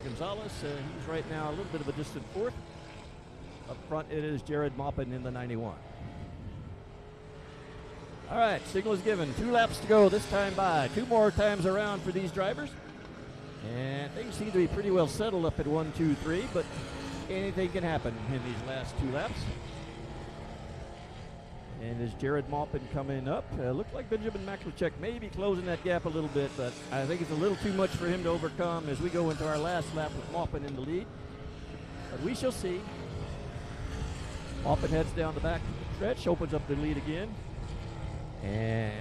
Gonzalez. He's right now a little bit of a distant fourth. Up front, it is Jared Maupin in the 91. All right, signal is given. 2 laps to go this time by. 2 more times around for these drivers. And things seem to be pretty well settled up at 1, 2, 3, but anything can happen in these last 2 laps. And is Jared Maupin coming up? Looks like Benjamin Maklicek may be closing that gap a little bit, but I think it's a little too much for him to overcome as we go into our last lap with Maupin in the lead. But we shall see. Maupin heads down the back stretch, opens up the lead again. And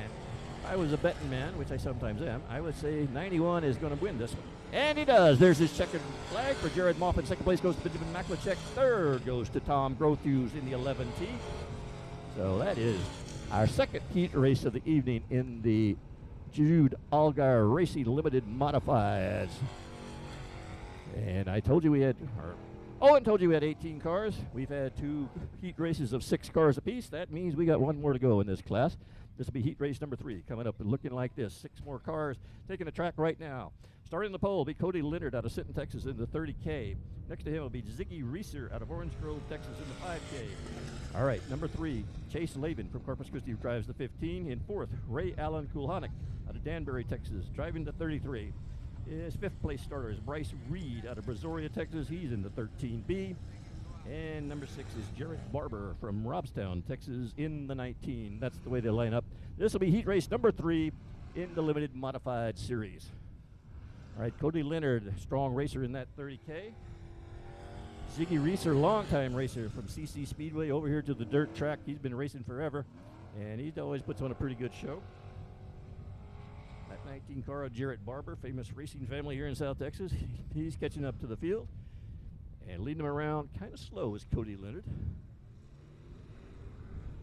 if I was a betting man, which I sometimes am, I would say 91 is going to win this one. And he does. There's his checkered flag for Jared Maupin. Second place goes to Benjamin Maklicek. Third goes to Tom Grothuse in the 11T. So that is our second heat race of the evening in the Jude Allgaier Racing Limited Modifieds. And I told you we had, Owen told you we had 18 cars. We've had 2 heat races of 6 cars apiece. That means we got 1 more to go in this class. This will be heat race number 3 coming up and looking like this. 6 more cars taking the track right now. Starting the pole will be Cody Leonard out of Sinton, Texas in the 30K. Next to him will be Ziggy Reeser out of Orange Grove, Texas in the 5K. All right, number 3, Chase Laban from Corpus Christi drives the 15. In 4th, Ray Allen Kulhanek out of Danbury, Texas, driving the 33. His 5th place starter is Bryce Reed out of Brazoria, Texas. He's in the 13B. And number 6 is Jared Barber from Robstown, Texas in the 19. That's the way they line up. This will be heat race number 3 in the limited modified series. All right, Cody Leonard, strong racer in that 30K. Ziggy Reeser, longtime racer from CC Speedway over here to the dirt track. He's been racing forever, and he always puts on a pretty good show. That 19 car of Jared Barber, famous racing family here in South Texas. He's catching up to the field. And leading him around kind of slow is Cody Leonard.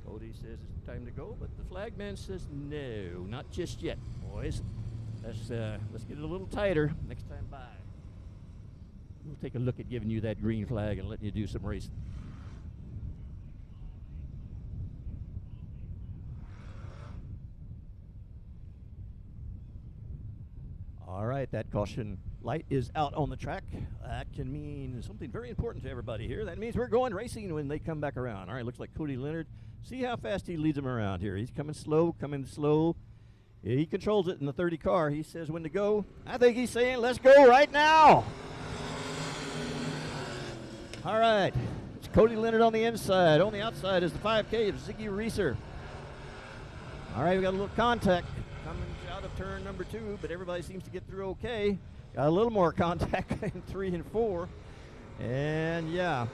Cody says it's time to go, but the flagman says no, not just yet, boys. Let's get it a little tighter next time by. We'll take a look at giving you that green flag and letting you do some racing. All right, that caution light is out on the track. That can mean something very important to everybody here. That means we're going racing when they come back around. All right, looks like Cody Leonard. See how fast he leads them around here. He's coming slow, He controls it in the 30 car. He says when to go. I think he's saying, let's go right now. All right, it's Cody Leonard on the inside. On the outside is the 5K of Ziggy Reeser. All right, we got a little contact coming out of turn number 2, but everybody seems to get through okay. Got a little more contact in 3 and 4. And yeah.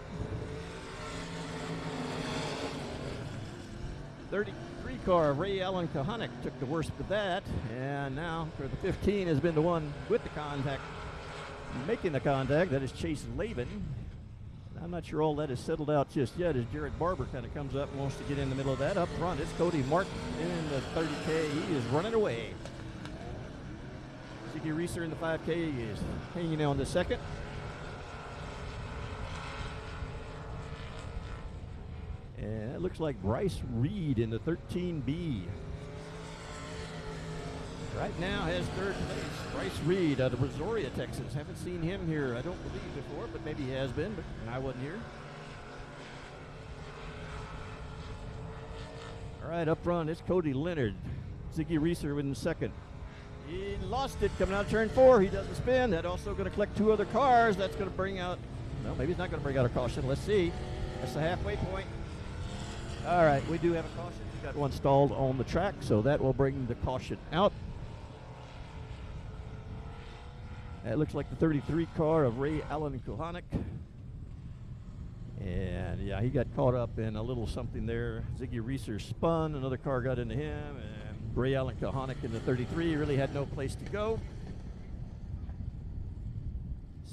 33 car, Ray Allen Kahanek took the worst of that. And now for the 15 has been the one with the contact, making the contact. That is Chase Laban. I'm not sure all that is settled out just yet as Jared Barber kind of comes up and wants to get in the middle of that. Up front, it's Cody Martin in the 30K. He is running away. Ziggy Reeser in the 5K is hanging on the second. And it looks like Bryce Reed in the 13B. Right now has 3rd place. Bryce Reed out of Brazoria, Texas. Haven't seen him here, I don't believe, before, but maybe he has been, but I wasn't here. All right, up front, it's Cody Leonard. Ziggy Reeser in second. He lost it coming out of turn 4. He doesn't spin. That's also going to collect 2 other cars. That's going to bring out, well, maybe it's not going to bring out a caution. Let's see. That's the halfway point. All right, we do have a caution. We've got one stalled on the track, so that will bring the caution out. That looks like the 33 car of Ray Allen Kulhanek. And yeah, he got caught up in a little something there. Ziggy Reeser spun, another car got into him, and Ray Allen Kulhanek in the 33 really had no place to go.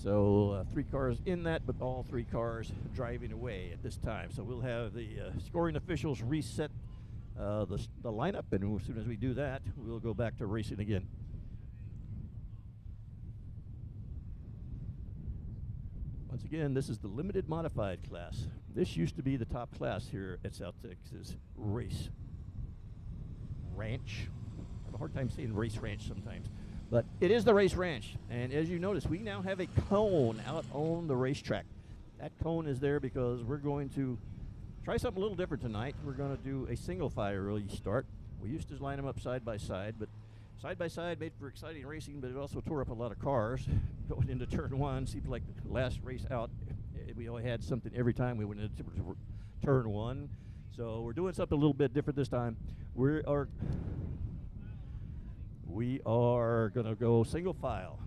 So 3 cars in that, but all 3 cars driving away at this time. So we'll have the scoring officials reset the lineup, and as soon as we do that, we'll go back to racing again. Once again, this is the limited modified class. This used to be the top class here at South Texas Race Ranch. I have a hard time saying race ranch sometimes. But it is the Race Ranch, and as you notice, we now have a cone out on the racetrack. That cone is there because we're going to try something a little different tonight. We're going to do a single file release start. We used to line them up side by side, but side by side made for exciting racing, but it also tore up a lot of cars going into turn one. Seems like the last race out, we only had something every time we went into turn one. So we're doing something a little bit different this time. We are going to go single file.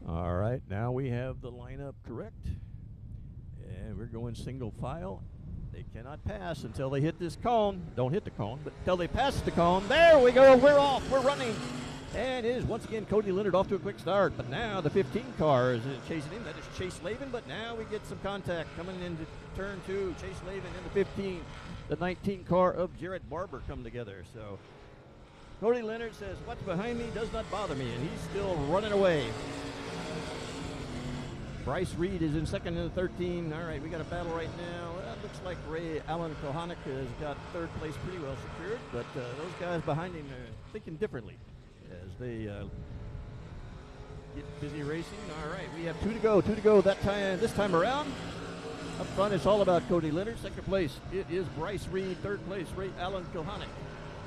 All right, now we have the lineup correct, and we're going single file. They cannot pass until they hit this cone. Don't hit the cone, but until they pass the cone. There we go, we're off, we're running. And it is once again Cody Leonard off to a quick start, but now the 15 car is chasing him. That is Chase Lavin, but now we get some contact coming into turn two. Chase Lavin in the 15. The 19 car of Jared Barber come together. So Cody Leonard says, what's behind me does not bother me, and he's still running away. Bryce Reed is in second in the 13. All right, we got a battle right now. Well, it looks like Ray Allen Kohanek has got third place pretty well secured, but those guys behind him are thinking differently as they get busy racing. All right, we have two to go that time. This time around, up front, it's all about Cody Leonard. Second place, it is Bryce Reed. Third place, Ray Allen Kohanek.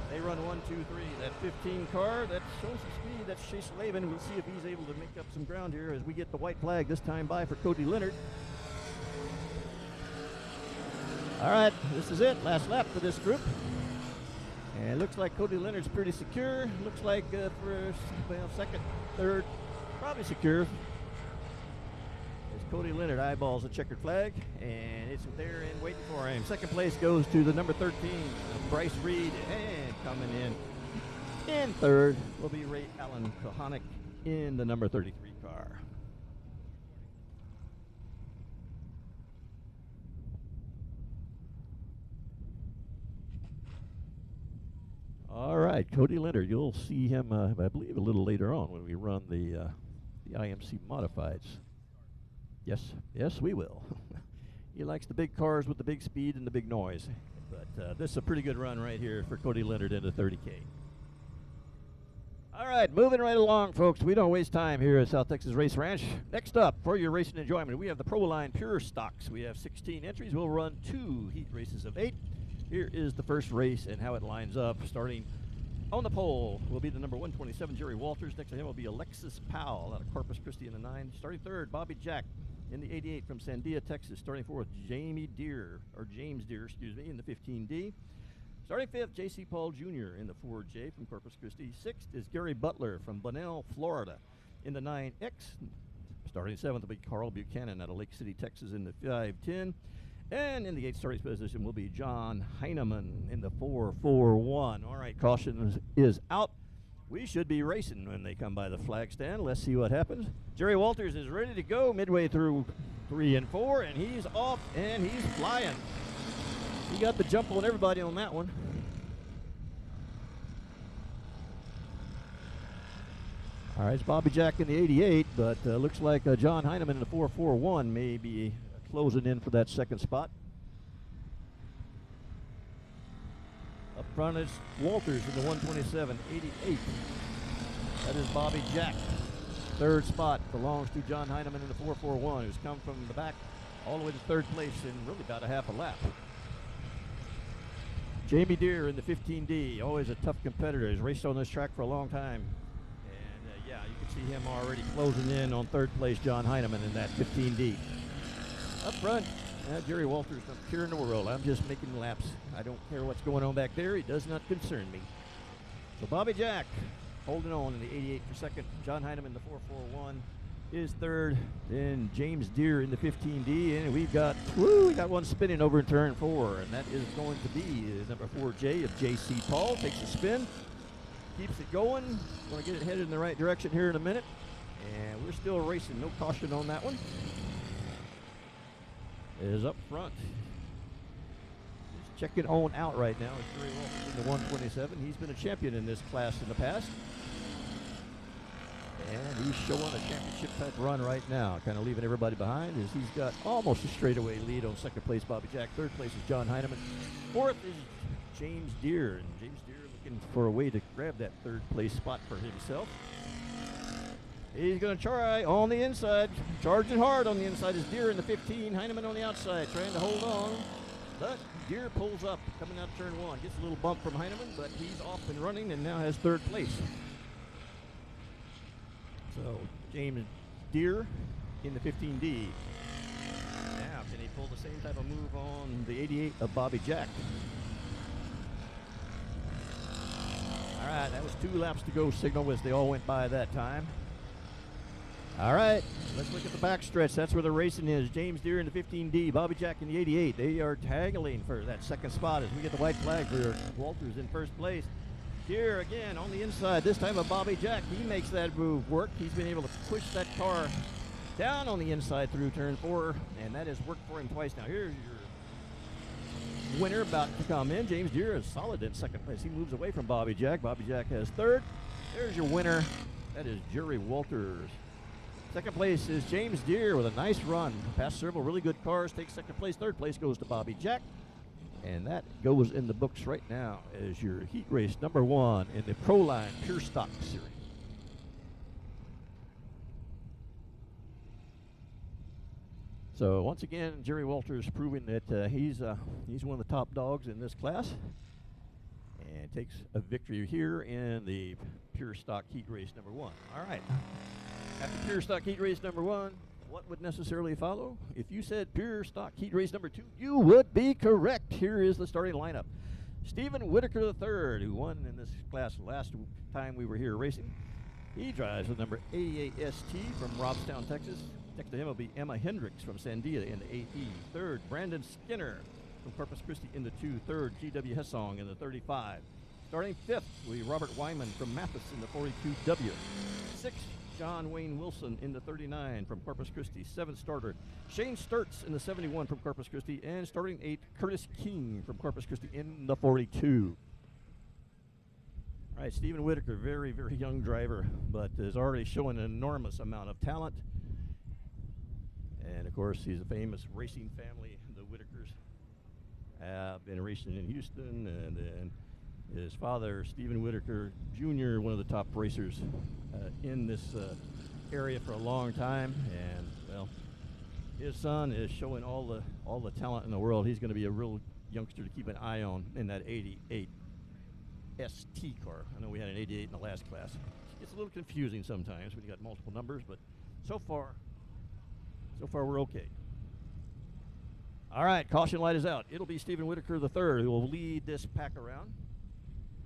They run 1, 2, 3. That 15 car, that shows some speed. That's Chase Lavin. We'll see if he's able to make up some ground here as we get the white flag this time by for Cody Leonard. All right, this is it. Last lap for this group. And it looks like Cody Leonard's pretty secure. Looks like first, well, second, third, probably secure. As Cody Leonard eyeballs the checkered flag, and it's there and waiting for him. Second place goes to the number 13, Bryce Reed, and coming in third will be Ray Allen Kohanek in the number 33 car. All right, Cody Leonard, you'll see him, I believe, a little later on when we run the IMC Modifieds. Yes, we will. He likes the big cars with the big speed and the big noise. But this is a pretty good run right here for Cody Leonard into 30K. All right, moving right along, folks. We don't waste time here at South Texas Race Ranch. Next up, for your racing enjoyment, we have the Proline Pure Stocks. We have 16 entries. We'll run 2 heat races of 8. Here is the first race and how it lines up. Starting on the pole will be the number 127, Jerry Walters. Next to him will be Alexis Powell out of Corpus Christi in the 9. Starting third, Bobby Jack in the 88 from Sandia, Texas. Starting fourth, James Deere, in the 15D. Starting fifth, J.C. Paul Jr. in the 4J from Corpus Christi. Sixth is Gary Butler from Bunnell, Florida in the 9X. Starting seventh will be Carl Buchanan out of Lake City, Texas in the 510. And in the 8th starting position will be John Heineman in the 441. All right, caution is out. We should be racing when they come by the flag stand. Let's see what happens. Jerry Walters is ready to go midway through 3 and 4, and he's off and he's flying. He got the jump on everybody on that one. All right, it's Bobby Jack in the 88, but looks like John Heineman in the 441 may be closing in for that second spot. Up front is Walters in the 127, 88. That is Bobby Jack. Third spot belongs to John Heineman in the 441, who's come from the back all the way to third place in really about a half a lap. Jamie Deere in the 15D, always a tough competitor. He's raced on this track for a long time. And yeah, you can see him already closing in on third place, John Heineman in that 15D. Up front, Jerry Walters, I'm pure in the world. I'm just making laps. I don't care what's going on back there. It does not concern me. So Bobby Jack holding on in the 88 for second. John Heineman in the 441 is third. Then James Deere in the 15D. And we got one spinning over in turn 4. And that is going to be number 4J of J.C. Paul. Takes a spin. Keeps it going. Going to get it headed in the right direction here in a minute. And we're still racing. No caution on that one. Is up front. Just checking on out right now. It's Jerry Walters in the 127. He's been a champion in this class in the past. And he's showing a championship type run right now, kind of leaving everybody behind as he's got almost a straightaway lead on second place, Bobby Jack. Third place is John Heineman. Fourth is James Deere, and James Deere looking for a way to grab that third place spot for himself. He's going to try on the inside, charging hard on the inside is Deere in the 15, Heineman on the outside, trying to hold on. But Deere pulls up, coming out turn one, gets a little bump from Heineman, but he's off and running and now has third place. So James Deere in the 15D. Now, can he pull the same type of move on the 88 of Bobby Jack? All right, that was 2 laps to go signal as they all went by that time. All right, let's look at the backstretch. That's where the racing is. James Deere in the 15D, Bobby Jack in the 88. They are tagging for that second spot as we get the white flag for Walters in first place. Deere again on the inside, this time of Bobby Jack. He makes that move work. He's been able to push that car down on the inside through turn 4, and that has worked for him twice now. Here's your winner about to come in. James Deere is solid in second place. He moves away from Bobby Jack. Bobby Jack has third. There's your winner. That is Jerry Walters. Second place is James Deere with a nice run. Passed several really good cars, takes second place. Third place goes to Bobby Jack. And that goes in the books right now as your heat race number 1 in the Proline Pure Stock Series. So once again, Jerry Walters proving that he's one of the top dogs in this class, and takes a victory here in the Pure Stock heat race number 1. All right. After Pure Stock heat race number 1, what would necessarily follow? If you said Pure Stock heat race number 2, you would be correct. Here is the starting lineup. Stephen Whitaker III, who won in this class last time we were here racing. He drives the number 88 ST from Robstown, Texas. Next to him will be Emma Hendricks from Sandia in the 8E. Third, Brandon Skinner from Corpus Christi in the 2. Third, G.W. Hessong in the 35. Starting fifth will be Robert Wyman from Mathis in the 42W. Sixth, John Wayne Wilson in the 39 from Corpus Christi. Seventh starter, Shane Sturts in the 71 from Corpus Christi. And starting eighth, Curtis King from Corpus Christi in the 42. All right, Stephen Whitaker, very, very young driver, but is already showing an enormous amount of talent. And of course, he's a famous racing family. The Whitakers have been racing in Houston, and then his father, Stephen Whitaker Jr., one of the top racers in this area for a long time. And well, his son is showing all the talent in the world. He's going to be a real youngster to keep an eye on in that 88 ST car. I know we had an 88 in the last class. It's a little confusing sometimes when you got multiple numbers, but so far we're okay. All right, caution light is out. It'll be Stephen Whitaker III who will lead this pack around.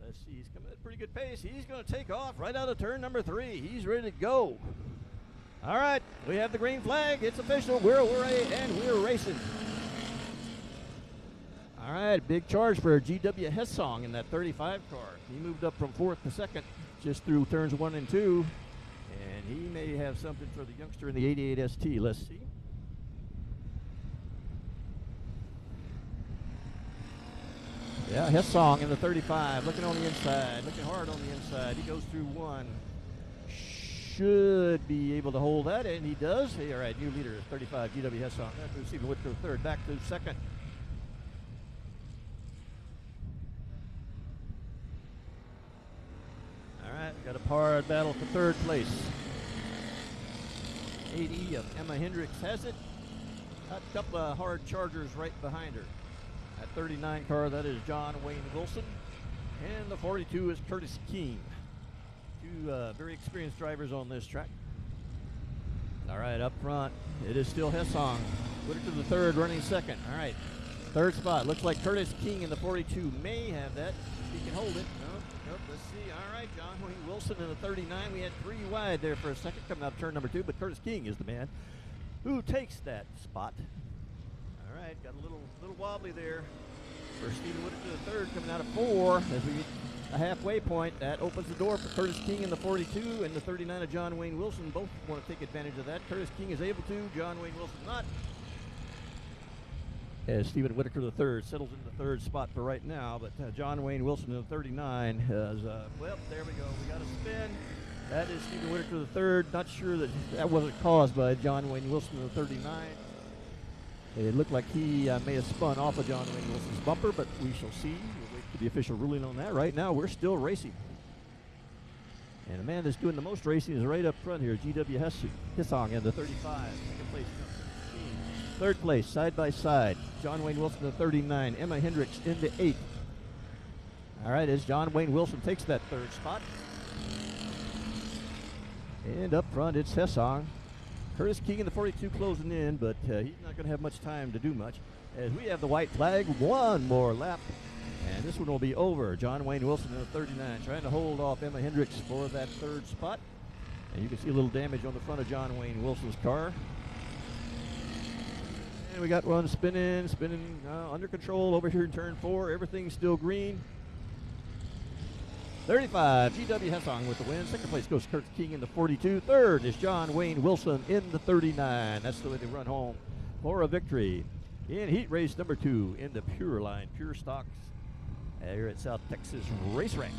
Let's see, he's coming at a pretty good pace. He's going to take off right out of turn number 3. He's ready to go. All right, we have the green flag. It's official. We're away and we're racing. All right, big charge for G.W. Hessong in that 35 car. He moved up from 4th to 2nd just through turns 1 and 2. And he may have something for the youngster in the 88 ST. Let's see. Yeah, Hessong in the 35, looking on the inside, looking hard on the inside. He goes through 1. Should be able to hold that, and he does. Hey, all right, new leader is 35, G.W. Hessong. That moves Stephen Whitaker III back to 2nd. All right, got a hard battle for 3rd place. 80 of Emma Hendricks has it. Got a couple of hard chargers right behind her. That 39 car, that is John Wayne Wilson. And the 42 is Curtis King. Two very experienced drivers on this track. All right, up front, it is still Hessong. Whitaker the 3rd running 2nd. All right, 3rd spot. Looks like Curtis King in the 42 may have that. He can hold it. Nope, let's see. All right, John Wayne Wilson in the 39. We had 3 wide there for a second coming out of turn number 2, but Curtis King is the man who takes that spot. All right, got a little wobbly there for Stephen Whitaker the 3rd coming out of 4 as we the halfway point. That opens the door for Curtis King in the 42 and the 39 of John Wayne Wilson. Both want to take advantage of that. Curtis King is able to, John Wayne Wilson not. As Stephen Whitaker III settles in the third spot for right now, but John Wayne Wilson in the 39 has, well, there we go. We got a spin. That is Stephen Whitaker III. Not sure that wasn't caused by John Wayne Wilson in the 39. It looked like he may have spun off of John Wayne Wilson's bumper, but we shall see. We'll wait for the official ruling on that. Right now, we're still racing. And the man that's doing the most racing is right up front here, G.W. Hissong in the 35. Second place, third place, side by side, John Wayne Wilson in the 39. Emma Hendricks in the 8. All right, as John Wayne Wilson takes that third spot. And up front, it's Hessong. Curtis King in the 42 closing in, but he's not going to have much time to do much. As we have the white flag, one more lap, and this one will be over. John Wayne Wilson in the 39 trying to hold off Emma Hendricks for that third spot. And you can see a little damage on the front of John Wayne Wilson's car. And we got one spinning under control over here in turn 4. Everything's still green. 35, G.W. Hessong with the win. Second place goes Curtis King in the 42. Third is John Wayne Wilson in the 39. That's the way they run home for a victory in heat race number 2 in the Pure Line, Pure Stocks here at South Texas Race Ranch.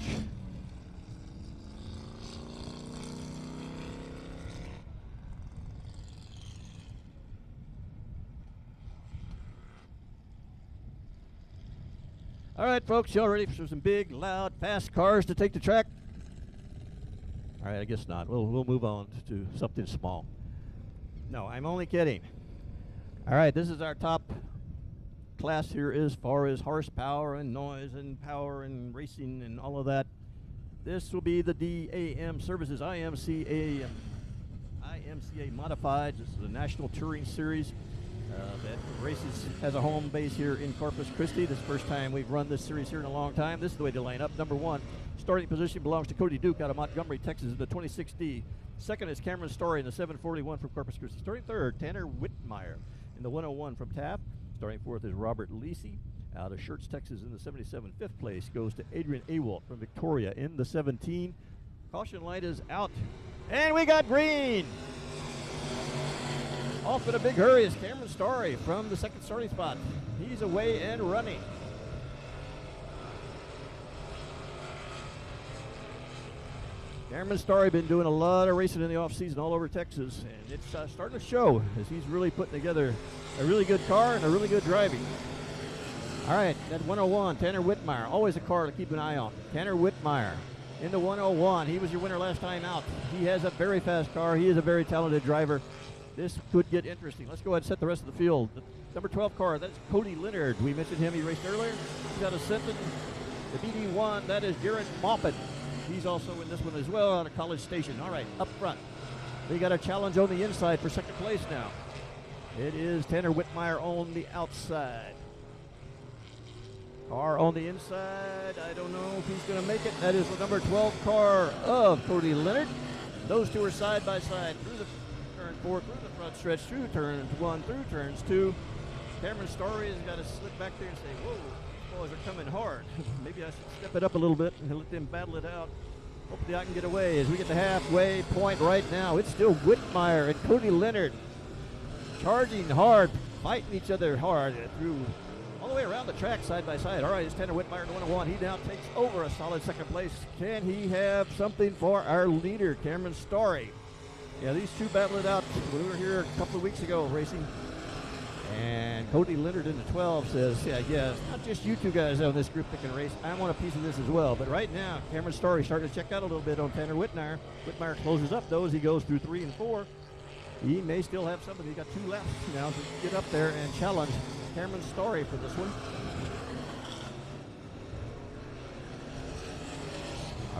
All right, folks, y'all ready for some big, loud, fast cars to take the track? All right, I guess not. We'll move on to something small. No, I'm only kidding. All right, this is our top class here as far as horsepower and noise and power and racing and all of that. This will be the DAM Services IMCA Modified. This is the National Touring Series. That races has a home base here in Corpus Christi. This is the first time we've run this series here in a long time. This is the way to line up. Number 1, starting position belongs to Cody Duke out of Montgomery, Texas in the 26D. Second is Cameron Story in the 741 from Corpus Christi. Starting third, Tanner Whitmire in the 101 from Taft. Starting fourth is Robert Lisi out of Schertz, Texas in the 77. Fifth place goes to Adrian Awalt from Victoria in the 17. Caution light is out. And we got green! Off in a big hurry is Cameron Story from the second starting spot. He's away and running. Cameron Story been doing a lot of racing in the off-season all over Texas, and it's starting to show as he's really putting together a really good car and a really good driving. All right, that 101, Tanner Whitmire, always a car to keep an eye on. Tanner Whitmire in the 101. He was your winner last time out. He has a very fast car. He is a very talented driver. This could get interesting. Let's go ahead and set the rest of the field. The number 12 car, that is Cody Leonard. We mentioned him. He raced earlier. He's out of Sinton. The BD1, that is Garrett Moppet. He's also in this one as well out of College Station. All right, up front. We got a challenge on the inside for second place now. It is Tanner Whitmire on the outside. Car on the inside. I don't know if he's going to make it. That is the number 12 car of Cody Leonard. Those two are side by side through the turn 4, through the front stretch, through turns 1, through turns 2. Cameron Story has got to slip back there and say, whoa, these boys are coming hard. Maybe I should step it up a little bit and let them battle it out. Hopefully I can get away as we get the halfway point right now. It's still Whitmire and Cody Leonard charging hard, fighting each other hard through all the way around the track side by side. All right, it's Tanner Whitmire in the 101. He now takes over a solid second place. Can he have something for our leader, Cameron Story? Yeah, these two battled it out. We were here a couple of weeks ago racing. And Cody Leonard in the 12 says, yeah, it's not just you two guys on this group that can race. I want a piece of this as well. But right now, Cameron Story starting to check out a little bit on Tanner Whitmire. Whitmire closes up those. He goes through 3 and 4. He may still have something. He's got 2 laps now to get up there and challenge Cameron Story for this one.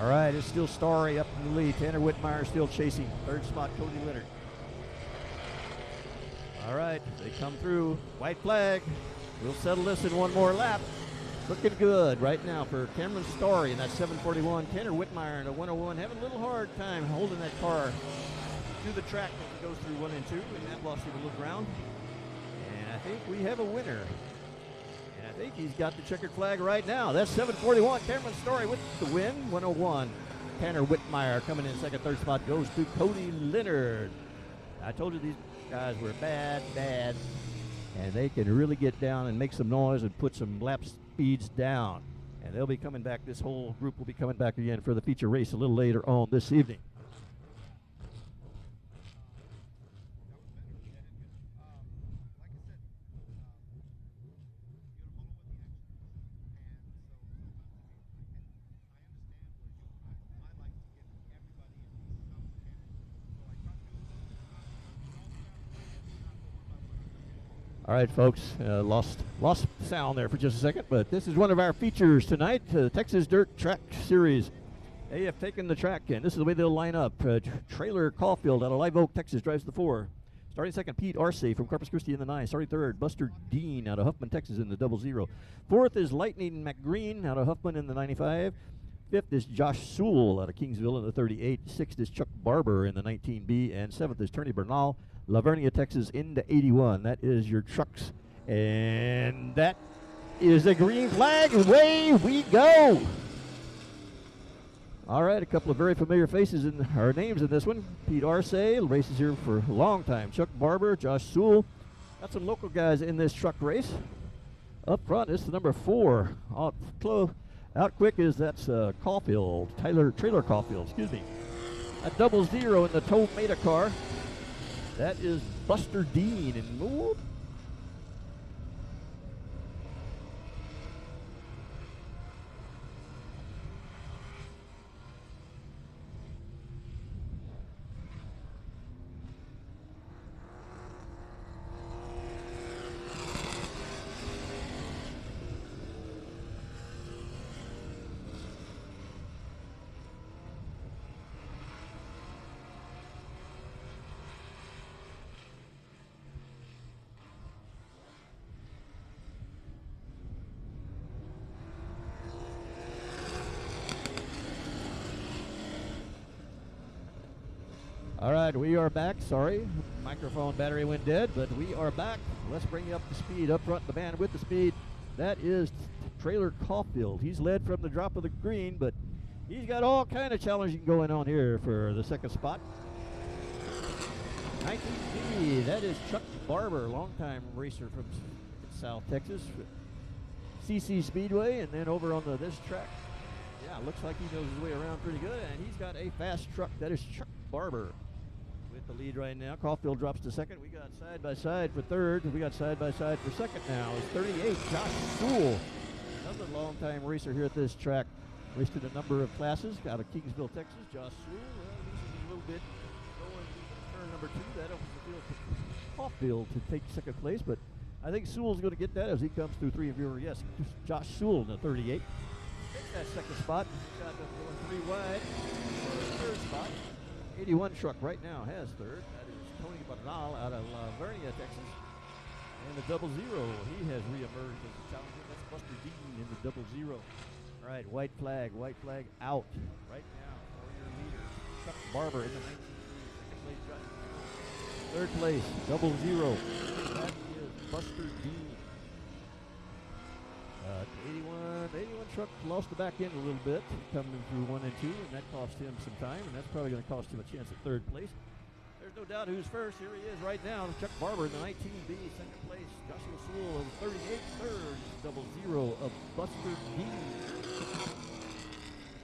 All right, it's still Story up in the lead. Tanner Whitmire still chasing. Third spot, Cody Leonard. All right, they come through. White flag. We'll settle this in one more lap. Looking good right now for Cameron Story in that 741. Tanner Whitmire in a 101. Having a little hard time holding that car through the track as it goes through 1 and 2. And that lost him a little ground. And I think we have a winner. And I I think he's got the checkered flag right now. That's 741. Cameron Story with the win. 101. Tanner Whitmire coming in second. Third spot goes to Cody Leonard. I told you these guys were bad, and they can really get down and make some noise and put some lap speeds down. And they'll be coming back. This whole group will be coming back again for the feature race a little later on this evening. All right, folks, lost sound there for just a second, but this is one of our features tonight, Texas Dirt Track Series. They have taken the track, and this is the way they'll line up. Trailer Caulfield out of Live Oak, Texas, drives the 4. Starting second, Pete Arce from Corpus Christi in the 9. Starting third, Buster Dean out of Huffman, Texas in the 00. Fourth is Lightning McGreen out of Huffman in the 95. Fifth is Josh Sewell out of Kingsville in the 38. Sixth is Chuck Barber in the 19B. And seventh is Tony Bernal, Lavernia, Texas, into 81. That is your trucks. And that is a green flag. Away we go. All right, a couple of very familiar faces in our names in this one. Pete Arce races here for a long time. Chuck Barber, Josh Sewell. Got some local guys in this truck race. Up front is the number 4. Out quick is that's Caulfield, Trailer Caulfield, excuse me. At 00 in the Tomata car. That is Buster Dean, and whoop. All right, we are back. Sorry, microphone battery went dead, but we are back. Let's bring you up to speed. Up front, the man with the speed. That is Trailer Caulfield. He's led from the drop of the green, but he's got all kind of challenging going on here for the second spot. 19B, that is Chuck Barber, longtime racer from South Texas, CC Speedway, and then over on this track. Yeah, looks like he knows his way around pretty good, and he's got a fast truck. That is Chuck Barber with the lead right now. Caulfield drops to second. We got side by side for third. We got side by side for second now. It's 38, Josh Sewell, another longtime racer here at this track. Raced in a number of classes. Out of Kingsville, Texas. Josh Sewell, well, loses a little bit going to turn number 2. That opens the field for Caulfield to take second place, but I think Sewell's going to get that as he comes through 3 viewer. Yes, Josh Sewell in the 38. Takes that second spot. Got going 3 wide. Third spot. 81 truck right now has third. That is Tony Bernal out of Lavernia, Texas. And the 00, he has reemerged as a challenger. That's Buster Dean in the 00. All right, white flag out right now for your leader, Chuck Barber in the 19th place driver. Third place, 00. That is Buster Dean. 81 truck lost the back end a little bit, coming through 1 and 2, and that cost him some time, and that's probably going to cost him a chance at third place. There's no doubt who's first. Here he is right now, Chuck Barber in the 19B, second place. Joshua Sewell in 38, third, 00 of Buster Dean.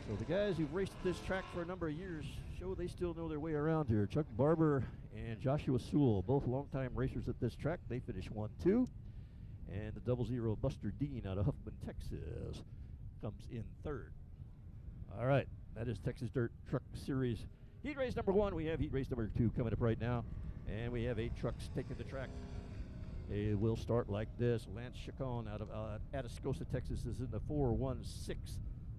So the guys who've raced this track for a number of years show they still know their way around here. Chuck Barber and Joshua Sewell, both longtime racers at this track. They finished 1-2. And the 00 Buster Dean out of Huffman, Texas, comes in third. All right, that is Texas Dirt Truck Series. Heat race number 1. We have heat race number 2 coming up right now. And we have 8 trucks taking the track. They will start like this. Lance Chacon out of Atascosa, Texas is in the 416.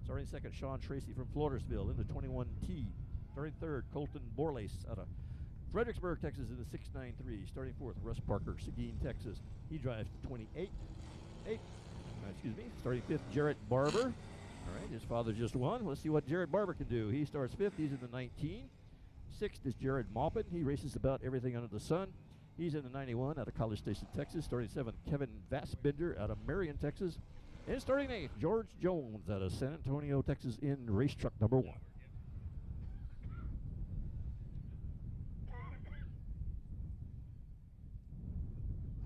Starting second, Sean Tracy from Floresville in the 21T. Starting third, Colton Borlace out of Fredericksburg, Texas in the 693. Starting fourth, Russ Parker, Seguin, Texas. He drives the 28. Starting fifth, Jarrett Barber. All right, his father just won. Let's see what Jarrett Barber can do. He starts fifth. He's in the 19. Sixth is Jared Maupin. He races about everything under the sun. He's in the 91 out of College Station, Texas. Starting 7th, Kevin Vassbinder out of Marion, Texas. And starting 8th, George Jones out of San Antonio, Texas in race truck number 1.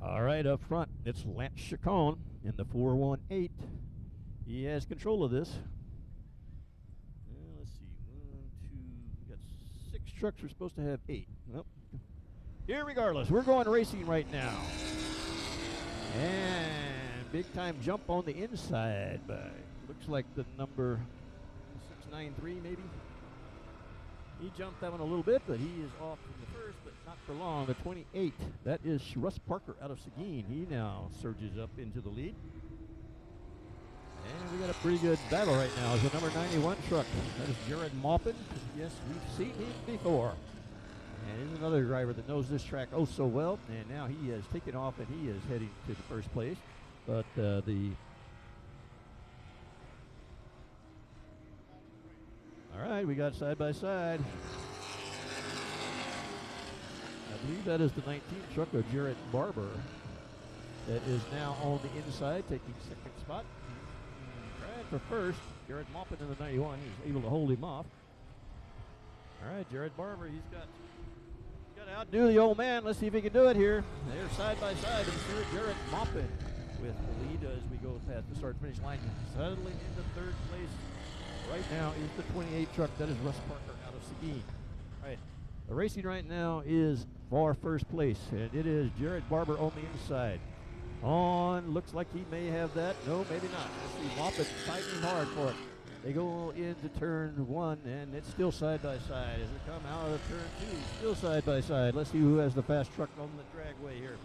All right, up front, it's Lance Chacon in the 418. He has control of this. Let's see, 1, 2, we got 6 trucks. We're supposed to have 8. Nope. Irregardless, we're going racing right now. And big time jump on the inside by, looks like the number 693 maybe. He jumped that one a little bit, but he is off from the first, but not for long. The 28, that is Russ Parker out of Seguin. He now surges up into the lead. And we got a pretty good battle right now. It's the number 91 truck. That is Jared Maupin. Yes, we've seen him before. And he's another driver that knows this track oh so well. And now he has taken off and he is heading to the first place. But all right, we got side by side. I believe that is the 19 truck of Jarrett Barber that is now on the inside, taking 2nd spot. Trying for first, Jared Maupin in the 91. He's able to hold him off. All right, Jared Barber, he's got to outdo the old man. Let's see if he can do it here. They're side by side, and Jared Maupin with the lead as we go past the start-finish line. Settling into 3rd place right now is the 28 truck. That is Russ Parker out of Seguin. All right, the racing right now is for 1st place, and it is Jared Barber on the inside. Looks like he may have that. No, maybe not. Let's see, Maupin fighting hard for it. They go into turn 1, and it's still side by side. As we come out of turn 2, still side by side. Let's see who has the fast truck on the dragway here.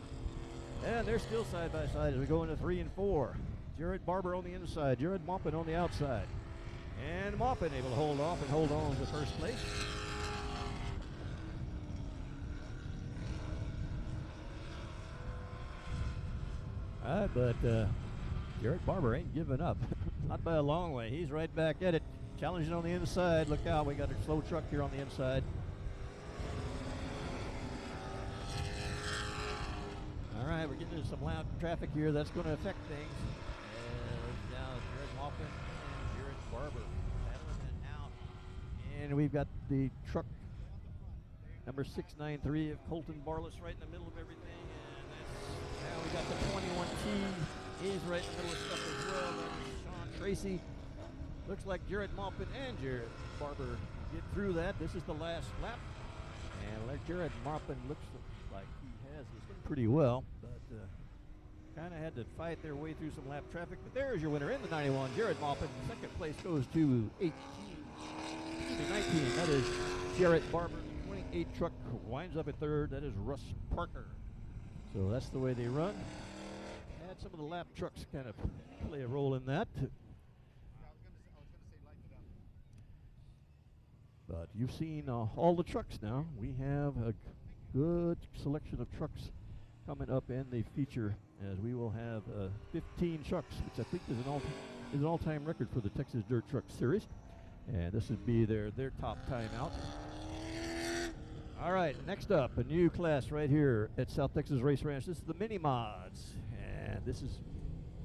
And they're still side by side as we go into 3 and 4. Jared Barber on the inside, Jared Maupin on the outside. And Maupin able to hold off and hold on to 1st place. All right, but Jared Barber ain't giving up. Not by a long way. He's right back at it. Challenging on the inside. Look out, we got a slow truck here on the inside. All right, we're getting into some loud traffic here. That's going to affect things. Now Jared Maupin and Jared Barber battling it out. And we've got the truck number 693 of Colton Barless right in the middle of everything. And now we got the 21T. He's right in the middle of stuff as well. That's Sean Tracy. Looks like Jared Maupin and Jared Barber get through that. This is the last lap. And like Jared Maupin looks like he has this one pretty well, but kind of had to fight their way through some lap traffic. But there's your winner in the 91, Jared Maupin. 2nd place goes to 19. That is Jared Barber. The 28 truck winds up at 3rd. That is Russ Parker. So that's the way they run. Had some of the lap trucks kind of play a role in that. But you've seen all the trucks now. We have a good selection of trucks coming up in the feature, as we will have 15 trucks, which I think is an all-time record for the Texas Dirt Truck Series. And this would be their top time out. All right, next up, a new class right here at South Texas Race Ranch. This is the Mini Mods, and this has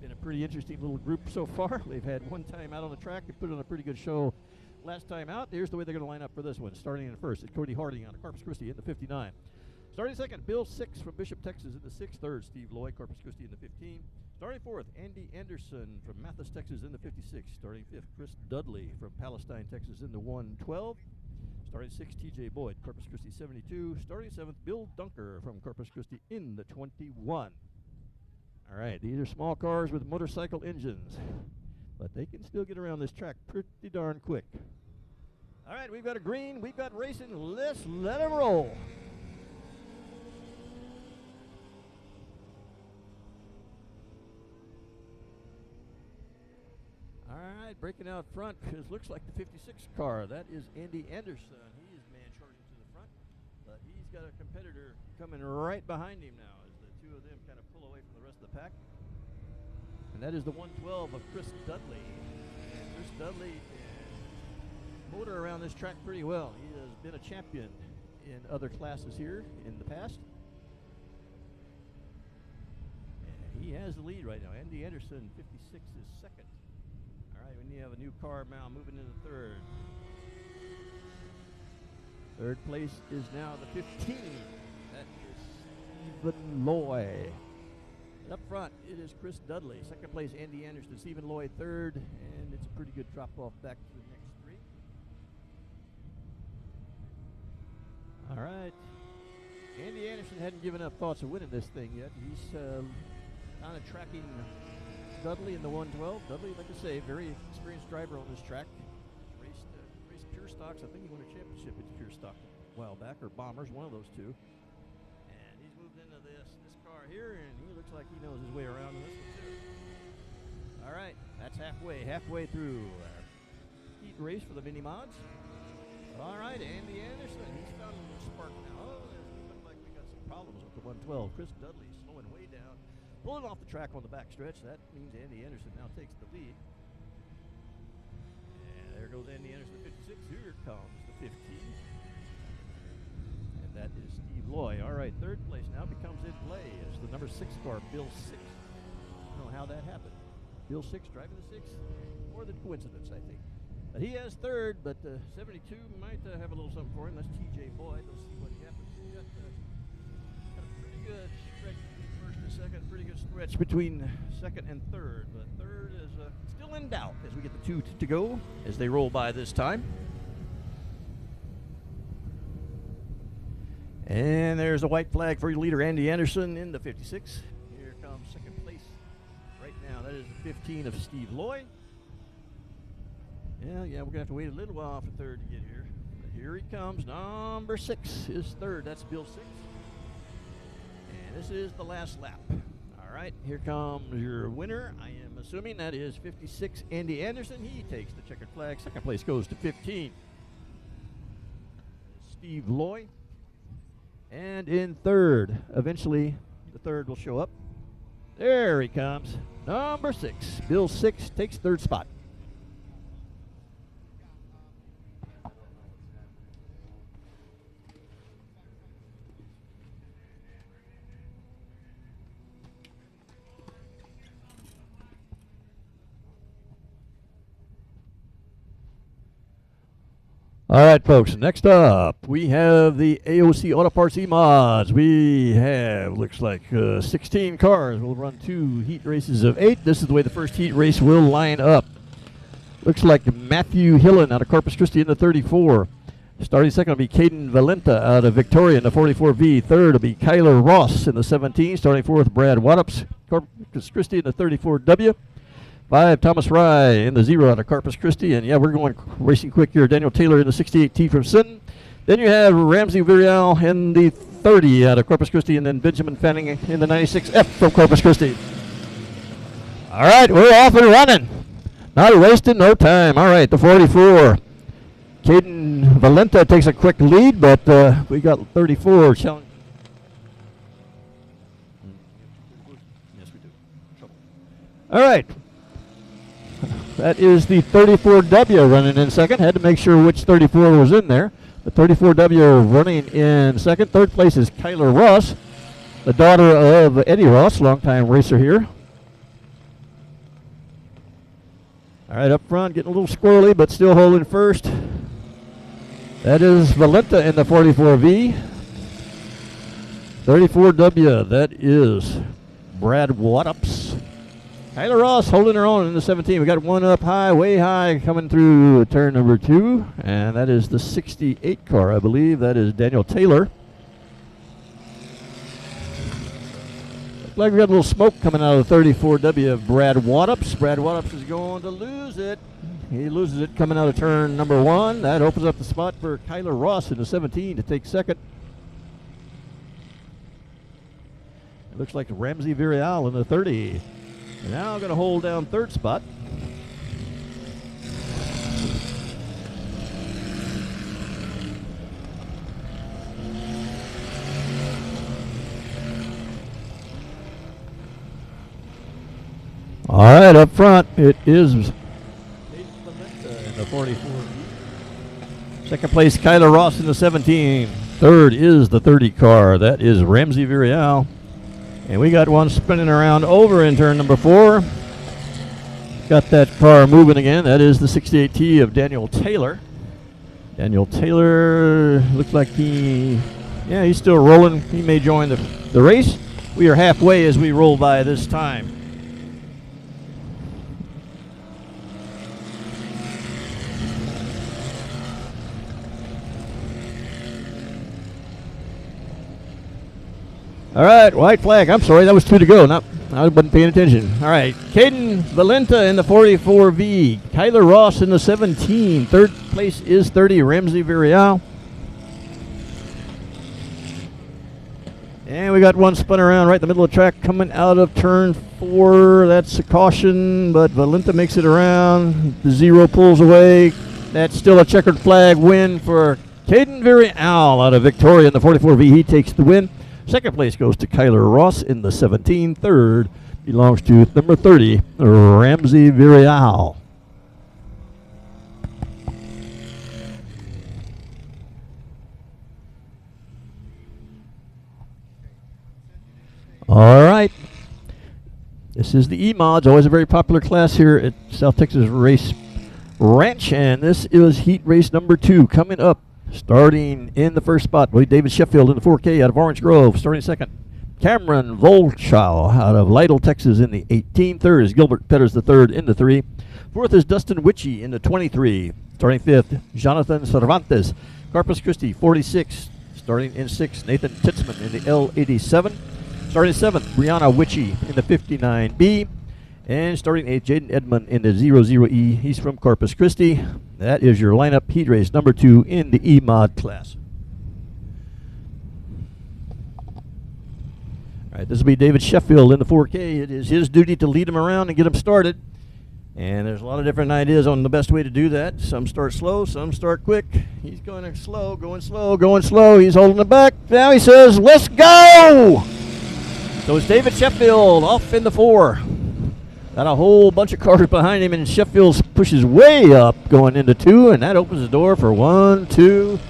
been a pretty interesting little group so far. They've had one time out on the track. They put on a pretty good show last time out. Here's the way they're going to line up for this one. Starting in 1st, it's Cody Harding out of Corpus Christi in the 59. Starting 2nd, Bill Six from Bishop, Texas in the 6th. 3rd, Steve Lloyd, Corpus Christi in the 15. Starting 4th, Andy Anderson from Mathis, Texas in the 56. Starting 5th, Chris Dudley from Palestine, Texas in the 112. Starting 6th, TJ Boyd, Corpus Christi 72. Starting 7th, Bill Dunker from Corpus Christi in the 21. All right, these are small cars with motorcycle engines, but they can still get around this track pretty darn quick. All right, we've got a green, we've got racing. Let's let them roll. All right, breaking out front, it looks like the 56 car. That is Andy Anderson. He is man charging to the front, but he's got a competitor coming right behind him now as the two of them kind of pull away from the rest of the pack. And that is the 112 of Chris Dudley. And Chris Dudley can motor around this track pretty well. He has been a champion in other classes here in the past. he has the lead right now. Andy Anderson, 56, is second. All right, we have a new car now moving into third. Third place is now the 15. That is Stephen Loy. And up front, it is Chris Dudley. Second place, Andy Anderson. Stephen Loy, third. And it's a pretty good drop-off back to the next three. All right. Andy Anderson hadn't given up thoughts of winning this thing yet. He's kind of tracking Dudley in the 112. Dudley, like I say, very experienced driver on this track. Raced Pure Stocks. I think he won a championship at Pure Stock a while back, or Bombers, one of those two. And he's moved into this car here, and he looks like he knows his way around in this one too. All right, that's halfway through our heat race for the mini mods. All right, Andy Anderson, he's found a little spark now. Oh, it looks like we got some problems with the 112. Chris Dudley slowing way down, pulling off the track on the back stretch. That means Andy Anderson now takes the lead. And there goes Andy Anderson, 56. Here comes the 15. And that is Steve Loy. All right, third place now becomes in play as the number 6 car, Bill 6. I don't know how that happened. Bill 6 driving the 6. More than coincidence, I think. But he has third, but 72 might have a little something for him. That's TJ Boyd. Let's see what happens. He's got a pretty good stretch between first and second. Pretty good stretch between second and third. But third is still in doubt as we get the 2 to go as they roll by this time. And there's a white flag for your leader, Andy Anderson, in the 56. Here comes second place right now. That is the 15 of Steve Loy. Yeah, we're going to have to wait a little while for third to get here. But here he comes. Number 6 is third. That's Bill 6. And this is the last lap. All right, here comes your winner. I am assuming that is 56, Andy Anderson. He takes the checkered flag. Second place goes to 15, Steve Loy. And in third, eventually the third will show up. There he comes. Number 6, Bill 6 takes third spot. All right, folks, next up, we have the AOC Auto Parts E-Mods. We have, looks like, 16 cars. We'll run 2 heat races of 8. This is the way the first heat race will line up. Looks like Matthew Hillen out of Corpus Christi in the 34. Starting second will be Caden Valenta out of Victoria in the 44V. Third will be Kyler Ross in the 17. Starting fourth, Brad Wattups, Corpus Christi in the 34W. 5, Thomas Rye in the 0 out of Corpus Christi. And yeah, we're going racing quick here. Daniel Taylor in the 68T from Sinton. Then you have Ramsey Virial in the 30 out of Corpus Christi, and then Benjamin Fanning in the 96F from Corpus Christi. All right, we're off and running. Not wasting no time. All right, the 44. Caden Valenta takes a quick lead, but we got 34 challenge. Yes, we do. All right. That is the 34W running in second. Had to make sure which 34 was in there. The 34W running in second. Third place is Kyler Ross, the daughter of Eddie Ross, longtime racer here. All right, up front, getting a little squirrely, but still holding first. That is Valenta in the 44V. 34W, that is Brad Wattups. Kyler Ross holding her own in the 17. We got one up high, way high, coming through turn number 2. And that is the 68 car, I believe. That is Daniel Taylor. Looks like we got a little smoke coming out of the 34W of Brad Wattups. Brad Wattups is going to lose it. He loses it coming out of turn number 1. That opens up the spot for Kyler Ross in the 17 to take second. It looks like Ramsey Virial in the 30. Now going to hold down third spot. All right, up front, it is in the 44. Second place, Kyler Ross in the 17. Third is the 30 car. That is Ramsey Virial. And we got one spinning around over in turn number 4. Got that car moving again. That is the 68T of Daniel Taylor. Daniel Taylor looks like he's still rolling. He may join the race. We are halfway as we roll by this time. All right, white flag. I'm sorry, that was 2 to go. I wasn't paying attention. All right, Caden Valenta in the 44V. Kyler Ross in the 17. Third place is 30, Ramsey Villarreal. And we got one spun around right in the middle of the track coming out of turn 4. That's a caution, but Valenta makes it around. The 0 pulls away. That's still a checkered flag win for Caden Villarreal out of Victoria in the 44V. He takes the win. Second place goes to Kyler Ross in the 17. Third belongs to number 30, Ramsey Villarreal. All right. This is the E-Mods, always a very popular class here at South Texas Race Ranch, and this is heat race number 2 coming up. Starting in the first spot, David Sheffield in the 4K out of Orange Grove. Starting second, Cameron Volchow out of Lytle, Texas in the 18. Third is Gilbert Petters the third in the 3. Fourth is Dustin Witchie in the 23. Starting fifth, Jonathan Cervantes, Corpus Christi 46. Starting in 6, Nathan Titzman in the L87. Starting 7th, Brianna Witchie in the 59B. And starting 8th, Jaden Edmond in the 00E. He's from Corpus Christi. That is your lineup, heat race number 2 in the E-Mod class. All right, this will be David Sheffield in the 4K. It is his duty to lead him around and get him started. And there's a lot of different ideas on the best way to do that. Some start slow, some start quick. He's going slow, going slow, going slow. He's holding it back. Now he says, let's go! So it's David Sheffield off in the 4. Got a whole bunch of cars behind him, and Sheffield pushes way up going into 2, and that opens the door for 1, 2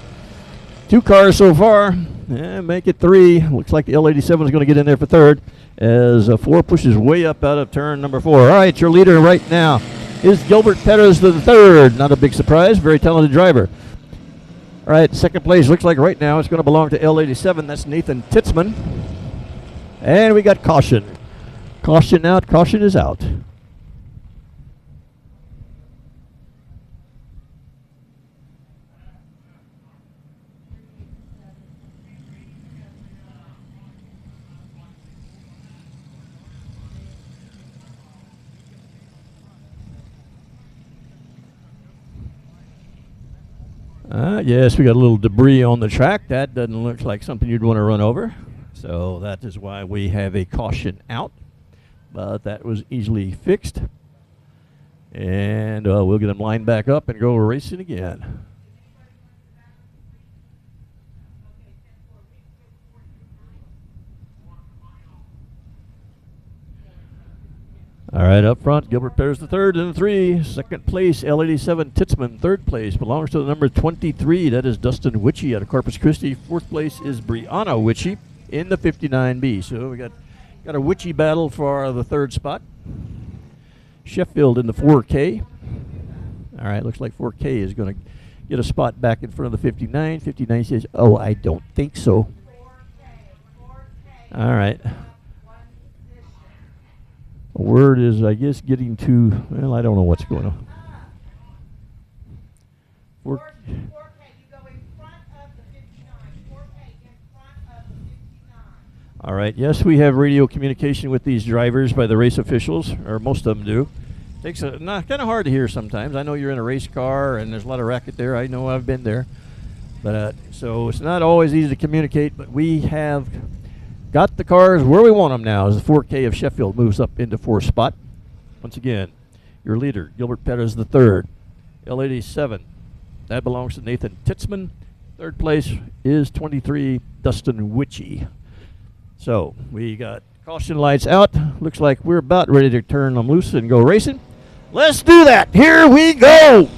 cars so far. And make it 3. Looks like the L87 is going to get in there for 3rd as 4 pushes way up out of turn number 4. All right, your leader right now is Gilbert Petters the 3rd. Not a big surprise, very talented driver. All right, second place looks like right now it's going to belong to L87. That's Nathan Titzman. And we got caution. Caution out, caution is out. Yes, we got a little debris on the track. That doesn't look like something you'd want to run over. So that is why we have a caution out. But that was easily fixed. And we'll get them lined back up and go racing again. All right, up front, Gilbert Petters the 3rd in the 3. Second place, L87 Titzman. Third place belongs to the number 23. That is Dustin Witchie out of Corpus Christi. Fourth place is Brianna Witchie in the 59B. So we got a Witchie battle for the 3rd spot. Sheffield in the 4K. All right, looks like 4K is going to get a spot back in front of the 59. 59 says, oh, I don't think so. All right. The word is, I guess, getting to, well, I don't know what's going on. 4K, you go in front of the 59. 4K in front of the 59. All right, yes, we have radio communication with these drivers by the race officials, or most of them do. Takes kind of hard to hear sometimes. I know you're in a race car and there's a lot of racket there. I know I've been there. But so it's not always easy to communicate, but we have got the cars where we want them now as the 4K of Sheffield moves up into 4th spot. Once again, your leader, Gilbert Petters the 3rd. L87, that belongs to Nathan Titzman. 3rd place is 23, Dustin Witchie. So we got caution lights out. Looks like we're about ready to turn them loose and go racing. Let's do that. Here we go.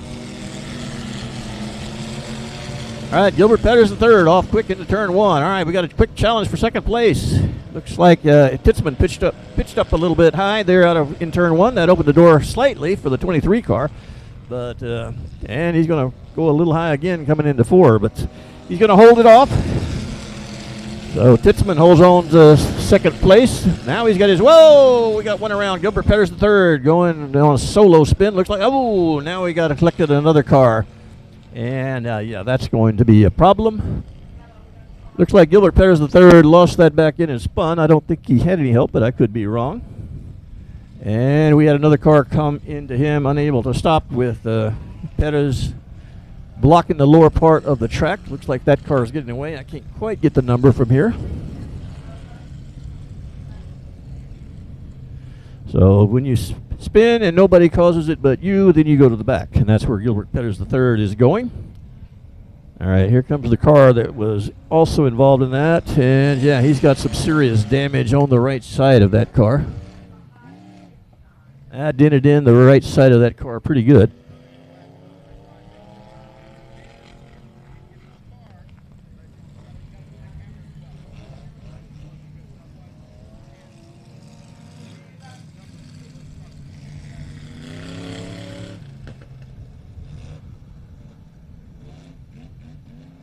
All All right, Gilbert Petters the third, off quick into turn one. All right, we got a quick challenge for second place. Looks like Titzman pitched up a little bit high there in turn one. That opened the door slightly for the 23 car, but and he's going to go a little high again coming into four, but he's going to hold it off. So Titzman holds on to second place. Now he's got his, whoa, we got one around. Gilbert Petters the third going on a solo spin. Looks like, oh, now we got collected another car. And, yeah, that's going to be a problem. Looks like Gilbert Petters III lost that back in and spun. I don't think he had any help, but I could be wrong. And we had another car come into him, unable to stop with Petters blocking the lower part of the track. Looks like that car is getting away. I can't quite get the number from here. So when you spin and nobody causes it but you, then you go to the back, and that's where Gilbert Petters III is going. All right, here comes the car that was also involved in that, and yeah, he's got some serious damage on the right side of that car. That dented in the right side of that car pretty good.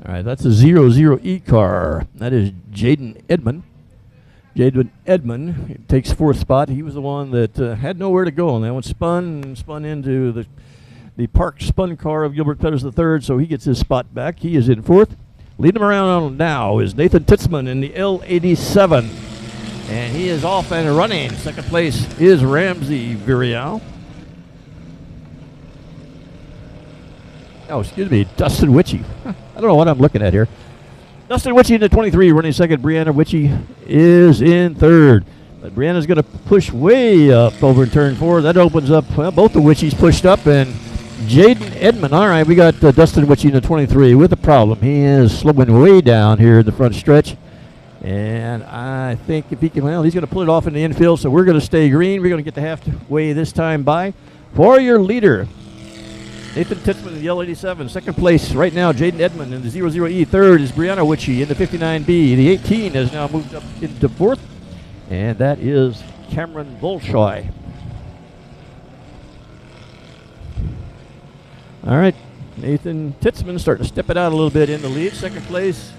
All right, that's a 00E car. That is Jaden Edmond. Jaden Edmond takes fourth spot. He was the one that had nowhere to go on that one. Spun into the parked spun car of Gilbert Petters III, so he gets his spot back. He is in fourth. Leading him around now is Nathan Titzman in the L87. And he is off and running. Second place is Ramsey Virial. Oh, excuse me, Dustin Witchy. I don't know what I'm looking at here. Dustin Witchy in the 23, running second. Brianna Witchy is in third. But Brianna's going to push way up over in turn four. That opens up, well, both the Witchies pushed up, and Jaden Edmond. All right, we got Dustin Witchy in the 23 with a problem. He is slowing way down here in the front stretch. And I think if he can, well, he's going to pull it off in the infield, so we're going to stay green. We're going to get the halfway this time by. For your leader, Nathan Titzman in the L87. Second place right now, Jaden Edmond in the 00E. Third is Brianna Witchy in the 59B. The 18 has now moved up into fourth, and that is Cameron Bolshoi. All right, Nathan Titzman starting to step it out a little bit in the lead. Second place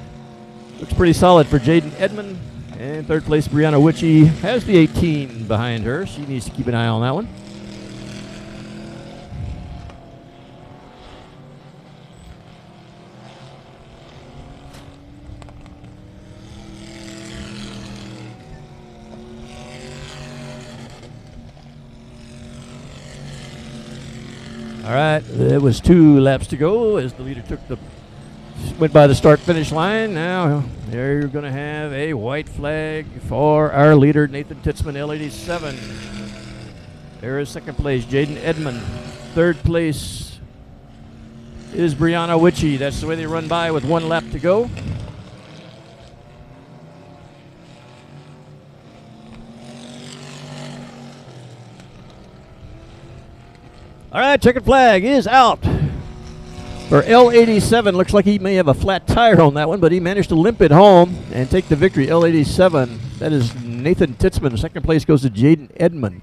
looks pretty solid for Jaden Edmond. And third place, Brianna Witchy has the 18 behind her. She needs to keep an eye on that one. All right, there was 2 laps to go as the leader went by the start-finish line. Now they're going to have a white flag for our leader, Nathan Titzman, L87. There is second place, Jaden Edmond. Third place is Brianna Witchy. That's the way they run by with 1 lap to go. All right, checkered flag is out for L87. Looks like he may have a flat tire on that one, but he managed to limp it home and take the victory. L87, that is Nathan Titzman. Second place goes to Jaden Edmond.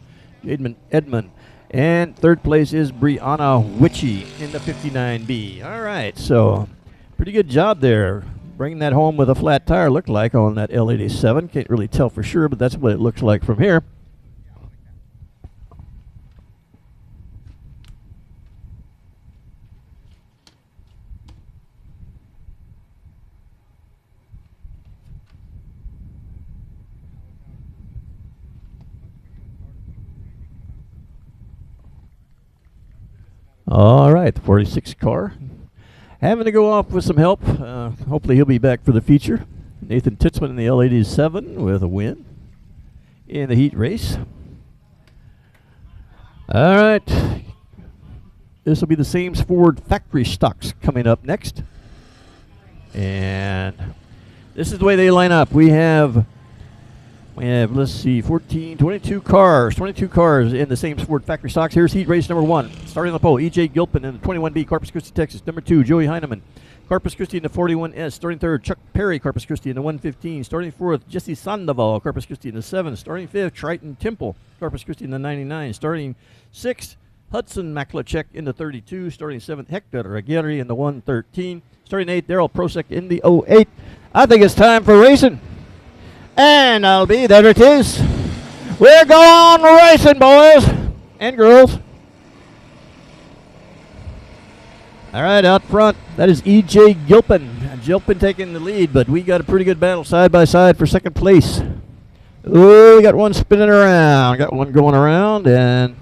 And third place is Brianna Witchy in the 59B. All right, so pretty good job there. Bringing that home with a flat tire, looked like, on that L87. Can't really tell for sure, but that's what it looks like from here. All right, the 46 car having to go off with some help. Hopefully he'll be back for the future. Nathan Titzman in the L87 with a win in the heat race. All right, this will be the Sames Ford factory stocks coming up next. And this is the way they line up. We have We have, let's see, 22 cars in the same Ford factory stocks. Here's heat race number 1. Starting on the pole, E.J. Gilpin in the 21B, Corpus Christi, Texas. Number 2, Joey Heineman, Corpus Christi in the 41S. Starting third, Chuck Perry, Corpus Christi in the 115. Starting fourth, Jesse Sandoval, Corpus Christi in the 7. Starting fifth, Triton Temple, Corpus Christi in the 99. Starting sixth, Hudson Maklachek in the 32. Starting seventh, Hector Aguirre in the 113. Starting eighth, Daryl Prosek in the 08. I think it's time for racing. And I'll be, there it is. We're going racing, boys and girls. All right, out front, that is E.J. Gilpin. Gilpin taking the lead, but we got a pretty good battle side by side for second place. Oh, we got one spinning around. Got one going around, and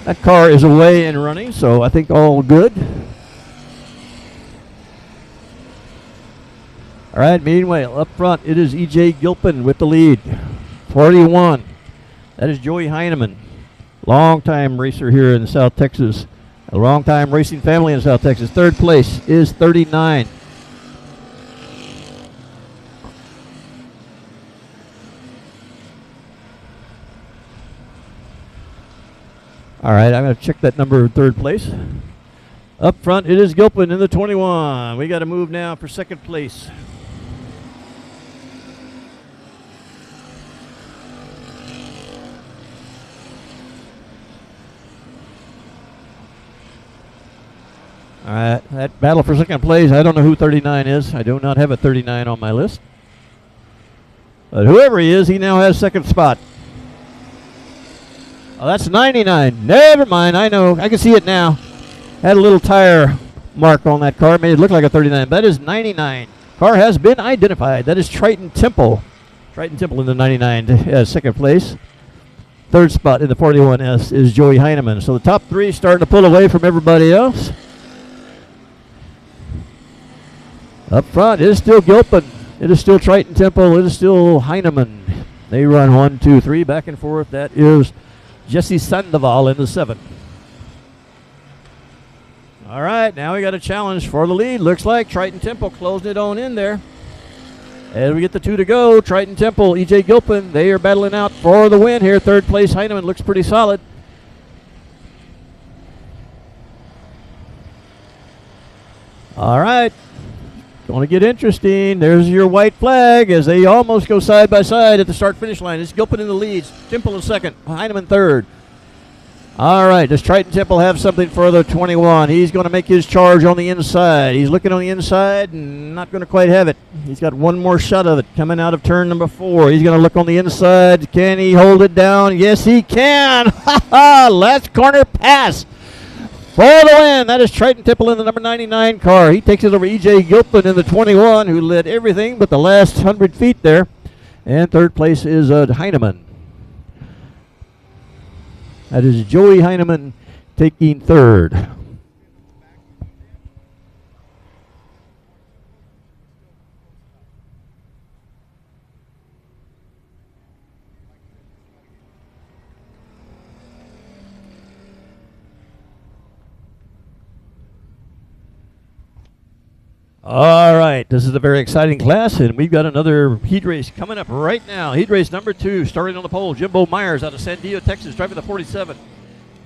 that car is away and running, so I think all good. All right, meanwhile, up front, it is E.J. Gilpin with the lead. 41. That is Joey Heineman, long-time racer here in South Texas. A long-time racing family in South Texas. Third place is 39. All right, I'm going to check that number in third place. Up front, it is Gilpin in the 21. We got to move now for second place. All right, that battle for second place, I don't know who 39 is. I do not have a 39 on my list. But whoever he is, he now has second spot. Oh, that's 99. Never mind, I know. I can see it now. Had a little tire mark on that car. Made it look like a 39. That is 99. Car has been identified. That is Triton Temple. Triton Temple in the 99, second place. Third spot in the 41S is Joey Heineman. So the top three starting to pull away from everybody else. Up front, it is still Gilpin. It is still Triton Temple. It is still Heineman. They run 1, 2, 3, back and forth. That is Jesse Sandoval in the 7. All right, now we got a challenge for the lead. Looks like Triton Temple closing it on in there. As we get the two to go, Triton Temple, E.J. Gilpin, they are battling out for the win here. Third place, Heineman looks pretty solid. All right. Going to get interesting. There's your white flag as they almost go side by side at the start-finish line. It's Gilpin in the lead, Temple in second, Heineman third. All right, does Triton Temple have something for the 21? He's going to make his charge on the inside. He's looking on the inside and not going to quite have it. He's got one more shot of it coming out of turn number 4. He's going to look on the inside. Can he hold it down? Yes, he can. Ha-ha! Last corner pass for the win. That is Triton Temple in the number 99 car. He takes it over E.J. Gilpin in the 21, who led everything but the last 100 feet there. And third place is Heineman. That is Joey Heineman taking third. All right, this is a very exciting class, and we've got another heat race coming up right now. Heat race number 2, starting on the pole. Jimbo Myers out of San Diego, Texas, driving the 47.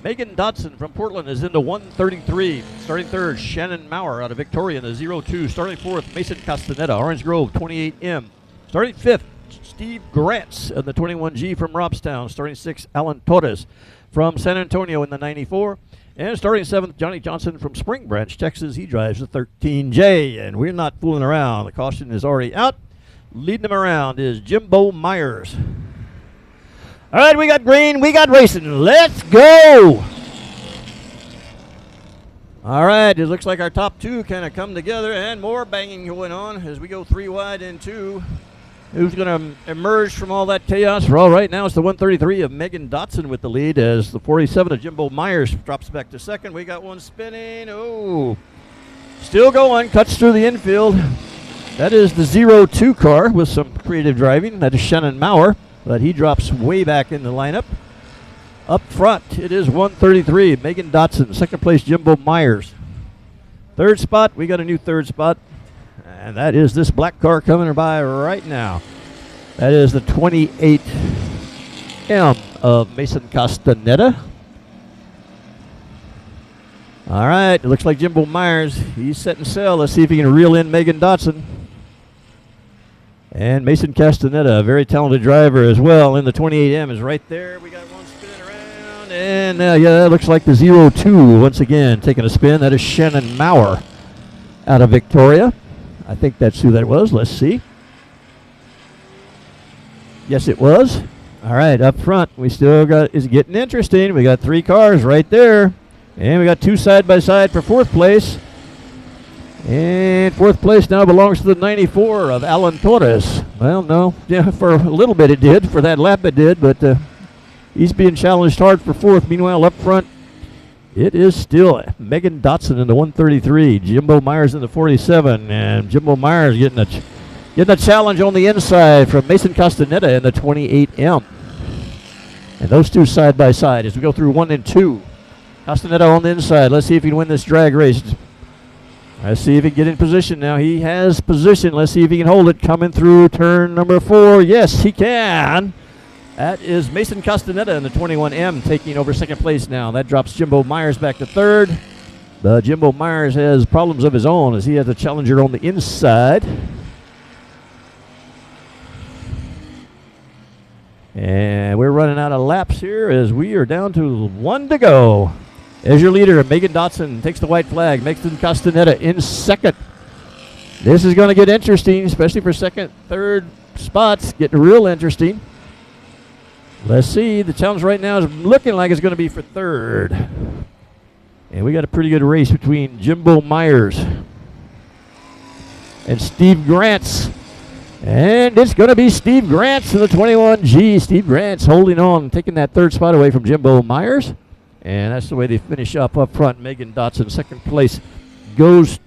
Megan Dodson from Portland is in the 133. Starting third, Shannon Maurer out of Victoria in the 02. Starting fourth, Mason Castaneda, Orange Grove, 28M. Starting fifth, Steve Grantz in the 21G from Robstown. Starting sixth, Alan Torres from San Antonio in the 94. And starting seventh, Johnny Johnson from Spring Branch, Texas. He drives the 13J, and we're not fooling around. The caution is already out. Leading them around is Jimbo Myers. All right, we got green. We got racing. Let's go. All right, it looks like our top two kind of come together, and more banging going on as we go 3 wide and 2. Who's going to emerge from all that chaos? Well, right now it's the 133 of Megan Dotson with the lead as the 47 of Jimbo Myers drops back to second. We got one spinning. Oh, still going. Cuts through the infield. That is the 02 car with some creative driving. That is Shannon Maurer, but he drops way back in the lineup. Up front, it is 133, Megan Dotson. Second place, Jimbo Myers. Third spot, we got a new third spot. And that is this black car coming by right now. That is the 28M of Mason Castaneda. All right, it looks like Jimbo Myers, he's setting sail. Let's see if he can reel in Megan Dotson. And Mason Castaneda, a very talented driver as well, in the 28M is right there. We got one spinning around, and yeah, that looks like the 02 once again taking a spin. That is Shannon Maurer out of Victoria. I think that's who that was. Let's see. Yes, it was. All right, up front, we still got, it's getting interesting. We got 3 cars right there. And we got 2 side-by-side for 4th place. And 4th place now belongs to the 94 of Alan Torres. Well, no, yeah, for a little bit it did. For that lap it did, but he's being challenged hard for 4th. Meanwhile, up front, it is still Megan Dotson in the 133, Jimbo Myers in the 47, and Jimbo Myers getting a challenge on the inside from Mason Castaneda in the 28M. And those 2 side-by-side as we go through 1 and 2. Castaneda on the inside. Let's see if he can win this drag race. Let's see if he can get in position now. He has position. Let's see if he can hold it. Coming through turn number 4. Yes, he can. That is Mason Castaneda in the 21M taking over 2nd place now. That drops Jimbo Myers back to 3rd. But Jimbo Myers has problems of his own as he has a challenger on the inside. And we're running out of laps here as we are down to 1 to go. As your leader, Megan Dotson takes the white flag. Mason Castaneda in 2nd. This is going to get interesting, especially for 2nd, 3rd spots. Getting real interesting. Let's see. The challenge right now is looking like it's going to be for 3rd. And we got a pretty good race between Jimbo Myers and Steve Grantz. And it's going to be Steve Grantz in the 21G. Steve Grantz holding on, taking that 3rd spot away from Jimbo Myers. And that's the way they finish up front. Megan Dotson, 2nd place, goes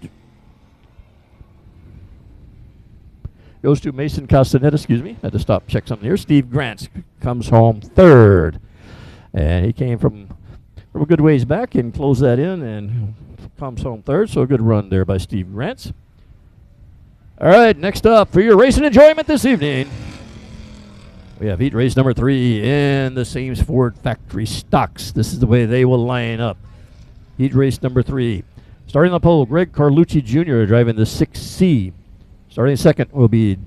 to Mason Castaneda, excuse me. Had to stop, check something here. Steve Grantz comes home 3rd. And he came from a good ways back and closed that in and comes home 3rd. So a good run there by Steve Grantz. All right, next up for your racing enjoyment this evening, we have heat race number 3 in the Sames Ford Factory Stocks. This is the way they will line up. Heat race number 3. Starting on the pole, Greg Carlucci Jr. driving the 6C. Starting 2nd will be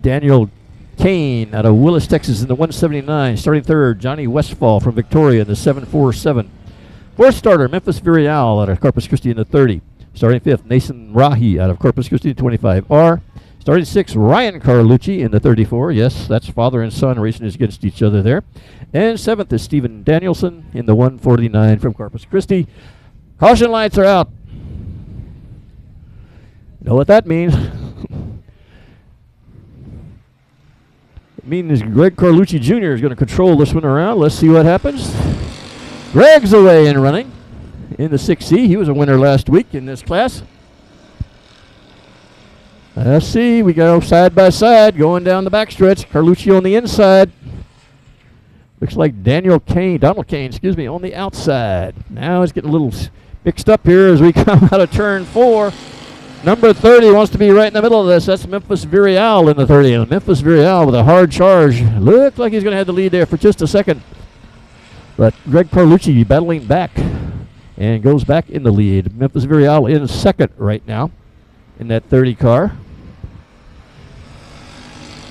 Daniel Kane out of Willis, Texas in the 179. Starting 3rd, Johnny Westfall from Victoria in the 747. 4th starter, Memphis Virial out of Corpus Christi in the 30. Starting 5th, Nathan Rahi out of Corpus Christi 25R. Starting 6th, Ryan Carlucci in the 34. Yes, that's father and son racing against each other there. And 7th is Stephen Danielson in the 149 from Corpus Christi. Caution lights are out. You know what that means? It means Greg Carlucci Jr. is going to control this one around. Let's see what happens. Greg's away and running in the 6C. He was a winner last week in this class. Let's see. We go side by side going down the backstretch. Carlucci on the inside. Looks like Donald Kane, on the outside. Now it's getting a little mixed up here as we come out of turn 4. Number 30 wants to be right in the middle of this. That's Memphis Virial in the 30. And Memphis Virial with a hard charge. Looks like he's going to have the lead there for just a second. But Greg Carlucci battling back and goes back in the lead. Memphis Virial in 2nd right now in that 30 car.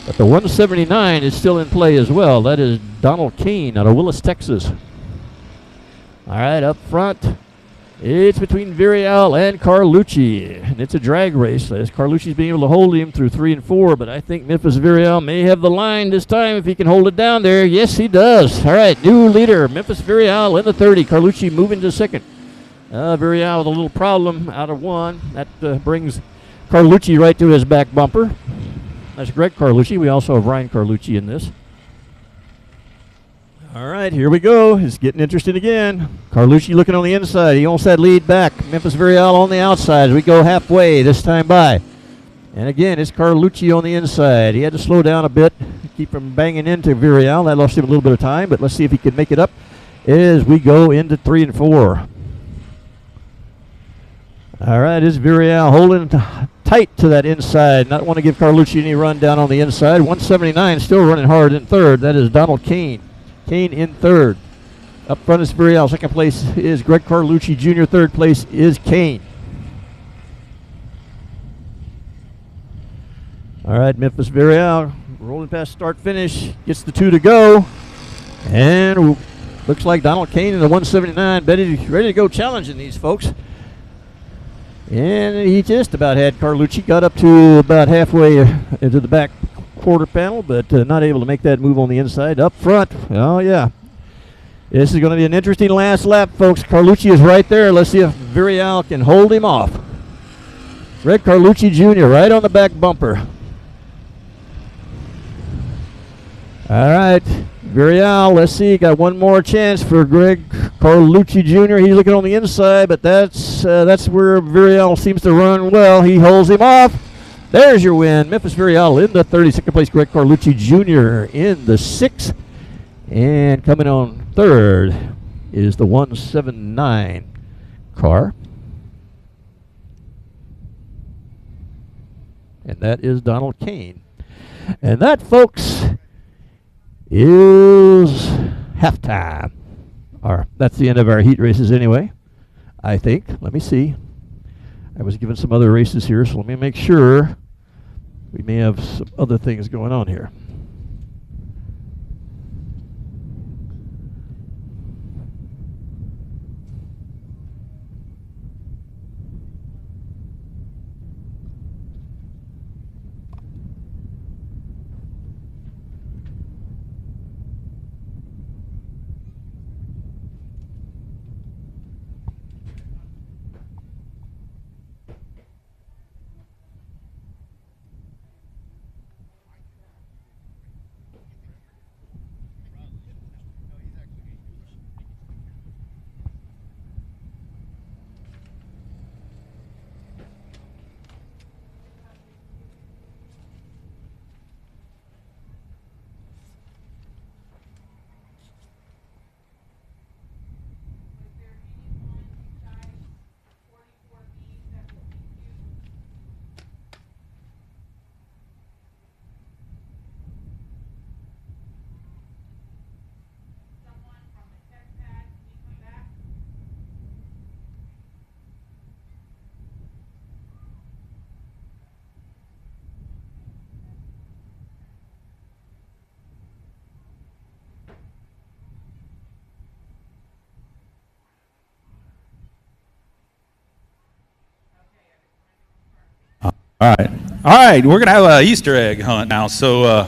But the 179 is still in play as well. That is Donald Kane out of Willis, Texas. All right, up front, it's between Virial and Carlucci. And it's a drag race. As Carlucci's being able to hold him through 3 and 4, but I think Memphis Virial may have the line this time if he can hold it down there. Yes, he does. All right, new leader, Memphis Virial in the 30. Carlucci moving to 2nd. Virial with a little problem out of 1. That brings Carlucci right to his back bumper. That's Greg Carlucci. We also have Ryan Carlucci in this. All right, here we go. It's getting interesting again. Carlucci looking on the inside. He almost had lead back. Memphis Virial on the outside as we go halfway this time by. And again, it's Carlucci on the inside. He had to slow down a bit to keep from banging into Virial. That lost him a little bit of time, but let's see if he can make it up as we go into 3 and 4. All right, it's Virial holding tight to that inside. Not want to give Carlucci any run down on the inside. 179 still running hard in third. That is Donald Kane. Kane in third. Up front is Villarreal. Second place is Greg Carlucci Jr. Third place is Kane. All right, Memphis Villarreal rolling past start finish. Gets the 2 to go. And looks like Donald Kane in the 179 ready to go challenging these folks. And he just about had Carlucci. Got up to about halfway into the back quarter panel, but not able to make that move on the inside. Up front, oh yeah. This is going to be an interesting last lap, folks. Carlucci is right there. Let's see if Villarreal can hold him off. Greg Carlucci Jr. right on the back bumper. All right, Villarreal, let's see, got one more chance for Greg Carlucci Jr. He's looking on the inside, but that's where Villarreal seems to run well. He holds him off. There's your win. Memphis Villarreal in the 32nd place. Greg Carlucci Jr. in the 6th. And coming on third is the 179 car. And that is Donald Kane. And that, folks, is halftime. Or that's the end of our heat races anyway, I think. Let me see. I was given some other races here, so let me make sure. We may have some other things going on here. All right, we're going to have an Easter egg hunt now, so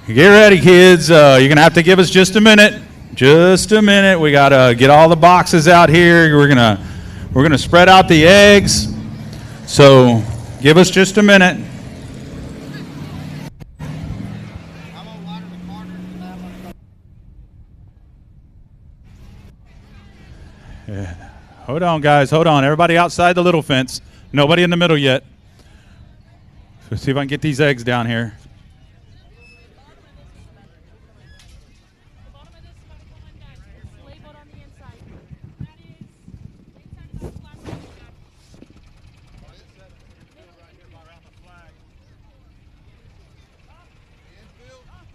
get ready, kids. You're going to have to give us just a minute. Just a minute. We got to get all the boxes out here. We're going to spread out the eggs, so give us just a minute. Yeah. Hold on, guys. Hold on. Everybody outside the little fence. Nobody in the middle yet. Let's see if I can get these eggs down here.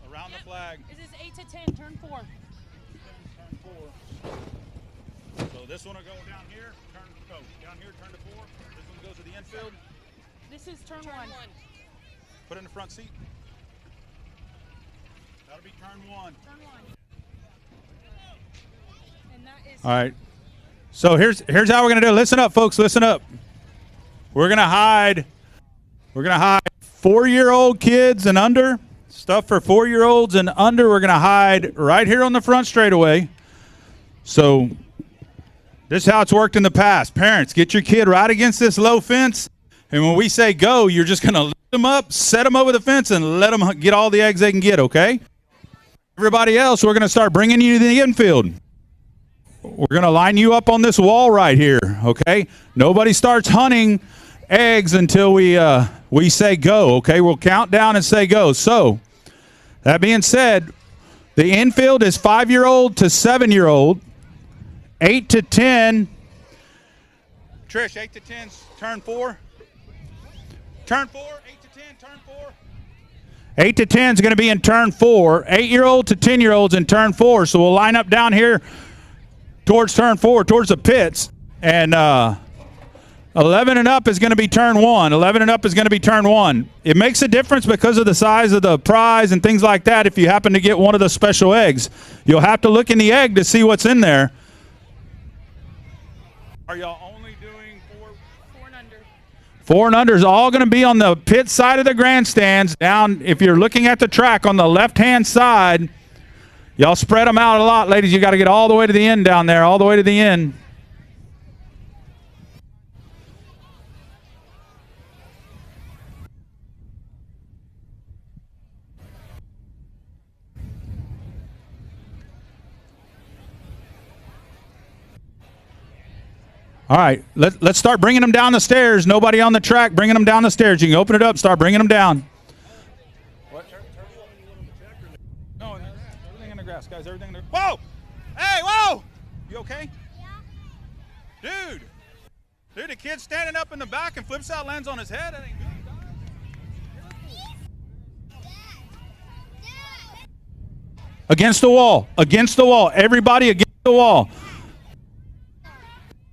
Around the flag. This is 8 to 10, turn 4. Turn 4. So this one will go down here, down here, turn to 4. This one goes to the infield. This is turn 1. Put it in the front seat. That'll be turn 1. Turn 1. And that is. All right. So here's how we're gonna do it. Listen up, folks. Listen up. We're gonna hide 4-year-old kids and under. Stuff for 4-year-olds and under. We're gonna hide right here on the front straightaway. So this is how it's worked in the past. Parents, get your kid right against this low fence. And when we say go, you're just going to lift them up, set them over the fence, and let them get all the eggs they can get, okay? Everybody else, we're going to start bringing you to the infield. We're going to line you up on this wall right here, okay? Nobody starts hunting eggs until we say go, okay? We'll count down and say go. So, that being said, the infield is 5-year-old to 7-year-old, 8 to 10. Trish, 8 to 10's turn 4. turn 4. 8 to 10, turn 4. 8 to 10 is going to be in turn 4. 8-year-old to 10-year-olds in turn 4. So we'll line up down here towards turn 4, towards the pits. And 11 and up is going to be turn 1. 11 and up is going to be turn 1. It makes a difference because of the size of the prize and things like that. If you happen to get one of the special eggs, you'll have to look in the egg to see what's in there. Are y'all only doing 4? 4 and under. 4 and under is all going to be on the pit side of the grandstands. Down, if you're looking at the track on the left-hand side, y'all spread them out a lot, ladies. You got to get all the way to the end down there, all the way to the end. All right, let's start bringing them down the stairs. Nobody on the track, bringing them down the stairs. You can open it up, start bringing them down. What? No, everything in the grass, guys. Everything in the. Whoa! Hey, whoa! You okay? Yeah. Dude, the kid's standing up in the back and flips out, lands on his head. That ain't good. Against the wall. Against the wall. Everybody against the wall.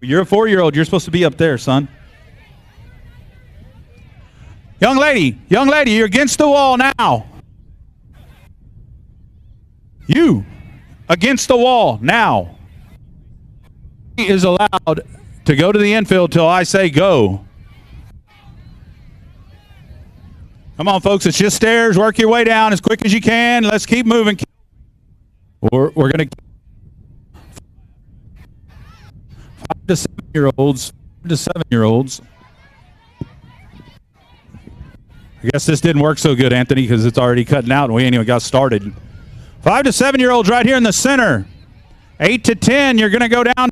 You're a 4-year-old. You're supposed to be up there, son. Young lady, you're against the wall now. You, against the wall now. He is allowed to go to the infield till I say go. Come on, folks. It's just stairs. Work your way down as quick as you can. Let's keep moving. We're going to 5 to 7-year-olds. 5 to 7-year-olds. I guess this didn't work so good, Anthony, because it's already cutting out and we ain't even got started. 5 to 7-year-olds right here in the center. 8 to 10, you're going to go down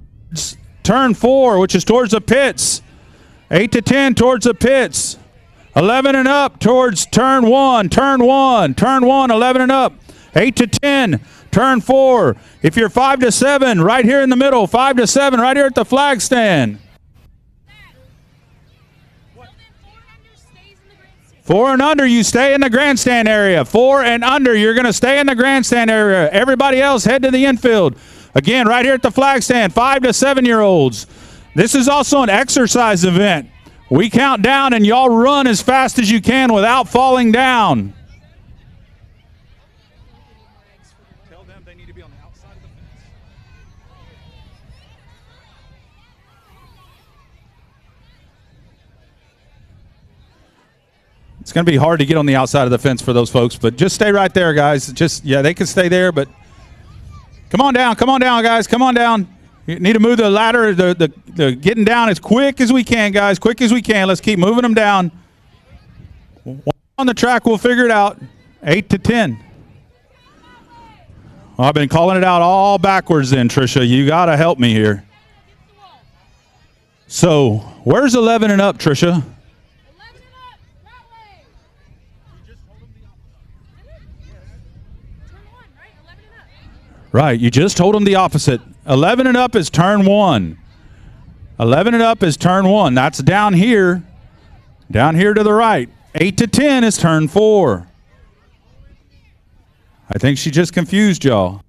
turn 4, which is towards the pits. 8 to 10 towards the pits. 11 and up towards turn 1. Turn 1. Turn 1, 11 and up. 8 to 10, turn 4. If you're 5 to 7, right here in the middle. 5 to 7, right here at the flag stand. 4 and under, you stay in the grandstand area. 4 and under, you're going to stay in the grandstand area. Everybody else, head to the infield. Again, right here at the flag stand, 5 to 7-year-olds. This is also an exercise event. We count down, and y'all run as fast as you can without falling down. Tell them they need to be on the outside of the fence. It's going to be hard to get on the outside of the fence for those folks, but just stay right there, guys. Yeah, they can stay there, but come on down, guys. Come on down. You need to move the ladder, the getting down as quick as we can, guys. Quick as we can. Let's keep moving them down. On the track, we'll figure it out. 8 to 10. Well, I've been calling it out all backwards then, Trisha. You got to help me here. So, where's 11 and up, Trisha? Right, you just told them the opposite. 11 and up is turn 1. 11 and up is turn 1. That's down here to the right. 8 to 10 is turn 4. I think she just confused y'all.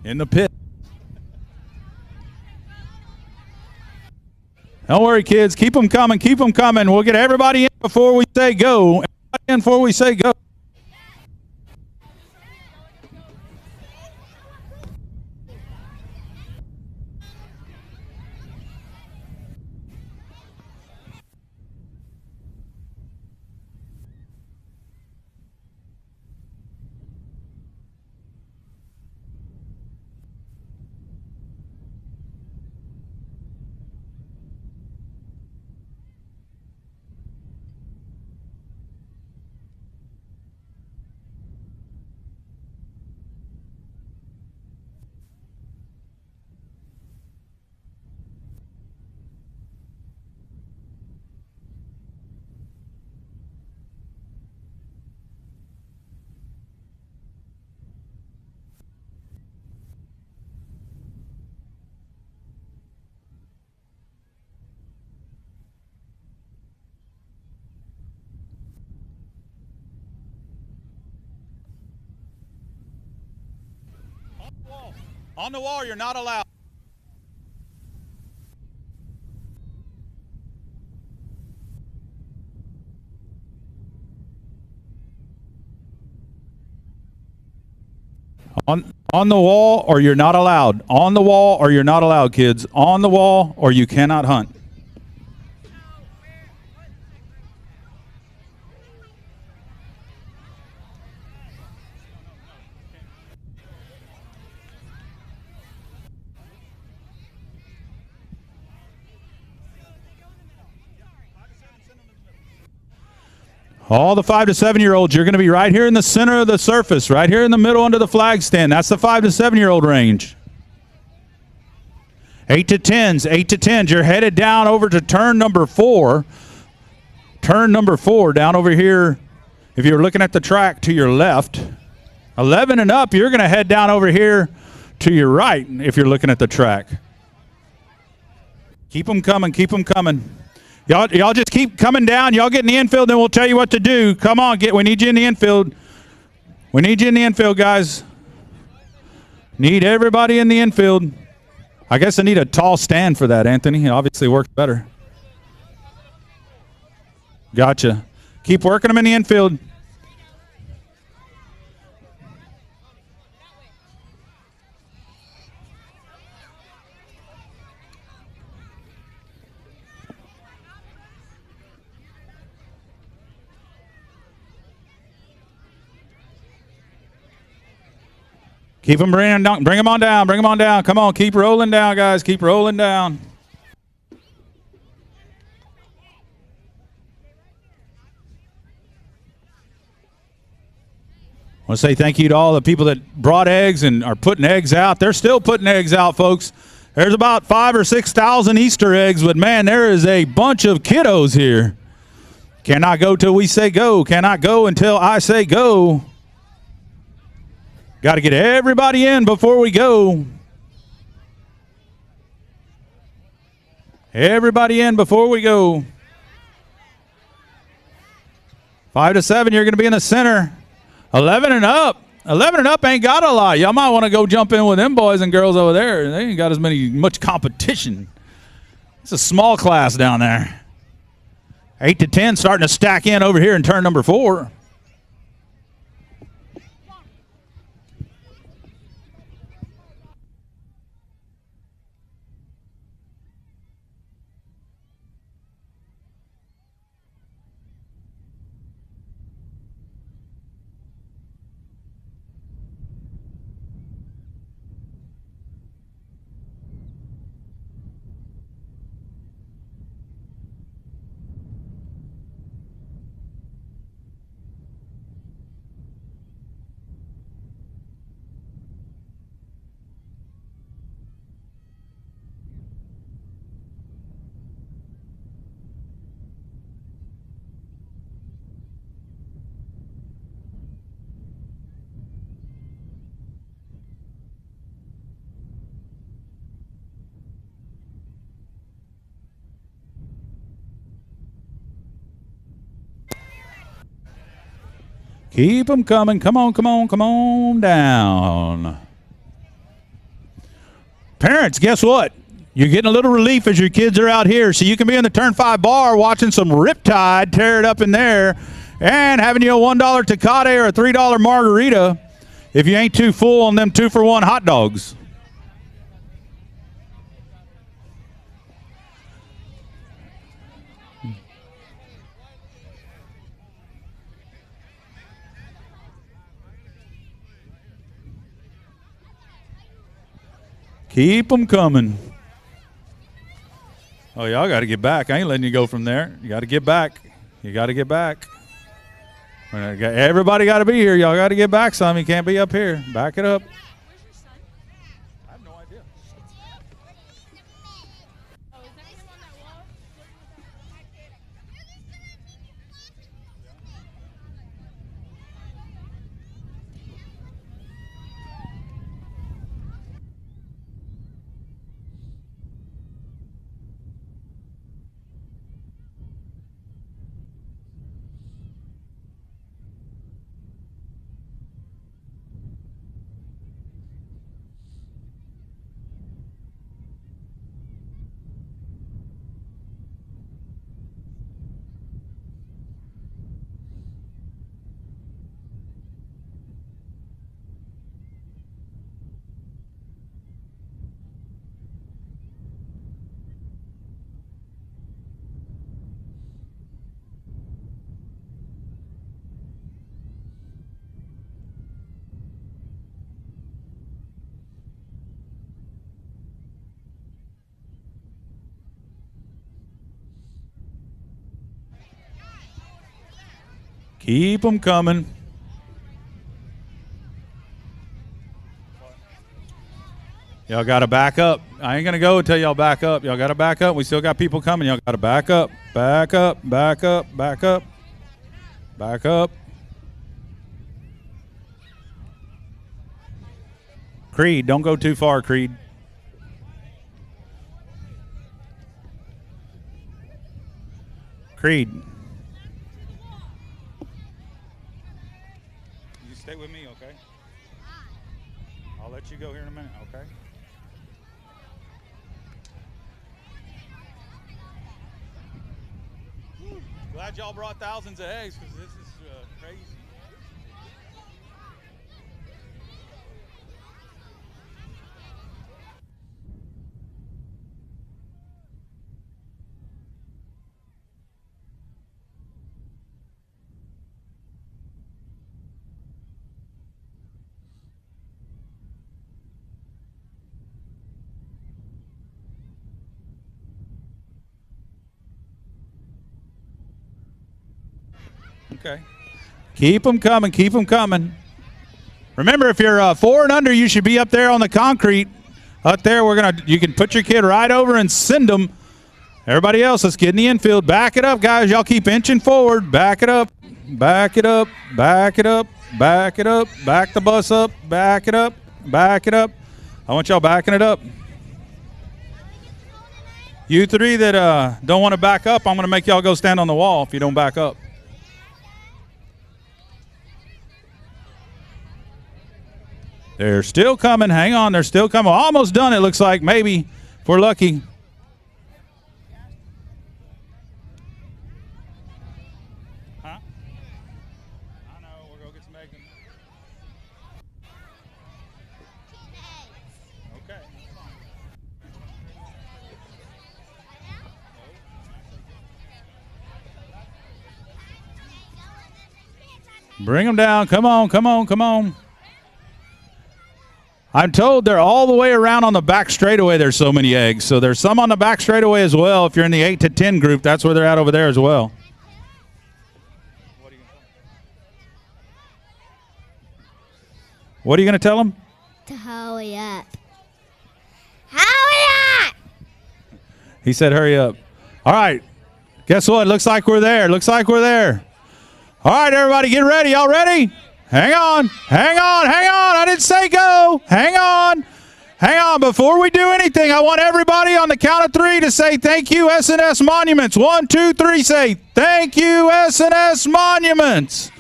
In the pit. Don't worry, kids. Keep them coming. Keep them coming. We'll get everybody in before we say go. Everybody in before we say go. On the wall, you're not allowed. On the wall, or you're not allowed. On the wall, or you're not allowed, kids. On the wall, or you cannot hunt. All the 5 to 7-year-olds, you're going to be right here in the center of the surface, right here in the middle under the flag stand. That's the 5 to 7-year-old range. 8 to 10s, 8 to 10s. You're headed down over to turn number 4. Turn number 4 down over here. If you're looking at the track to your left, 11 and up, you're going to head down over here to your right if you're looking at the track. Keep them coming, keep them coming. Y'all just keep coming down. Y'all get in the infield, then we'll tell you what to do. Come on, we need you in the infield. We need you in the infield, guys. Need everybody in the infield. I guess I need a tall stand for that, Anthony. It obviously works better. Gotcha. Keep working them in the infield. Keep them bring them on down. Bring them on down. Come on, keep rolling down, guys. Keep rolling down. I want to say thank you to all the people that brought eggs and are putting eggs out. They're still putting eggs out, folks. There's about 5,000 or 6,000 Easter eggs, but man, there is a bunch of kiddos here. Cannot go till we say go. Cannot go until I say go. Got to get everybody in before we go. Everybody in before we go. 5 to 7, you're going to be in the center. 11 and up. 11 and up ain't got a lot. Y'all might want to go jump in with them boys and girls over there. They ain't got much competition. It's a small class down there. 8 to 10 starting to stack in over here in turn number 4. Keep them coming. Come on, come on, come on down. Parents, guess what? You're getting a little relief as your kids are out here. So you can be in the Turn 5 bar watching some Riptide tear it up in there and having you a $1 Tecate or a $3 margarita if you ain't too full on them 2-for-1 hot dogs. Keep them coming. Oh, y'all got to get back. I ain't letting you go from there. You got to get back. You got to get back. Everybody got to be here. Y'all got to get back some. You can't be up here. Back it up. I have no idea. Oh, is that him on that wall? Keep them coming. Y'all got to back up. I ain't going to go until y'all back up. Y'all got to back up. We still got people coming. Y'all got to back up, back up, back up, back up, back up. Creed, don't go too far, Creed. Creed. You stay with me, okay? I'll let you go here in a minute, okay? Glad y'all brought thousands of eggs because this is crazy. Okay. Keep them coming. Keep them coming. Remember, if you're 4 and under, you should be up there on the concrete. Up there, you can put your kid right over and send them. Everybody else, let's get in the infield. Back it up, guys. Y'all keep inching forward. Back it up. Back it up. Back it up. Back it up. Back the bus up. Back it up. Back it up. I want y'all backing it up. You three that don't want to back up, I'm going to make y'all go stand on the wall if you don't back up. They're still coming. Hang on. They're still coming. Almost done, it looks like. Maybe, if we're lucky. Huh? I know. We're going to get some eggs. Okay. Bring them down. Come on. Come on. Come on. I'm told they're all the way around on the back straightaway. There's so many eggs. So there's some on the back straightaway as well. If you're in the 8 to 10 group, that's where they're at over there as well. What are you going to tell them? To hurry up. Hurry up! He said hurry up. All right. Guess what? Looks like we're there. Looks like we're there. All right, everybody, get ready. Y'all ready? Hang on, hang on, hang on. I didn't say go. Hang on. Hang on. Before we do anything, I want everybody on the count of 3 to say thank you, S&S Monuments. 1, 2, 3, say thank you, S&S Monuments.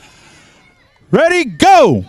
Ready, go.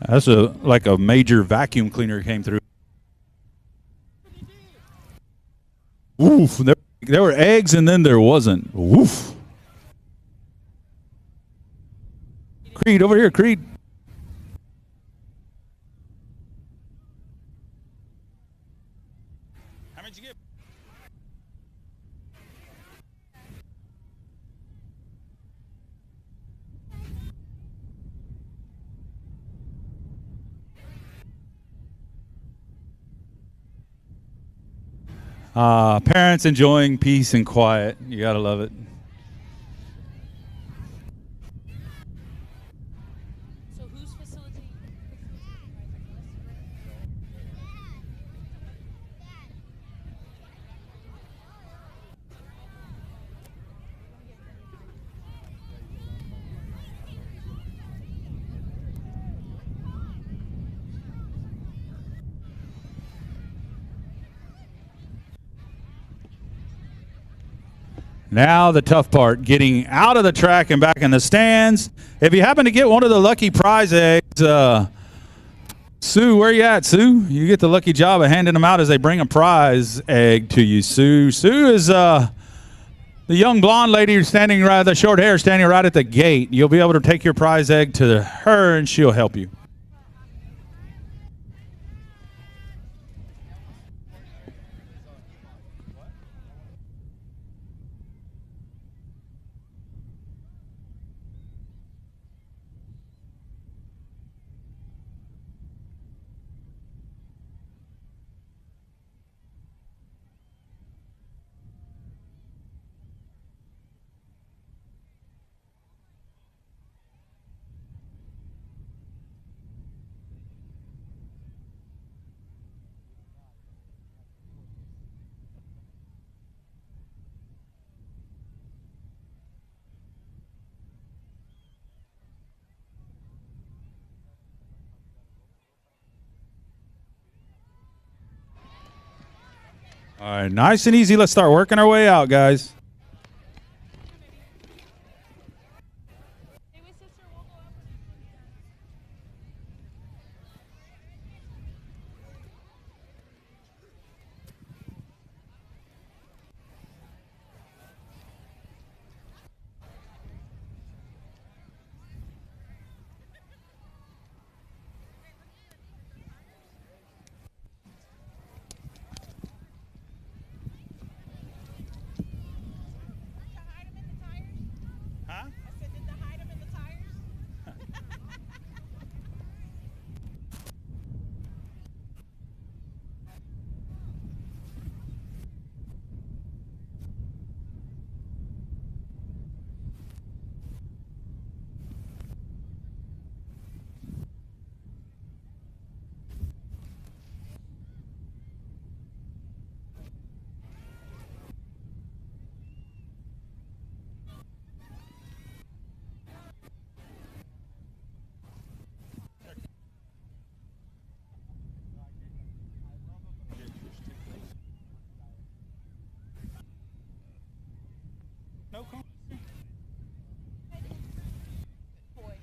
That's like a major vacuum cleaner came through. Oof, there were eggs and then there wasn't. Oof. Creed, over here, Creed. How many did you get? Parents enjoying peace and quiet. You gotta love it. So who's facilitating? Now the tough part, getting out of the track and back in the stands. If you happen to get one of the lucky prize eggs, Sue, where you at, Sue? You get the lucky job of handing them out as they bring a prize egg to you, Sue. Sue is the young blonde lady who's standing right, the short hair, standing right at the gate. You'll be able to take your prize egg to her, and she'll help you. All right, nice and easy. Let's start working our way out, guys. Hey, wait, sister, we'll go up. Huh? I said, did they hide them in the tires? No. Boy.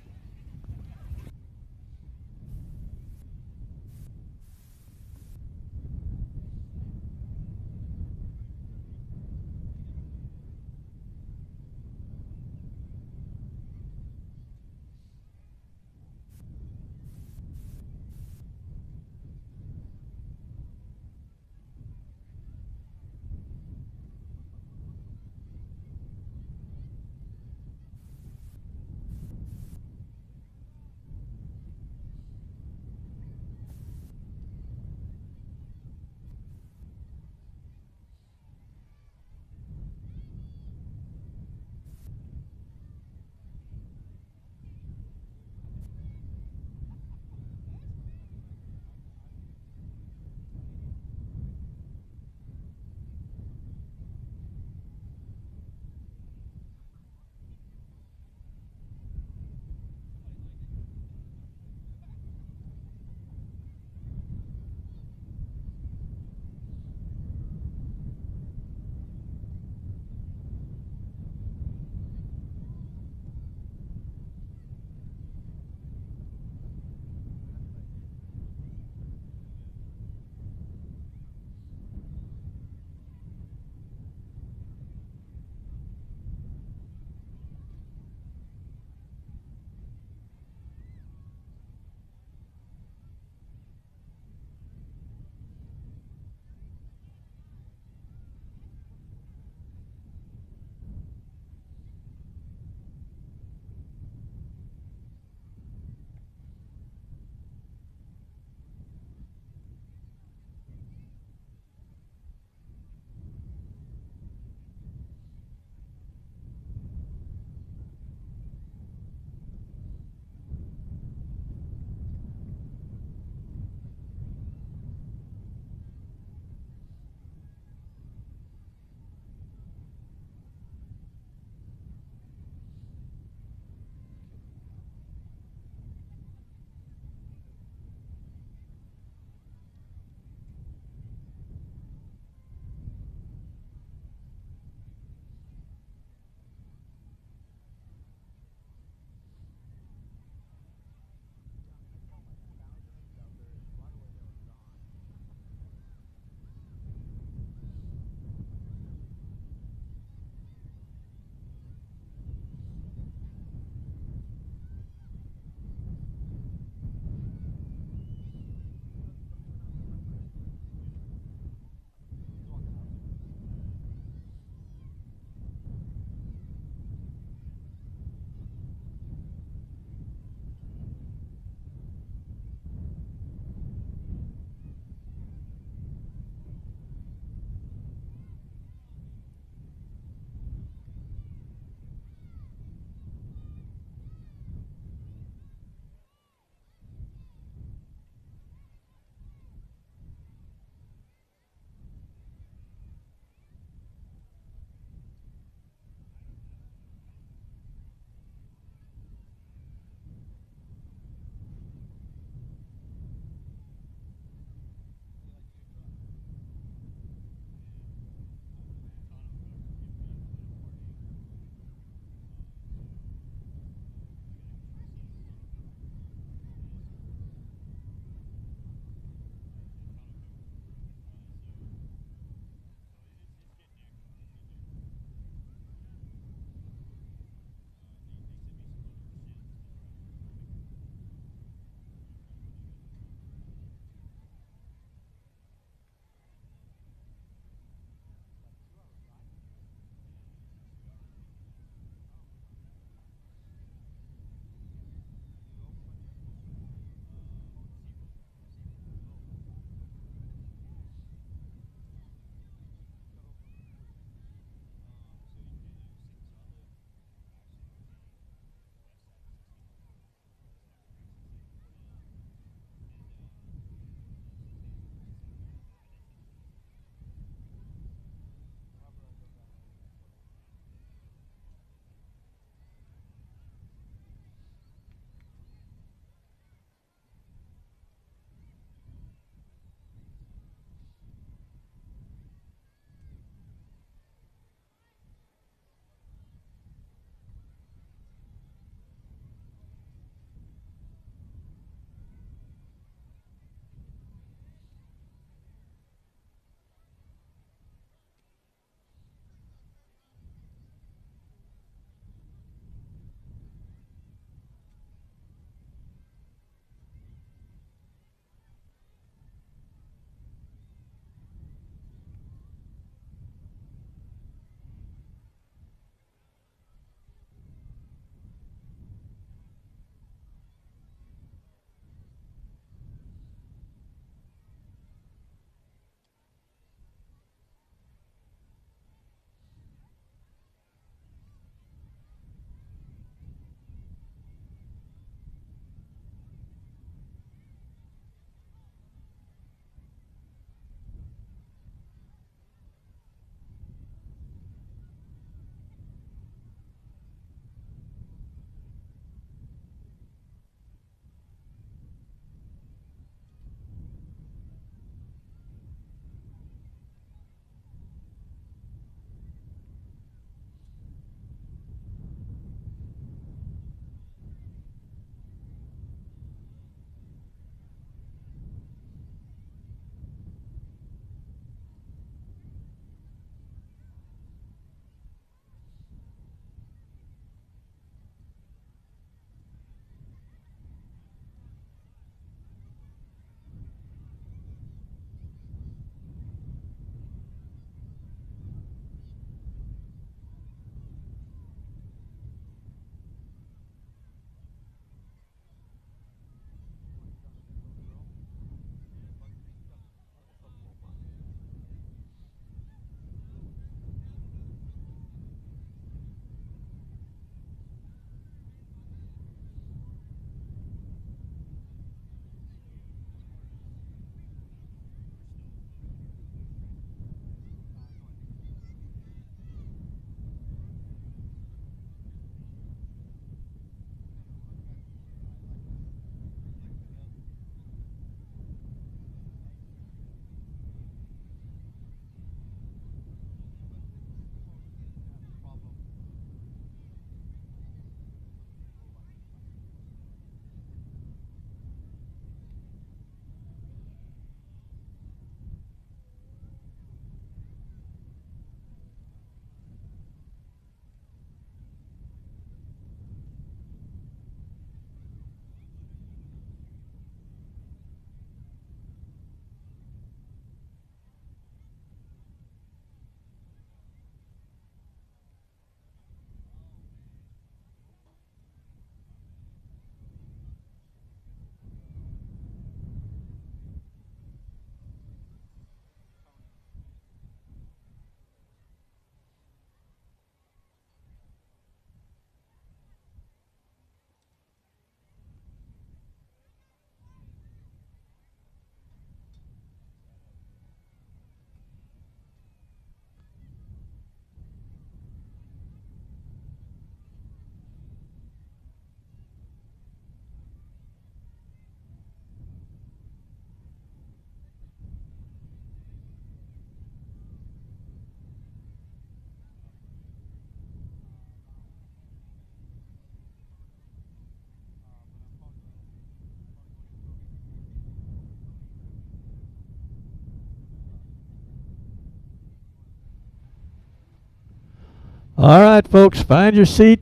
All right, folks, find your seat.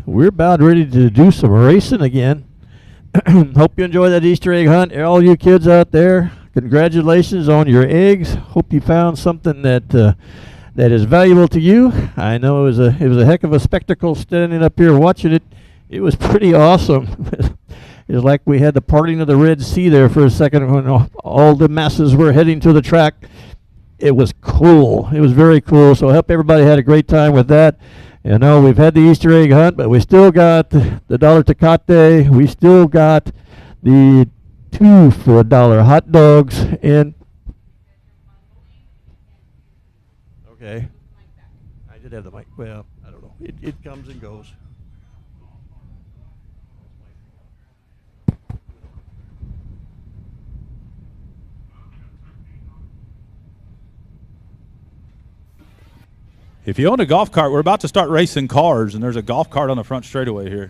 We're about ready to do some racing again. Hope you enjoy that Easter egg hunt. All you kids out there, congratulations on your eggs. Hope you found something that that is valuable to you. I know it was a heck of a spectacle standing up here watching it. It was pretty awesome. It was like we had the parting of the Red Sea there for a second when all the masses were heading to the track. It was cool. It was very cool. So I hope everybody had a great time with that. You know, we've had the Easter egg hunt, but we still got the dollar tecate. We still got the 2 for $1 hot dogs. And okay, I did have the mic. Well, I don't know. It comes and goes. If you own a golf cart, we're about to start racing cars, and there's a golf cart on the front straightaway here.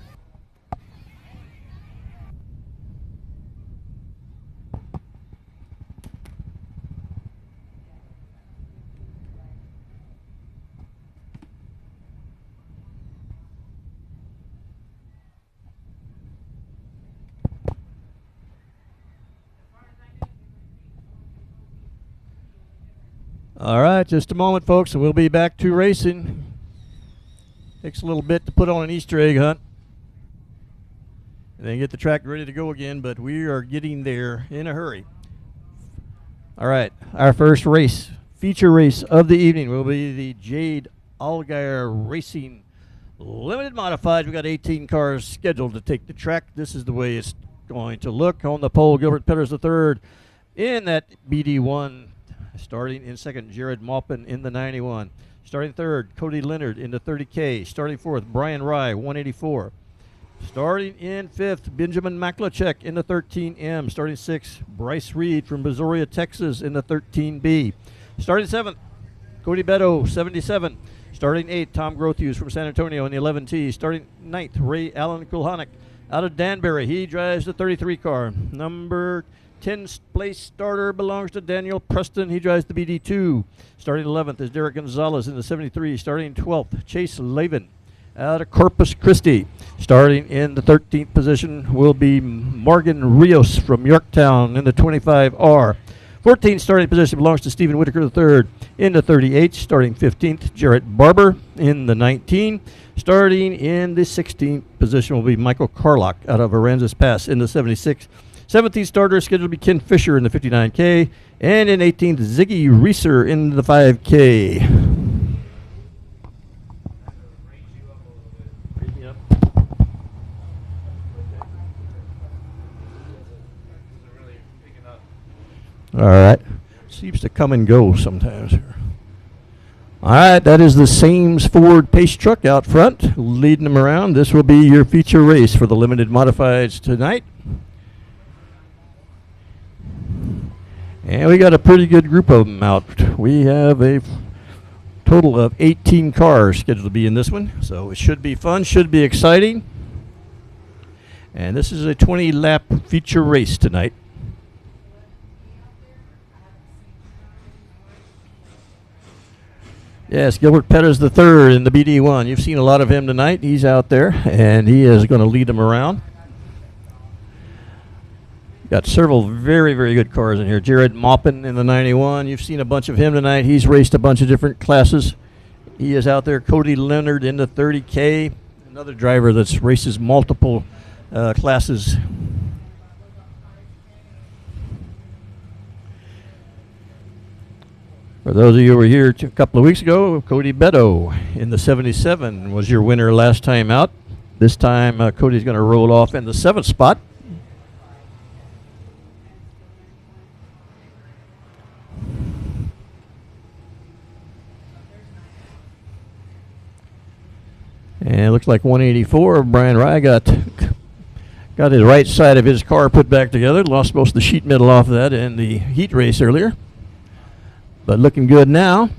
All right, just a moment, folks, and we'll be back to racing. Takes a little bit to put on an Easter egg hunt and then get the track ready to go again, but we are getting there in a hurry. All right, our first race, feature race of the evening, will be the Jade Allgaier Racing Limited Modified. We've got 18 cars scheduled to take the track. This is the way it's going to look. On the pole, Gilbert Petters III in that BD1. Starting in second, Jared Maupin in the 91. Starting third, Cody Leonard in the 30K. Starting fourth, Brian Rye, 184. Starting in fifth, Benjamin Maklachek in the 13M. Starting sixth, Bryce Reed from Brazoria, Texas in the 13B. Starting seventh, Cody Beto, 77. Starting eighth, Tom Grothus from San Antonio in the 11T. Starting ninth, Ray Allen Kulhanek out of Danbury. He drives the 33 car. Number 10th place starter belongs to Daniel Preston. He drives the BD2. Starting 11th is Derek Gonzalez in the 73. Starting 12th, Chase Lavin out of Corpus Christi. Starting in the 13th position will be Morgan Rios from Yorktown in the 25R. 14th starting position belongs to Stephen Whitaker III in the 38. Starting 15th, Jarrett Barber in the 19. Starting in the 16th position will be Michael Carlock out of Aransas Pass in the 76. 17th starter scheduled to be Ken Fisher in the 59K. And in 18th, Ziggy Reeser in the 5K. All right. Seems to come and go sometimes here. All right, that is the Sames Ford Pace truck out front, leading them around. This will be your feature race for the limited modifieds tonight. And we got a pretty good group of them out. We have a total of 18 cars scheduled to be in this one, so it should be fun, should be exciting. And this is a 20-lap feature race tonight. Yes, Gilbert Petters III in the BD1. You've seen a lot of him tonight. He's out there, and he is going to lead them around. Got several very, very good cars in here. Jared Maupin in the 91. You've seen a bunch of him tonight. He's raced a bunch of different classes. He is out there. Cody Leonard in the 30K. Another driver that races multiple classes. For those of you who were here a couple of weeks ago, Cody Beto in the 77 was your winner last time out. This time, Cody's going to roll off in the 7th spot. And it looks like 184. Brian Rye got his right side of his car put back together. Lost most of the sheet metal off of that in the heat race earlier. But looking good now.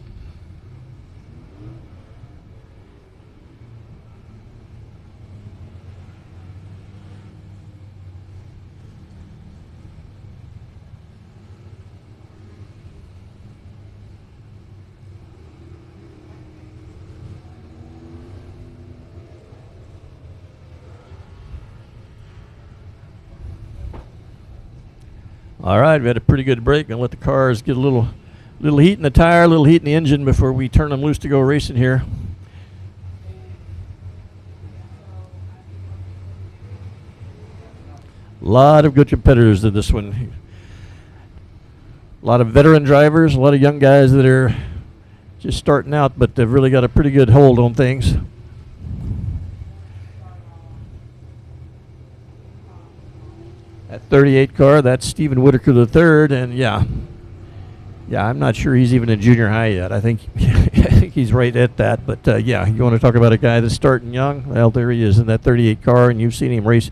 All right, we had a pretty good break. Gonna let the cars get a little heat in the tire, a little heat in the engine before we turn them loose to go racing here. A lot of good competitors in this one. A lot of veteran drivers, a lot of young guys that are just starting out, but they've really got a pretty good hold on things. That 38 car, that's Stephen Whitaker III, and yeah, I'm not sure he's even in junior high yet. I think he's right at that. But yeah, you want to talk about a guy that's starting young? Well, there he is in that 38 car, and you've seen him race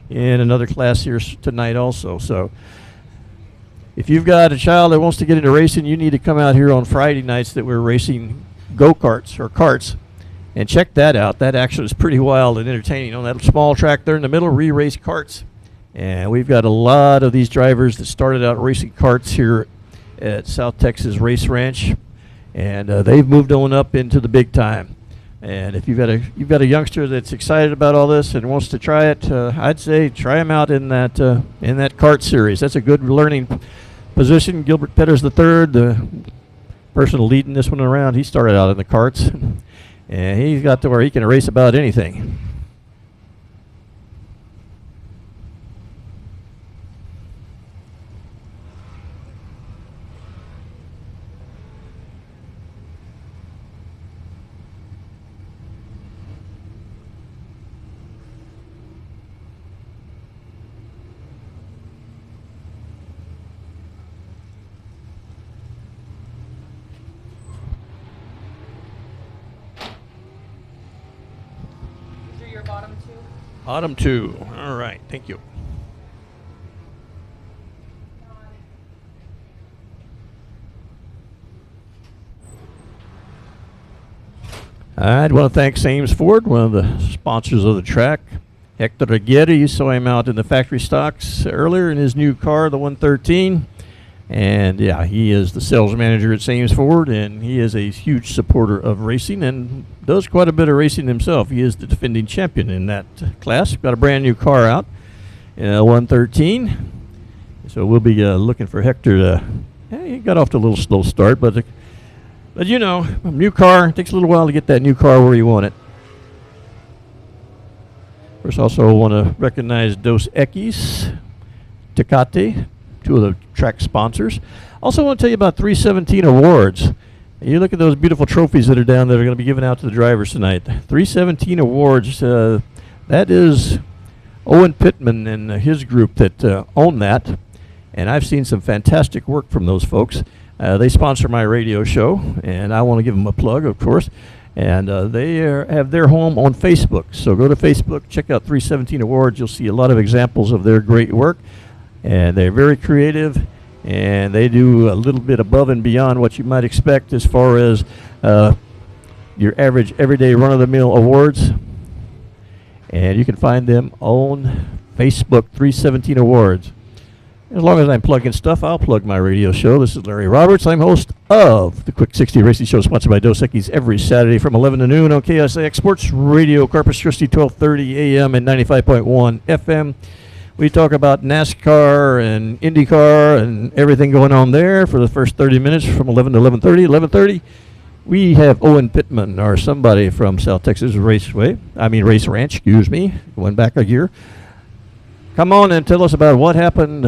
in another class here tonight also. So if you've got a child that wants to get into racing, you need to come out here on Friday nights that we're racing go-karts or karts and check that out. That actually is pretty wild and entertaining. On that small track there in the middle, we race karts. And we've got a lot of these drivers that started out racing karts here at South Texas Race Ranch, and they've moved on up into the big time. And if you've got a youngster that's excited about all this and wants to try it, I'd say try him out in that kart series. That's a good learning position. Gilbert Petters III, the person leading this one around, he started out in the karts, and he's got to where he can race about anything. Bottom two. All right. Thank you. I'd want to thank Ames Ford, one of the sponsors of the track. Hector Aguirre, you saw him out in the factory stocks earlier in his new car, the 113. And yeah, he is the sales manager at Ames Ford, and he is a huge supporter of racing and does quite a bit of racing himself. He is the defending champion in that class. Got a brand new car out, 113. So we'll be looking for Hector to. He got off to a little slow start, but you know, a new car, it takes a little while to get that new car where you want it. Of course, also want to recognize Dos Equis, Tecate, two of the track sponsors. Also want to tell you about 317 Awards. You look at those beautiful trophies that are down that are going to be given out to the drivers tonight. 317 Awards, that is Owen Pittman and his group that own that. And I've seen some fantastic work from those folks. They sponsor my radio show, and I want to give them a plug, of course. And they have their home on Facebook. So go to Facebook, check out 317 Awards. You'll see a lot of examples of their great work. And they're very creative, and they do a little bit above and beyond what you might expect as far as your average everyday run-of-the-mill awards. And you can find them on Facebook, 317 Awards. As long as I'm plugging stuff, I'll plug my radio show. This is Larry Roberts. I'm host of the Quick 60 Racing Show, sponsored by Dos Equis every Saturday from 11 to noon on KSAX Sports Radio, Corpus Christi, 1230 AM and 95.1 FM. We talk about NASCAR and IndyCar and everything going on there for the first 30 minutes from 11 to 11:30. 11:30, we have Owen Pittman, or somebody from South Texas Race Ranch, excuse me, going back a year. Come on and tell us about what happened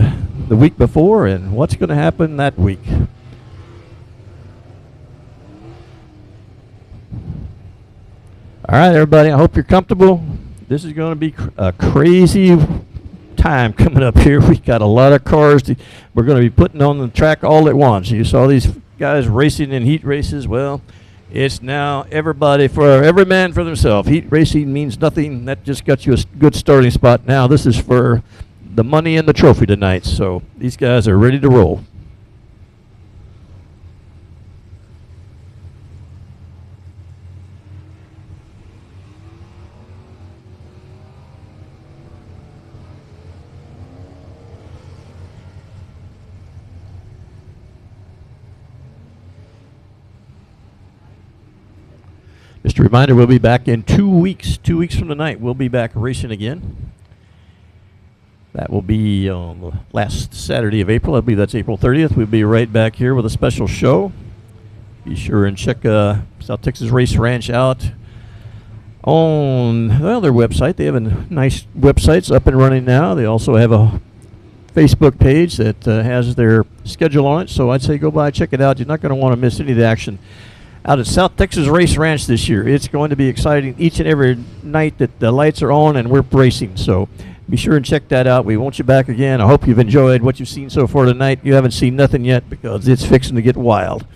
the week before and what's going to happen that week. All right, everybody, I hope you're comfortable. This is going to be a crazy time coming up here. We got a lot of cars we're going to be putting on the track all at once. You saw these guys racing in heat races. Well, it's now every man for themselves. Heat racing means nothing. That just got you a good starting spot. Now this is for the money and the trophy tonight. So these guys are ready to roll. Just a reminder, we'll be back in 2 weeks. 2 weeks from tonight, we'll be back racing again. That will be on the last Saturday of April. I believe that's April 30th. We'll be right back here with a special show. Be sure and check South Texas Race Ranch out on their website. They have a nice website's up and running now. They also have a Facebook page that has their schedule on it. So I'd say go by, check it out. You're not going to want to miss any of the action out at South Texas Race Ranch this year. It's going to be exciting each and every night that the lights are on and we're racing. So be sure and check that out. We want you back again. I hope you've enjoyed what you've seen so far tonight. You haven't seen nothing yet because it's fixing to get wild.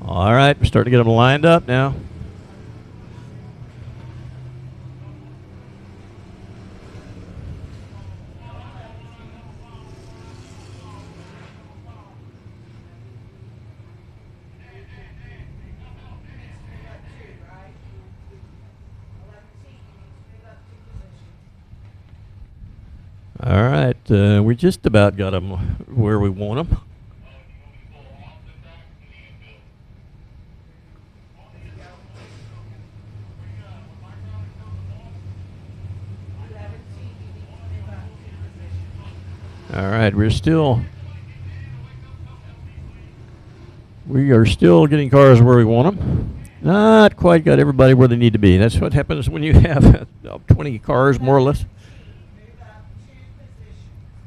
All right, we're starting to get them lined up now. All right, we just about got them where we want them. All right, we are still getting cars where we want them. Not quite got everybody where they need to be. That's what happens when you have 20 cars, more or less,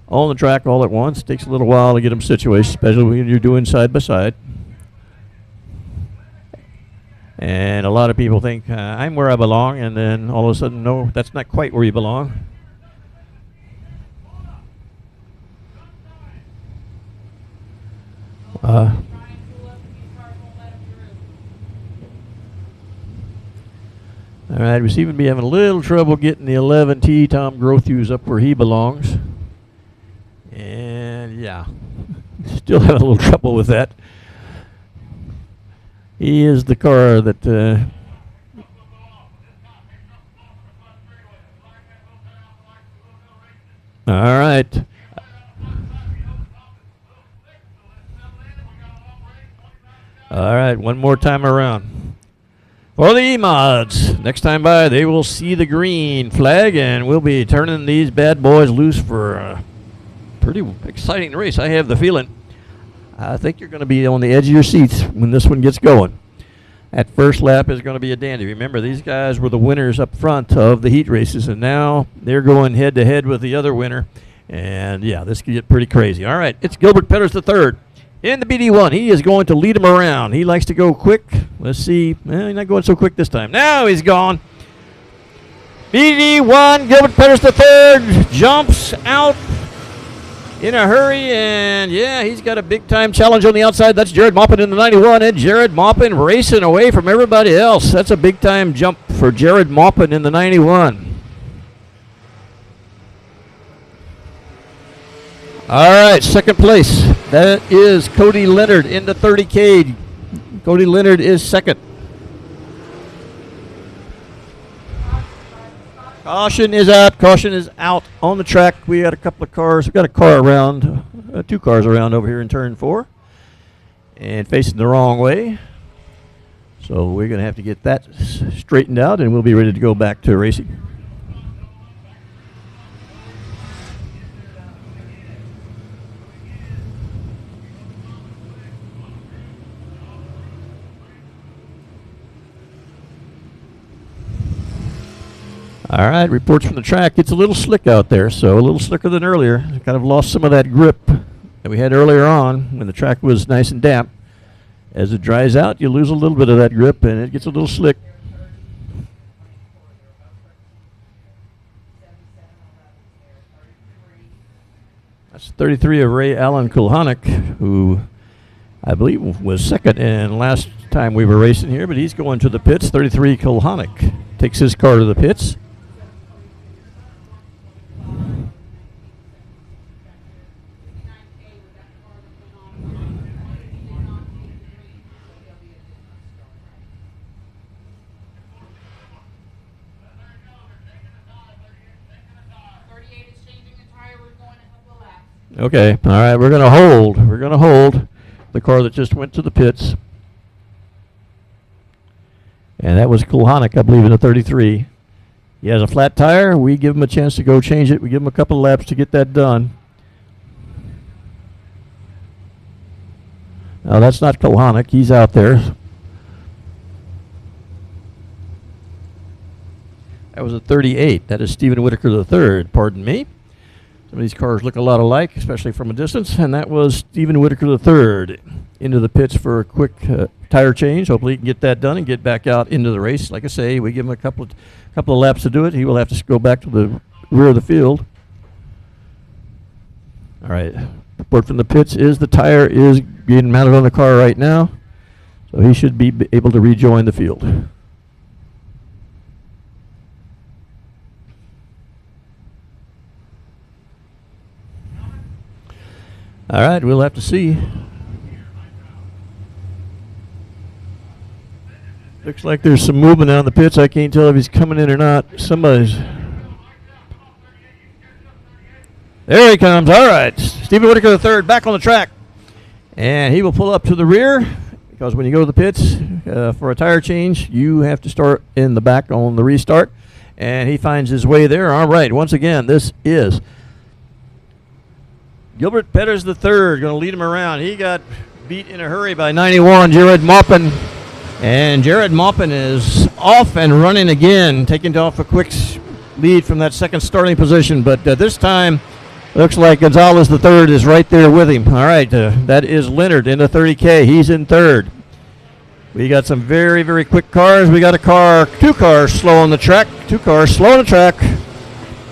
on the track all at once. Takes a little while to get them situated, especially when you're doing side by side. And a lot of people think I'm where I belong, and then all of a sudden, no, that's not quite where you belong. All right, we seem to be having a little trouble getting the 11T Tom Grothuse up where he belongs. And yeah, still having a little trouble with that. He is the car that all right. All right, one more time around. For the E-Mods, next time by, they will see the green flag, and we'll be turning these bad boys loose for a pretty exciting race. I have the feeling. I think you're going to be on the edge of your seats when this one gets going. That first lap is going to be a dandy. Remember, these guys were the winners up front of the heat races, and now they're going head-to-head with the other winner. And, yeah, this could get pretty crazy. All right, it's Gilbert Petters III. In the BD1, he is going to lead him around. He likes to go quick. Let's see. Well, he's not going so quick this time. Now he's gone. BD1, Gilbert Petters III jumps out in a hurry, and yeah, he's got a big-time challenge on the outside. That's Jared Maupin in the 91, and Jared Maupin racing away from everybody else. That's a big-time jump for Jared Maupin in the 91. All right, second place. That is Cody Leonard in the 30K. Cody Leonard is second. Caution is out. Caution is out on the track. We got a couple of cars. We got a car around, two cars around over here in turn 4, and facing the wrong way. So we're going to have to get that straightened out, and we'll be ready to go back to racing. All right, reports from the track. It's a little slick out there, so a little slicker than earlier. Kind of lost some of that grip that we had earlier on when the track was nice and damp. As it dries out, you lose a little bit of that grip, and it gets a little slick. That's 33 of Ray Allen Kulhanek, who I believe was second and last time we were racing here, but he's going to the pits. 33 Kulhanek takes his car to the pits. Okay. All right. We're going to hold. We're going to hold the car that just went to the pits. And that was Kulhanek, I believe, in the 33. He has a flat tire. We give him a chance to go change it. We give him a couple of laps to get that done. Now, that's not Kulhanek. He's out there. That was a 38. That is Stephen Whitaker III. Pardon me. Some of these cars look a lot alike, especially from a distance. And that was Stephen Whitaker III into the pits for a quick tire change. Hopefully he can get that done and get back out into the race. Like I say, we give him a couple of laps to do it. He will have to go back to the rear of the field. All right. Report from the pits is the tire is being mounted on the car right now. So he should be able to rejoin the field. All right, we'll have to see. Looks like there's some movement on the pits. I can't tell if he's coming in or not. Somebody's... There he comes. All right. Stephen Whitaker III back on the track. And he will pull up to the rear because when you go to the pits for a tire change, you have to start in the back on the restart. And he finds his way there. All right. Once again, this is Gilbert Peters III going to lead him around. He got beat in a hurry by 91, Jared Maupin. And Jared Maupin is off and running again, taking off a quick lead from that second starting position. But this time, looks like Gonzalez III is right there with him. All right, that is Leonard in the 30K. He's in third. We got some very, very quick cars. We got two cars slow on the track.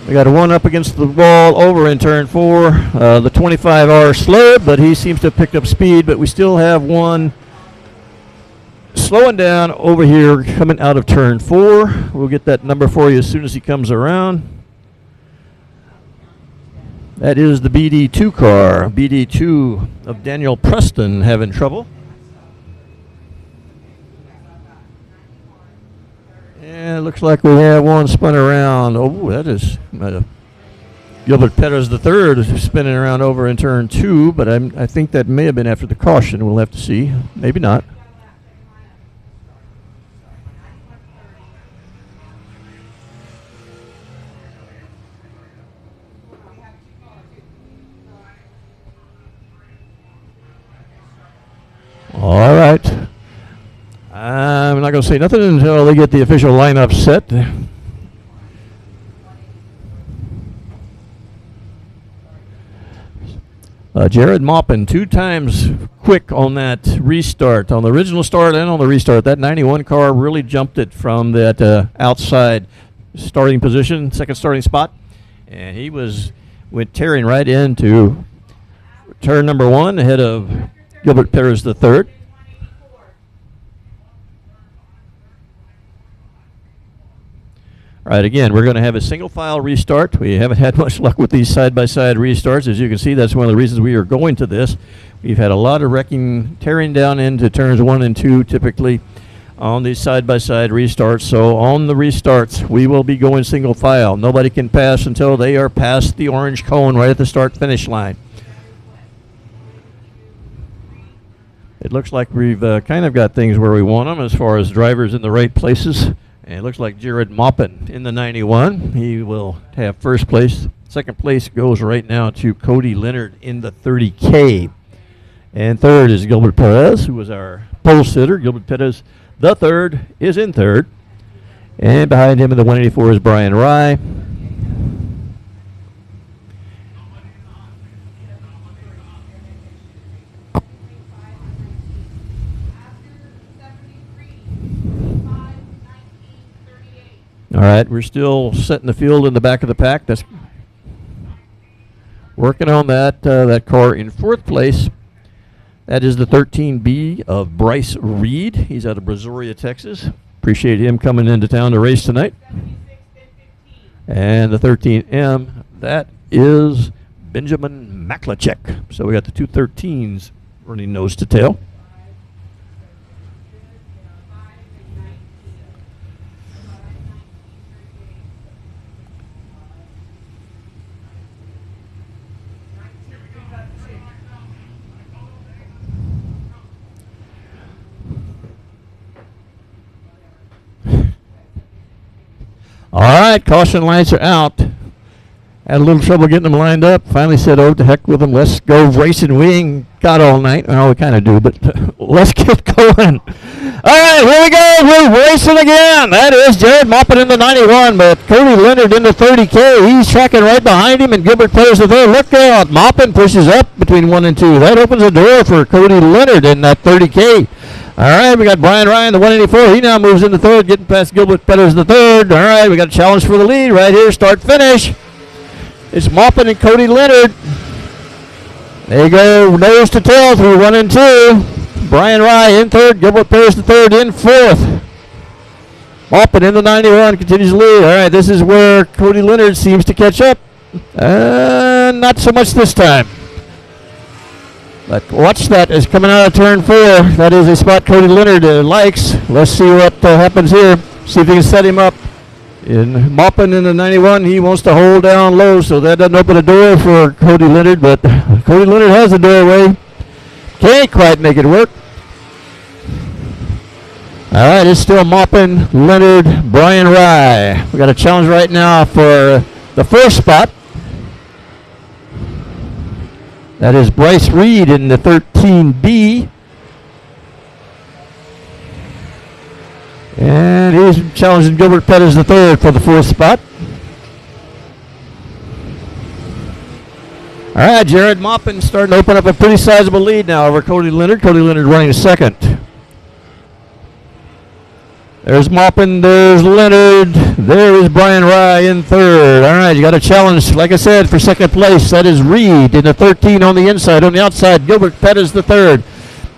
We got one up against the wall over in turn 4. The 25R slowed, but he seems to have picked up speed. But we still have one slowing down over here coming out of turn 4. We'll get that number for you as soon as he comes around. That is the BD2 car. BD2 of Daniel Preston having trouble. And it looks like we have one spun around. Oh, that is Gilbert Peters III spinning around over in turn 2, but I think that may have been after the caution. We'll have to see. Maybe not. All right. I'm not going to say nothing until they get the official lineup set. Jared Maupin, 2 times quick on that restart. On the original start and on the restart, that 91 car really jumped it from that outside starting position, second starting spot. And he went tearing right into turn number 1 ahead of Gilbert Peters III. All right, again, we're going to have a single file restart. We haven't had much luck with these side-by-side restarts. As you can see, that's one of the reasons we are going to this. We've had a lot of wrecking, tearing down into turns 1 and 2 typically on these side-by-side restarts. So on the restarts, we will be going single file. Nobody can pass until they are past the orange cone right at the start-finish line. It looks like we've kind of got things where we want them as far as drivers in the right places. And it looks like Jared Maupin in the 91. He will have first place. Second place goes right now to Cody Leonard in the 30K. And third is Gilbert Perez, who was our pole sitter. Gilbert Perez, the third, is in third. And behind him in the 184 is Brian Rye. All right, we're still setting the field in the back of the pack. That's working on that car in fourth place. That is the 13B of Bryce Reed. He's out of Brazoria, Texas. Appreciate him coming into town to race tonight. And the 13M, that is Benjamin Maklachek. So we got the two 13s running nose to tail. right, caution lights are out. Had a little trouble getting them lined up. Finally said, oh, to heck with them. Let's go racing. We ain't got all night. Well, we kind of do, but let's get going. All right, here we go. We're racing again. That is Jared Maupin in the 91, but Cody Leonard in the 30K. He's tracking right behind him, and Gilbert Pettis is there. Look out. Maupin pushes up between 1 and 2. That opens the door for Cody Leonard in that 30K. All right, we got Brian Ryan, the 184. He now moves into third, getting past Gilbert Pettis the third. All right, we got a challenge for the lead right here. Start, finish. It's Maupin and Cody Leonard. There you go, nose to tail through 1 and 2. Brian Rye in third, Gilbert Pettis the third in fourth. Maupin in the 91 continues to lead. All right, this is where Cody Leonard seems to catch up. Not so much this time. But watch that as coming out of turn 4. That is a spot Cody Leonard likes. Let's see what happens here. See if he can set him up. In Maupin in the 91, he wants to hold down low, so that doesn't open a door for Cody Leonard, but Cody Leonard has the doorway. Can't quite make it work. All right, it's still Maupin, Leonard, Brian Rye. We got a challenge right now for the first spot. That is Bryce Reed in the 13B. And he's challenging Gilbert Pettis the third for the fourth spot. All right, Jared Maupin starting to open up a pretty sizable lead now over Cody Leonard. Cody Leonard running second. There's Maupin, there's Leonard, there is Brian Rye in third. All right, you got a challenge, like I said, for second place. That is Reed in the 13 on the inside. On the outside, Gilbert Pettis the third.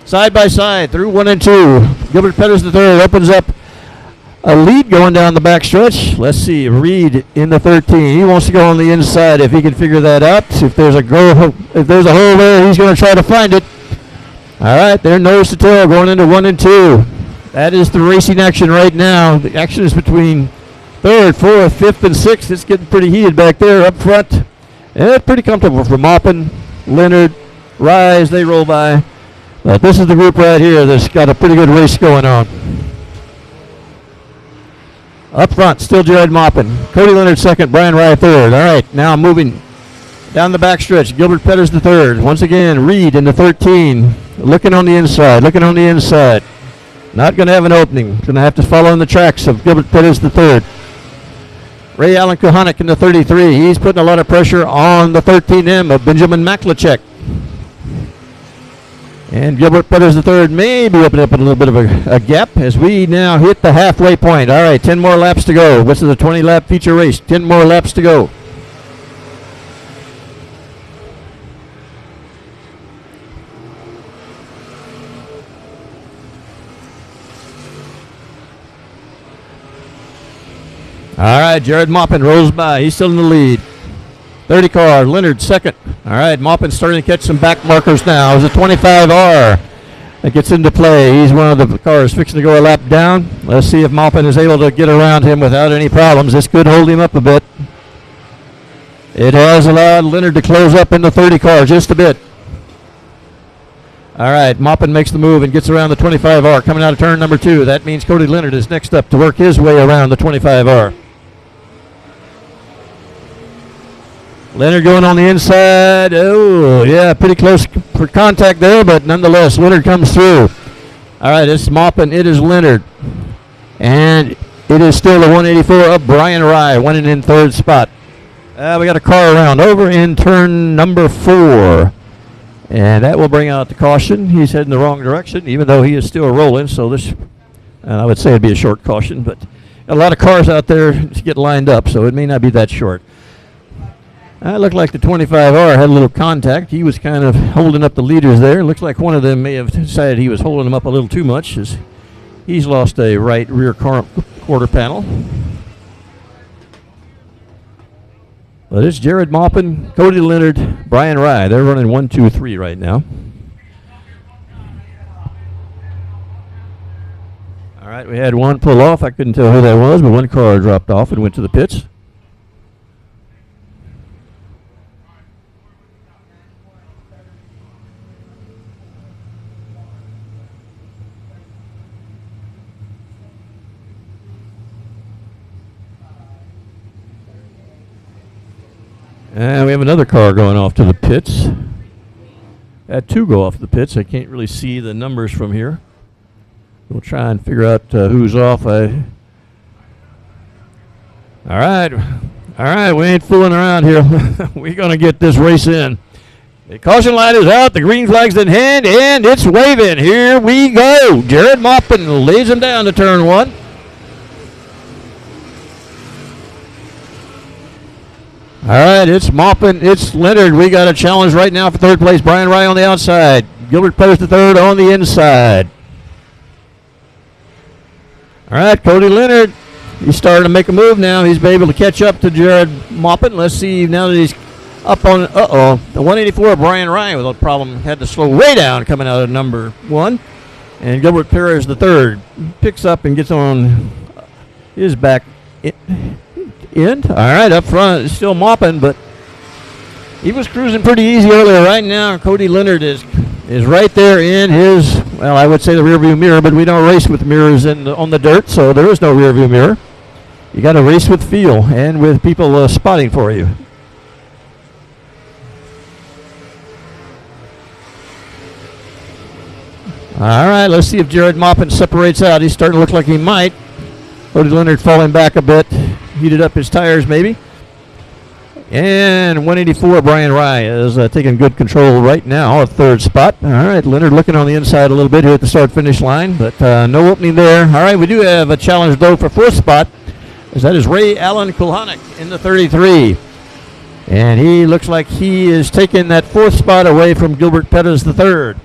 Side by side through 1 and 2. Gilbert Pettis the third opens up a lead going down the back stretch. Let's see, Reed in the 13. He wants to go on the inside if he can figure that out. If there's a hole there, he's going to try to find it. All right, they're nose to tail going into 1 and 2. That is the racing action right now. The action is between third, fourth, fifth, and sixth. It's getting pretty heated back there up front. And pretty comfortable for Maupin, Leonard, Rise. They roll by. But this is the group right here that's got a pretty good race going on. Up front, still Jared Maupin. Cody Leonard second, Brian Rye third. All right, now moving down the backstretch. Gilbert Pettis the third. Once again, Reed in the 13. Looking on the inside, looking on the inside. Not going to have an opening. Going to have to follow in the tracks of Gilbert Pettis the third. Ray Allen Kuhanik in the 33. He's putting a lot of pressure on the 13M of Benjamin Maklachek. And Gilbert Pettis the third may be opening up a little bit of a gap as we now hit the halfway point. All right, 10 more laps to go. This is a 20-lap feature race. 10 more laps to go. All right, Jared Maupin rolls by. He's still in the lead. 30 car, Leonard second. All right, Maupin starting to catch some back markers now. It's a 25R that gets into play. He's one of the cars fixing to go a lap down. Let's see if Maupin is able to get around him without any problems. This could hold him up a bit. It has allowed Leonard to close up in the 30 car just a bit. All right, Maupin makes the move and gets around the 25R coming out of turn number 2. That means Cody Leonard is next up to work his way around the 25R. Leonard going on the inside. Oh, yeah, pretty close for contact there, but nonetheless, Leonard comes through. All right, it's Maupin. It is Leonard. And it is still the 184 of Brian Rye, winning in third spot. We got a car around over in turn number 4. And that will bring out the caution. He's heading the wrong direction, even though he is still rolling. So this, I would say it'd be a short caution, but a lot of cars out there to get lined up, so it may not be that short. It looked like the 25R had a little contact. He was kind of holding up the leaders there. Looks like one of them may have decided he was holding them up a little too much, as he's lost a right rear quarter panel. But it's Jared Maupin, Cody Leonard, Brian Rye. They're running 1, 2, 3 right now. All right, we had one pull off. I couldn't tell who that was, but one car dropped off and went to the pits. And we have another car going off to the pits. Had two go off the pits. I can't really see the numbers from here. We'll try and figure out who's off. All right. All right, we ain't fooling around here. We're going to get this race in. The caution light is out. The green flag's in hand, and it's waving. Here we go. Jared Maupin lays him down to turn one. All right, it's Maupin. It's Leonard. We got a challenge right now for third place. Brian Rye on the outside. Gilbert Pettis the third on the inside. All right, Cody Leonard. He's starting to make a move now. He's been able to catch up to Jared Maupin. Let's see now that he's up on, the 184, Brian Ryan with a problem. Had to slow way down coming out of number one. And Gilbert Perez the third picks up and gets on his back end. All right, up front it's still Maupin, but he was cruising pretty easy earlier. Right now, Cody Leonard is right there in his, well, I would say the rearview mirror, but we don't race with mirrors on the dirt, so there is no rearview mirror. You got to race with feel and with people spotting for you. All right, let's see if Jared Maupin separates out. He's starting to look like he might. Cody Leonard falling back a bit, heated up his tires maybe. And 184, Brian Rye is taking good control right now at third spot. All right, Leonard looking on the inside a little bit here at the start-finish line, but no opening there. All right, we do have a challenge, though, for fourth spot. As that is Ray Allen Kulhanek in the 33. And he looks like he is taking that fourth spot away from Gilbert Pettis the third.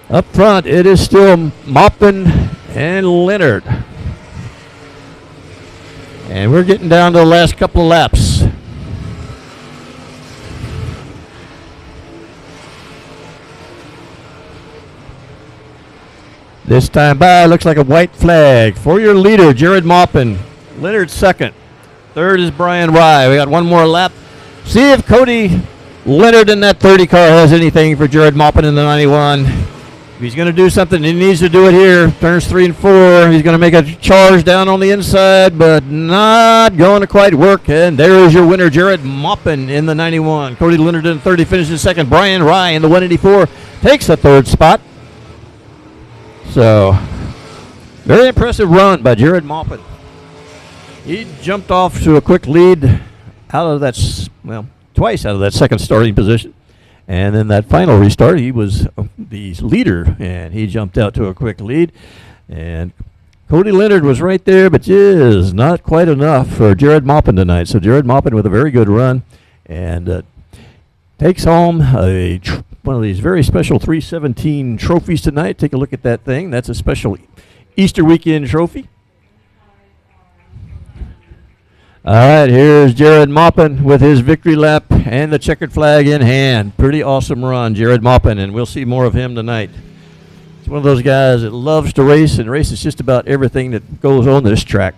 Up front, it is still Maupin and Leonard. And we're getting down to the last couple of laps. This time by, looks like a white flag for your leader, Jared Maupin. Leonard second. Third is Brian Rye. We got one more lap. See if Cody Leonard in that 30 car has anything for Jared Maupin in the 91. If he's going to do something, he needs to do it here. Turns 3 and 4. He's going to make a charge down on the inside, but not going to quite work. And there is your winner, Jared Maupin in the 91. Cody Leonard in the 30 finishes second. Brian Rye in the 184 takes the third spot. So, very impressive run by Jared Maupin. He jumped off to a quick lead out of that, twice out of that second starting position. And then that final restart, he was the leader, and he jumped out to a quick lead. And Cody Leonard was right there, but is not quite enough for Jared Maupin tonight. So Jared Maupin with a very good run, and takes home one of these very special 317 trophies tonight. Take a look at that thing. That's a special Easter weekend trophy. All right, here's Jared Maupin with his victory lap and the checkered flag in hand. Pretty awesome run, Jared Maupin, and we'll see more of him tonight. He's one of those guys that loves to race and races just about everything that goes on this track.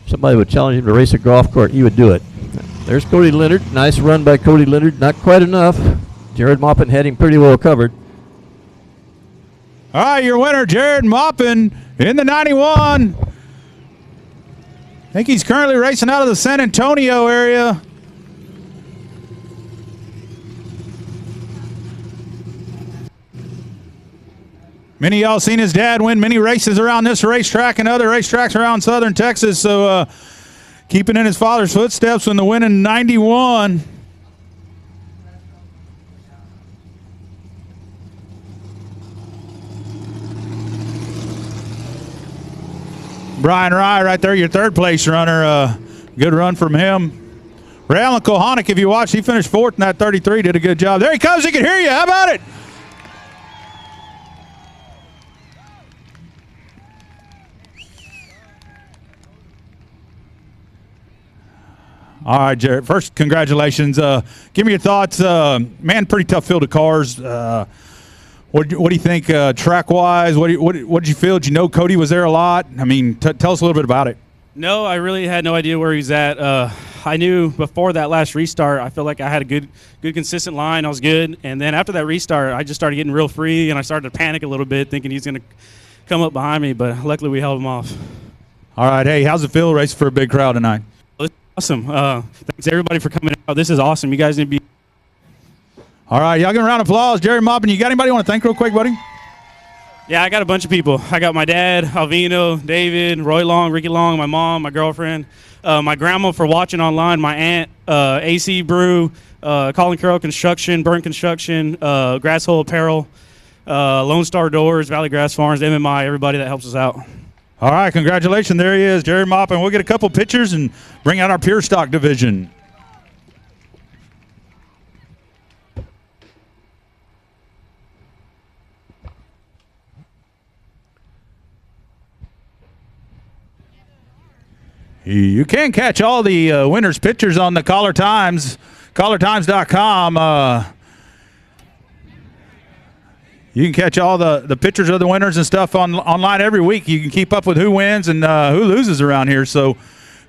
Somebody would challenge him to race a golf cart, he would do it. There's Cody Leonard. Nice run by Cody Leonard. Not quite enough. Jared Maupin had him pretty well covered. All right, your winner, Jared Maupin in the 91. I think he's currently racing out of the San Antonio area. Many of y'all seen his dad win many races around this racetrack and other racetracks around southern Texas, so keeping in his father's footsteps in the win in 91. Brian Rye right there, your third place runner. Good run from him. Ray Allen Kulhanek, if you watch, he finished fourth in that 33, did a good job. There he comes, he can hear you. How about it? All right, Jared. First, congratulations. Give me your thoughts. Man, pretty tough field of cars. What do you think track-wise? What did you feel? Did you know Cody was there a lot? I mean, tell us a little bit about it. No, I really had no idea where he's at. I knew before that last restart, I felt like I had a good consistent line. I was good. And then after that restart, I just started getting real free, and I started to panic a little bit, thinking he's going to come up behind me. But luckily, we held him off. All right. Hey, how's it feel racing for a big crowd tonight? It's awesome. Thanks everybody for coming out. This is awesome. You guys need to be. All right. Y'all give a round of applause. Jerry Maupin, you got anybody you want to thank real quick, buddy? Yeah, I got a bunch of people. I got my dad, Alvino, David, Roy Long, Ricky Long, my mom, my girlfriend, my grandma for watching online, my aunt, AC Brew, Colin Carroll Construction, Burn Construction, Grass Hole Apparel, Lone Star Doors, Valley Grass Farms, MMI, everybody that helps us out. All right. Congratulations. There he is, Jerry Maupin. We'll get a couple pictures and bring out our Pure Stock division. You can catch all the winners' pictures on the Caller Times, CollarTimes.com. You can catch all the pictures of the winners and stuff online every week. You can keep up with who wins and who loses around here. So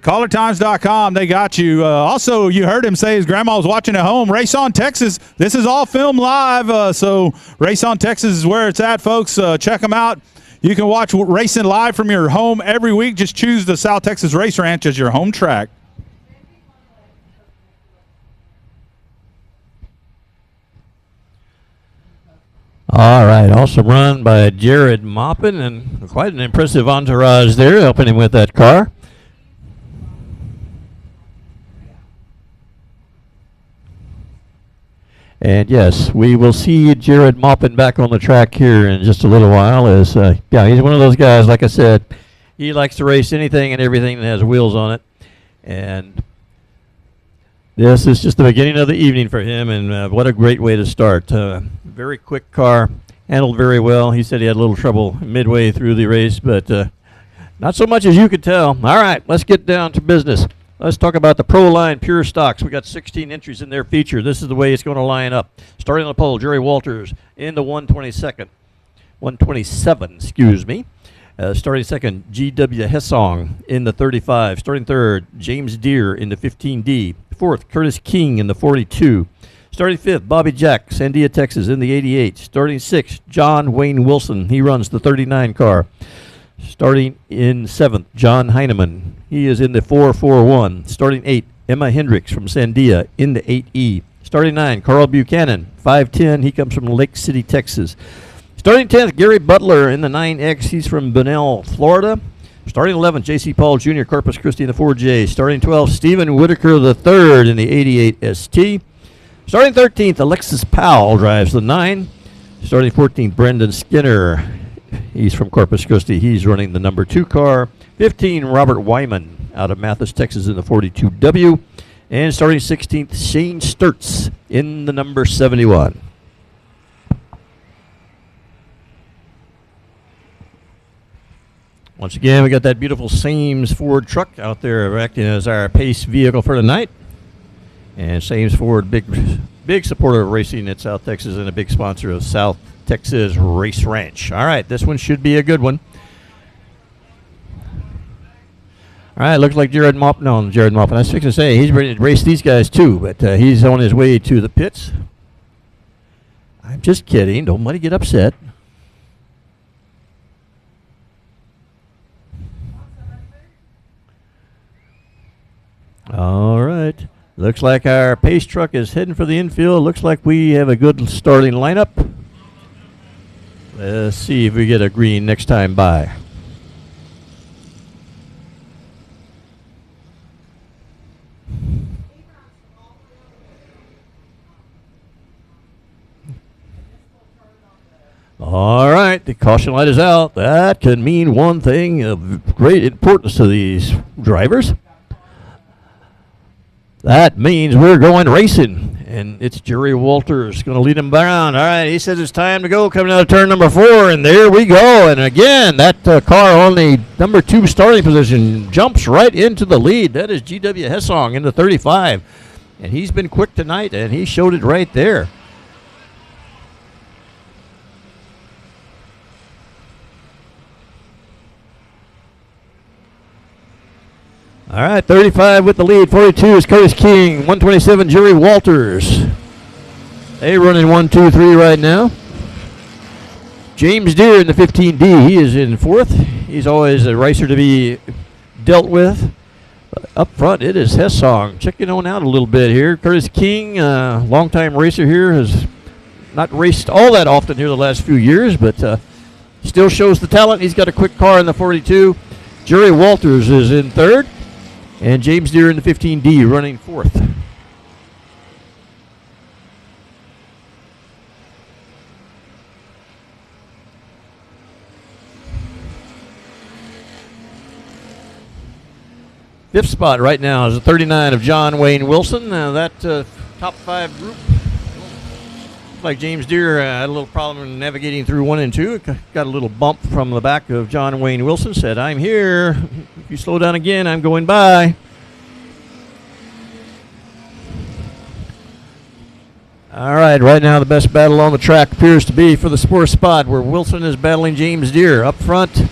CollarTimes.com, they got you. Also, you heard him say his grandma was watching at home. Race on Texas. This is all filmed live. So Race on Texas is where it's at, folks. Check them out. You can watch racing live from your home every week. Just choose the South Texas Race Ranch as your home track. All right, awesome run by Jared Maupin, and quite an impressive entourage there helping him with that car. And yes, we will see Jared Maupin back on the track here in just a little while. As yeah, he's one of those guys, like I said, he likes to race anything and everything that has wheels on it. And this is just the beginning of the evening for him, and what a great way to start. Very quick car, handled very well. He said he had a little trouble midway through the race, but not so much as you could tell. All right, let's get down to business. Let's talk about the Pro Line Pure Stocks. We got 16 entries in their feature. This is the way it's going to line up. Starting on the pole, Jerry Walters in the 127, excuse me. Starting second, G.W. Hessong in the 35. Starting third, James Deere in the 15D. Fourth, Curtis King in the 42. Starting fifth, Bobby Jack, Sandia, Texas in the 88. Starting sixth, John Wayne Wilson. He runs the 39 car. Starting in seventh, John Heineman. He is in the 441. Starting eight, Emma Hendricks from Sandia in the 8E. Starting nine, Carl Buchanan, 510. He comes from Lake City, Texas. Starting 10th, Gary Butler in the 9X. He's from Bunnell, Florida. Starting 11th, J.C. Paul Jr., Corpus Christi in the 4J. Starting 12th, Stephen Whitaker III in the 88 ST. Starting 13th, Alexis Powell drives the 9. Starting 14th, Brendan Skinner. He's from Corpus Christi. He's running the number 2 car. 15, Robert Wyman out of Mathis, Texas in the 42W. And starting 16th, Shane Sturts in the number 71. Once again, we got that beautiful Sames Ford truck out there acting as our pace vehicle for tonight. And Sames Ford, big supporter of racing in South Texas and a big sponsor of South Texas Race Ranch. All right, this one should be a good one. All right, looks like Jared Maupin. No, Jared Maupin. I was fixing to say he's ready to race these guys too, but he's on his way to the pits. I'm just kidding. Don't let it get upset. All right. Looks like our pace truck is heading for the infield. Looks like we have a good starting lineup. Let's see if we get a green next time by. All right, the caution light is out. That can mean one thing of great importance to these drivers. That means we're going racing, and it's Jerry Walters going to lead him around. All right, he says it's time to go, coming out of turn number 4, and there we go. And again, that car on the number 2 starting position jumps right into the lead. That is G.W. Hessong in the 35, and he's been quick tonight, and he showed it right there. All right, 35 with the lead. 42 is Curtis King. 127, Jerry Walters. They running 1, 2, 3 right now. James Deere in the 15D. He is in 4th. He's always a racer to be dealt with. Up front, it is Hessong checking on out a little bit here. Curtis King, longtime racer here, has not raced all that often here the last few years, but still shows the talent. He's got a quick car in the 42. Jerry Walters is in third, and James Deere in the 15D running fourth. Fifth spot right now is the 39 of John Wayne Wilson. That top five group, like James Deere had a little problem navigating through 1 and 2. It got a little bump from the back of John Wayne Wilson. Said, "I'm here. If you slow down again, I'm going by." All right now the best battle on the track appears to be for the fourth spot, where Wilson is battling James Deere. Up front,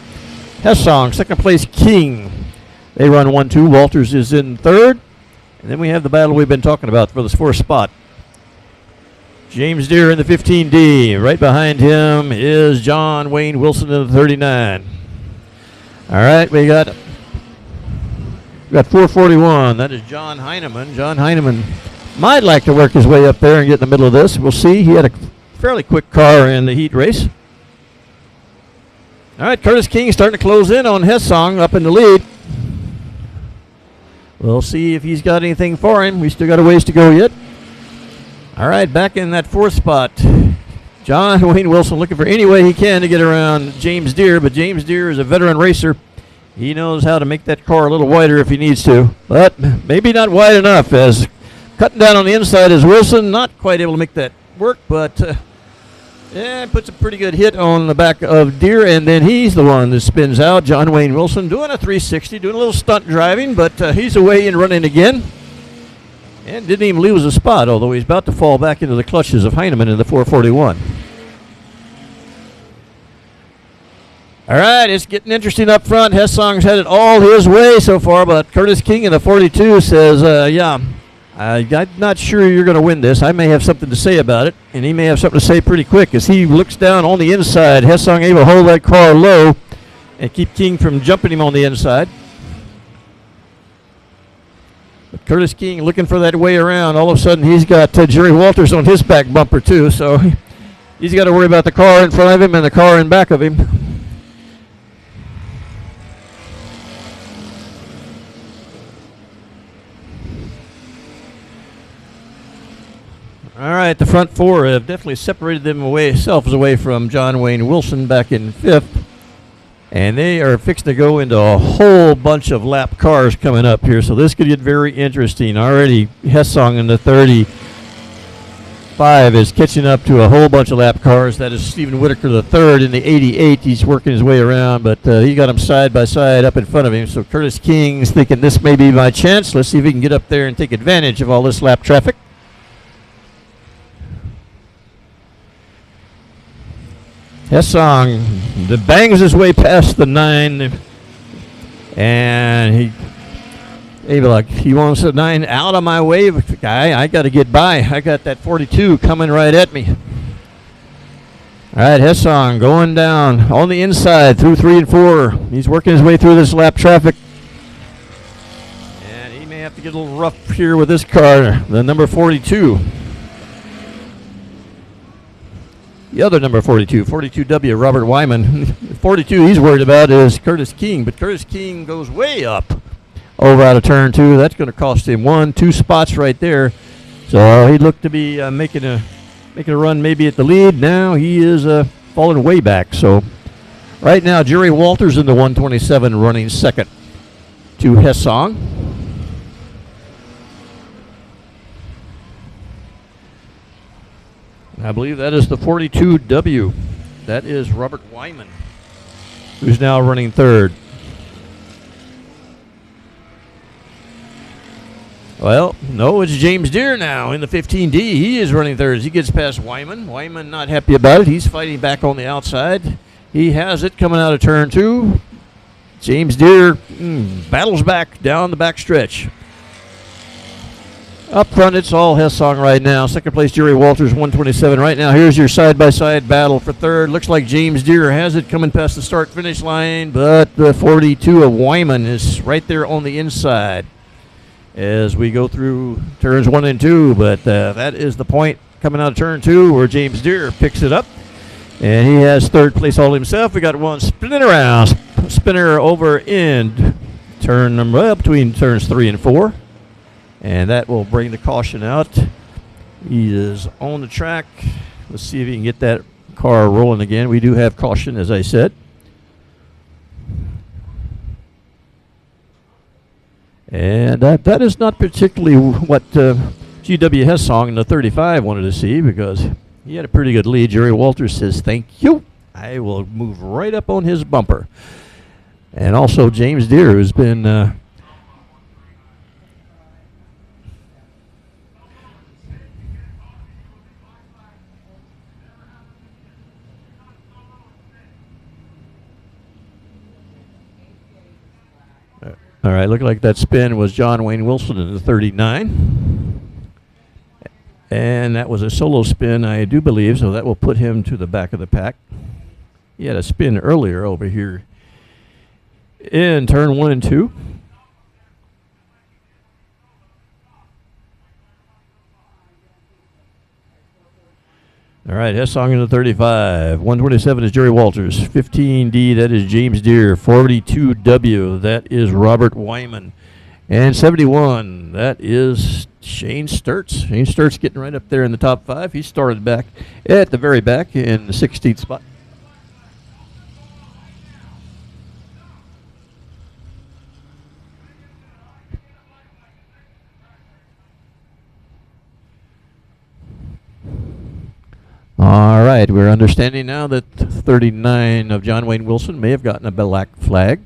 Hessong, second place King. They run 1-2. Walters is in third. And then we have the battle we've been talking about for the fourth spot. James Deere in the 15D. Right behind him is John Wayne Wilson in the 39. All right, we got 441. That is John Heineman. John Heineman might like to work his way up there and get in the middle of this. We'll see. He had a fairly quick car in the heat race. All right, Curtis King starting to close in on Hessong up in the lead. We'll see if he's got anything for him. We still got a ways to go yet. All right, back in that fourth spot, John Wayne Wilson looking for any way he can to get around James Deere, but James Deere is a veteran racer. He knows how to make that car a little wider if he needs to, but maybe not wide enough, as cutting down on the inside is Wilson. Not quite able to make that work, but puts a pretty good hit on the back of Deere, and then he's the one that spins out. John Wayne Wilson doing a 360, doing a little stunt driving, but he's away and running again. And didn't even lose a spot, although he's about to fall back into the clutches of Heineman in the 441. All right, it's getting interesting up front. Hessong's had it all his way so far, but Curtis King in the 42 says, I'm not sure you're going to win this. I may have something to say about it, and he may have something to say pretty quick as he looks down on the inside. Hessong able to hold that car low and keep King from jumping him on the inside. But Curtis King looking for that way around. All of a sudden, he's got Jerry Walters on his back bumper, too, so he's got to worry about the car in front of him and the car in back of him. All right, the front four have definitely separated themselves away from John Wayne Wilson back in fifth. And they are fixing to go into a whole bunch of lap cars coming up here. So this could get very interesting. Already Hessong in the 35 is catching up to a whole bunch of lap cars. That is Stephen Whitaker the third in the 88. He's working his way around, but he got him side by side up in front of him. So Curtis King's thinking this may be my chance. Let's see if he can get up there and take advantage of all this lap traffic. Hessong bangs his way past the 9, and he wants the 9 out of my way, guy. I got to get by. I got that 42 coming right at me. All right, Hessong going down on the inside through 3 and 4. He's working his way through this lap traffic, and he may have to get a little rough here with this car, the number 42. The other number 42, 42W, Robert Wyman. 42 he's worried about is Curtis King, but Curtis King goes way up over out of turn 2. That's going to cost him 1-2 spots right there. So he looked to be making a run maybe at the lead. Now he is falling way back. So right now Jerry Walters in the 127 running second to Hessong. I believe that is the 42W. That is Robert Wyman, who's now running third. Well, no, it's James Deere now in the 15D. He is running third as he gets past Wyman. Wyman not happy about it. He's fighting back on the outside. He has it coming out of turn 2. James Deere battles back down the back stretch. Up front, it's all Hessong right now. Second place, Jerry Walters, 127. Right now, here's your side-by-side battle for third. Looks like James Deere has it coming past the start-finish line, but the 42 of Wyman is right there on the inside as we go through turns 1 and 2. But that is the point coming out of turn 2 where James Deere picks it up. And he has third place all himself. We got one spinner over in turn number between turns 3 and 4. And that will bring the caution out. He is on the track. Let's see if he can get that car rolling again. We do have caution, as I said. And that is not particularly what GW Hessong in the 35 wanted to see, because he had a pretty good lead. Jerry Walters says, thank you. I will move right up on his bumper. And also James Deere, who's been... all right, looked like that spin was John Wayne Wilson in the 39. And that was a solo spin, I do believe, so that will put him to the back of the pack. He had a spin earlier over here in turn 1 and 2. All right, Hessong in the 35. 127 is Jerry Walters. 15D, that is James Deere. 42W, that is Robert Wyman. And 71, that is Shane Sturts. Shane Sturts getting right up there in the top 5. He started back at the very back in the 16th spot. All right, we're understanding now that 39 of John Wayne Wilson may have gotten a black flag.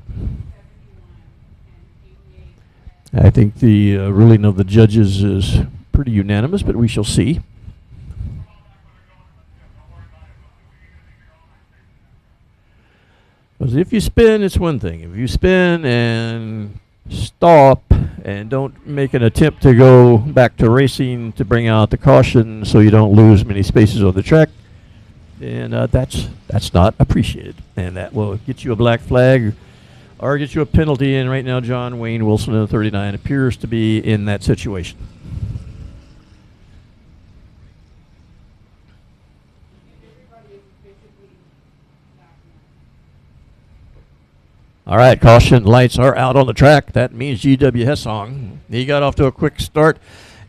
I think the ruling of the judges is pretty unanimous, but we shall see. Because if you spin, it's one thing. If you spin and stop and don't make an attempt to go back to racing to bring out the caution so you don't lose many spaces on the track, then that's not appreciated. And that will get you a black flag or get you a penalty. And right now, John Wayne Wilson in the 39 appears to be in that situation. All right, caution lights are out on the track. That means GW Hessong. He got off to a quick start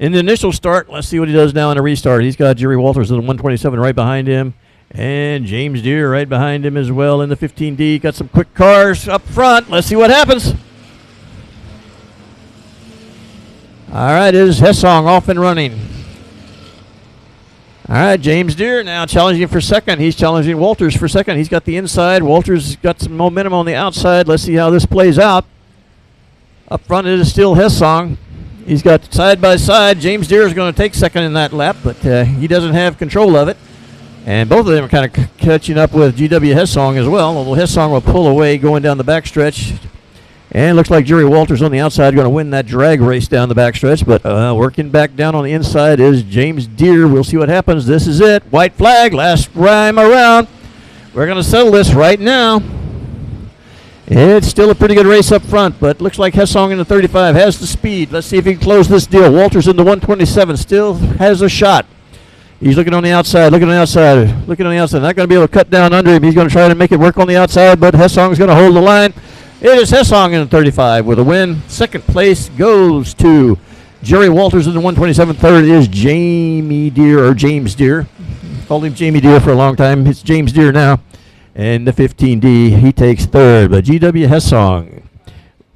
in the initial start. Let's see what he does now in a restart. He's got Jerry Walters in the 127 right behind him, and James Deere right behind him as well in the 15D. Got some quick cars up front. Let's see what happens. All right, it is Hessong off and running. All right, James Deere now challenging for second. He's challenging Walters for second. He's got the inside. Walters got some momentum on the outside. Let's see how this plays out. Up front, it is still Hessong. He's got side by side. James Deere is going to take second in that lap, but he doesn't have control of it. And both of them are kind of catching up with GW Hessong as well. Although Hessong will pull away going down the backstretch. And looks like Jerry Walters on the outside going to win that drag race down the backstretch. But working back down on the inside is James Deere. We'll see what happens. This is it. White flag. Last time around. We're going to settle this right now. It's still a pretty good race up front, but looks like Hessong in the 35 has the speed. Let's see if he can close this deal. Walters in the 127 still has a shot. He's looking on the outside, looking on the outside, looking on the outside. Not going to be able to cut down under him. He's going to try to make it work on the outside, but Hessong's going to hold the line. It is Hessong in the 35 with a win. Second place goes to Jerry Walters in the 127. Third is Jamie Deere, or James Deere. Called him Jamie Deere for a long time. It's James Deere now. And the 15D, he takes third. But GW Hessong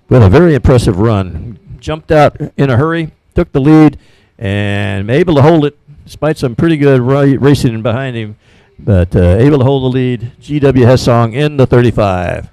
with a very impressive run. Jumped out in a hurry, took the lead, and able to hold it despite some pretty good racing behind him. But able to hold the lead. GW Hessong in the 35.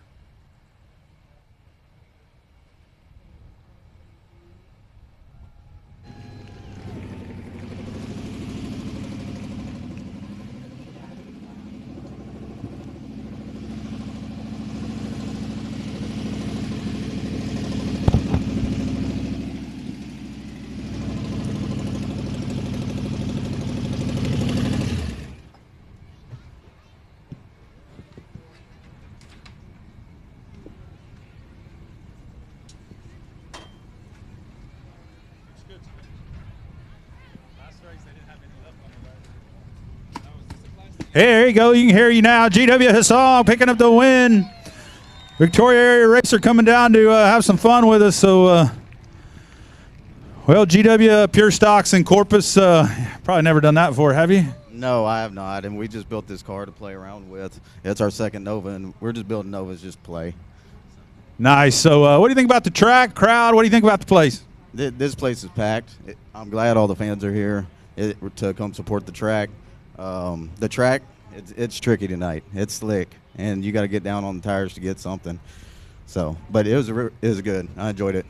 Hey, there you go. You can hear you now. GW Hassan picking up the win. Victoria Area Racer coming down to have some fun with us. So, well, GW Pure Stocks in Corpus. Probably never done that before, have you? No, I have not, and we just built this car to play around with. It's our second Nova, and we're just building Novas just to play. Nice. So, what do you think about the track, crowd? What do you think about the place? This place is packed. I'm glad all the fans are here to come support the track. The track, it's tricky tonight. It's slick, and you got to get down on the tires to get something. So, but it was good. I enjoyed it.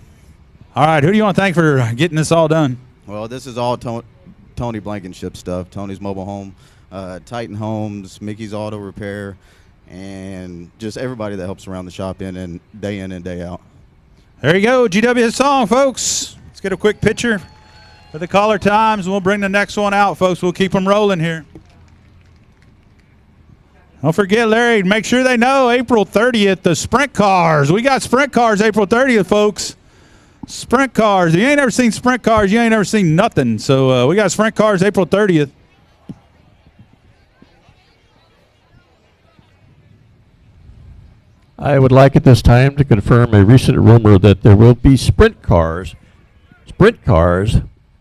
All right, who do you want to thank for getting this all done? Well, this is all Tony Blankenship stuff. Tony's Mobile Home, Titan Homes, Mickey's Auto Repair, and just everybody that helps around the shop in and day out. There you go, GW Song, folks. Let's get a quick picture for the caller times, and we'll bring the next one out, folks. We'll keep them rolling here. Don't forget, Larry, make sure they know April 30th, the sprint cars. We got sprint cars April 30th, folks. Sprint cars. If you ain't ever seen sprint cars, you ain't ever seen nothing. So we got sprint cars April 30th. I would like at this time to confirm a recent rumor that there will be sprint cars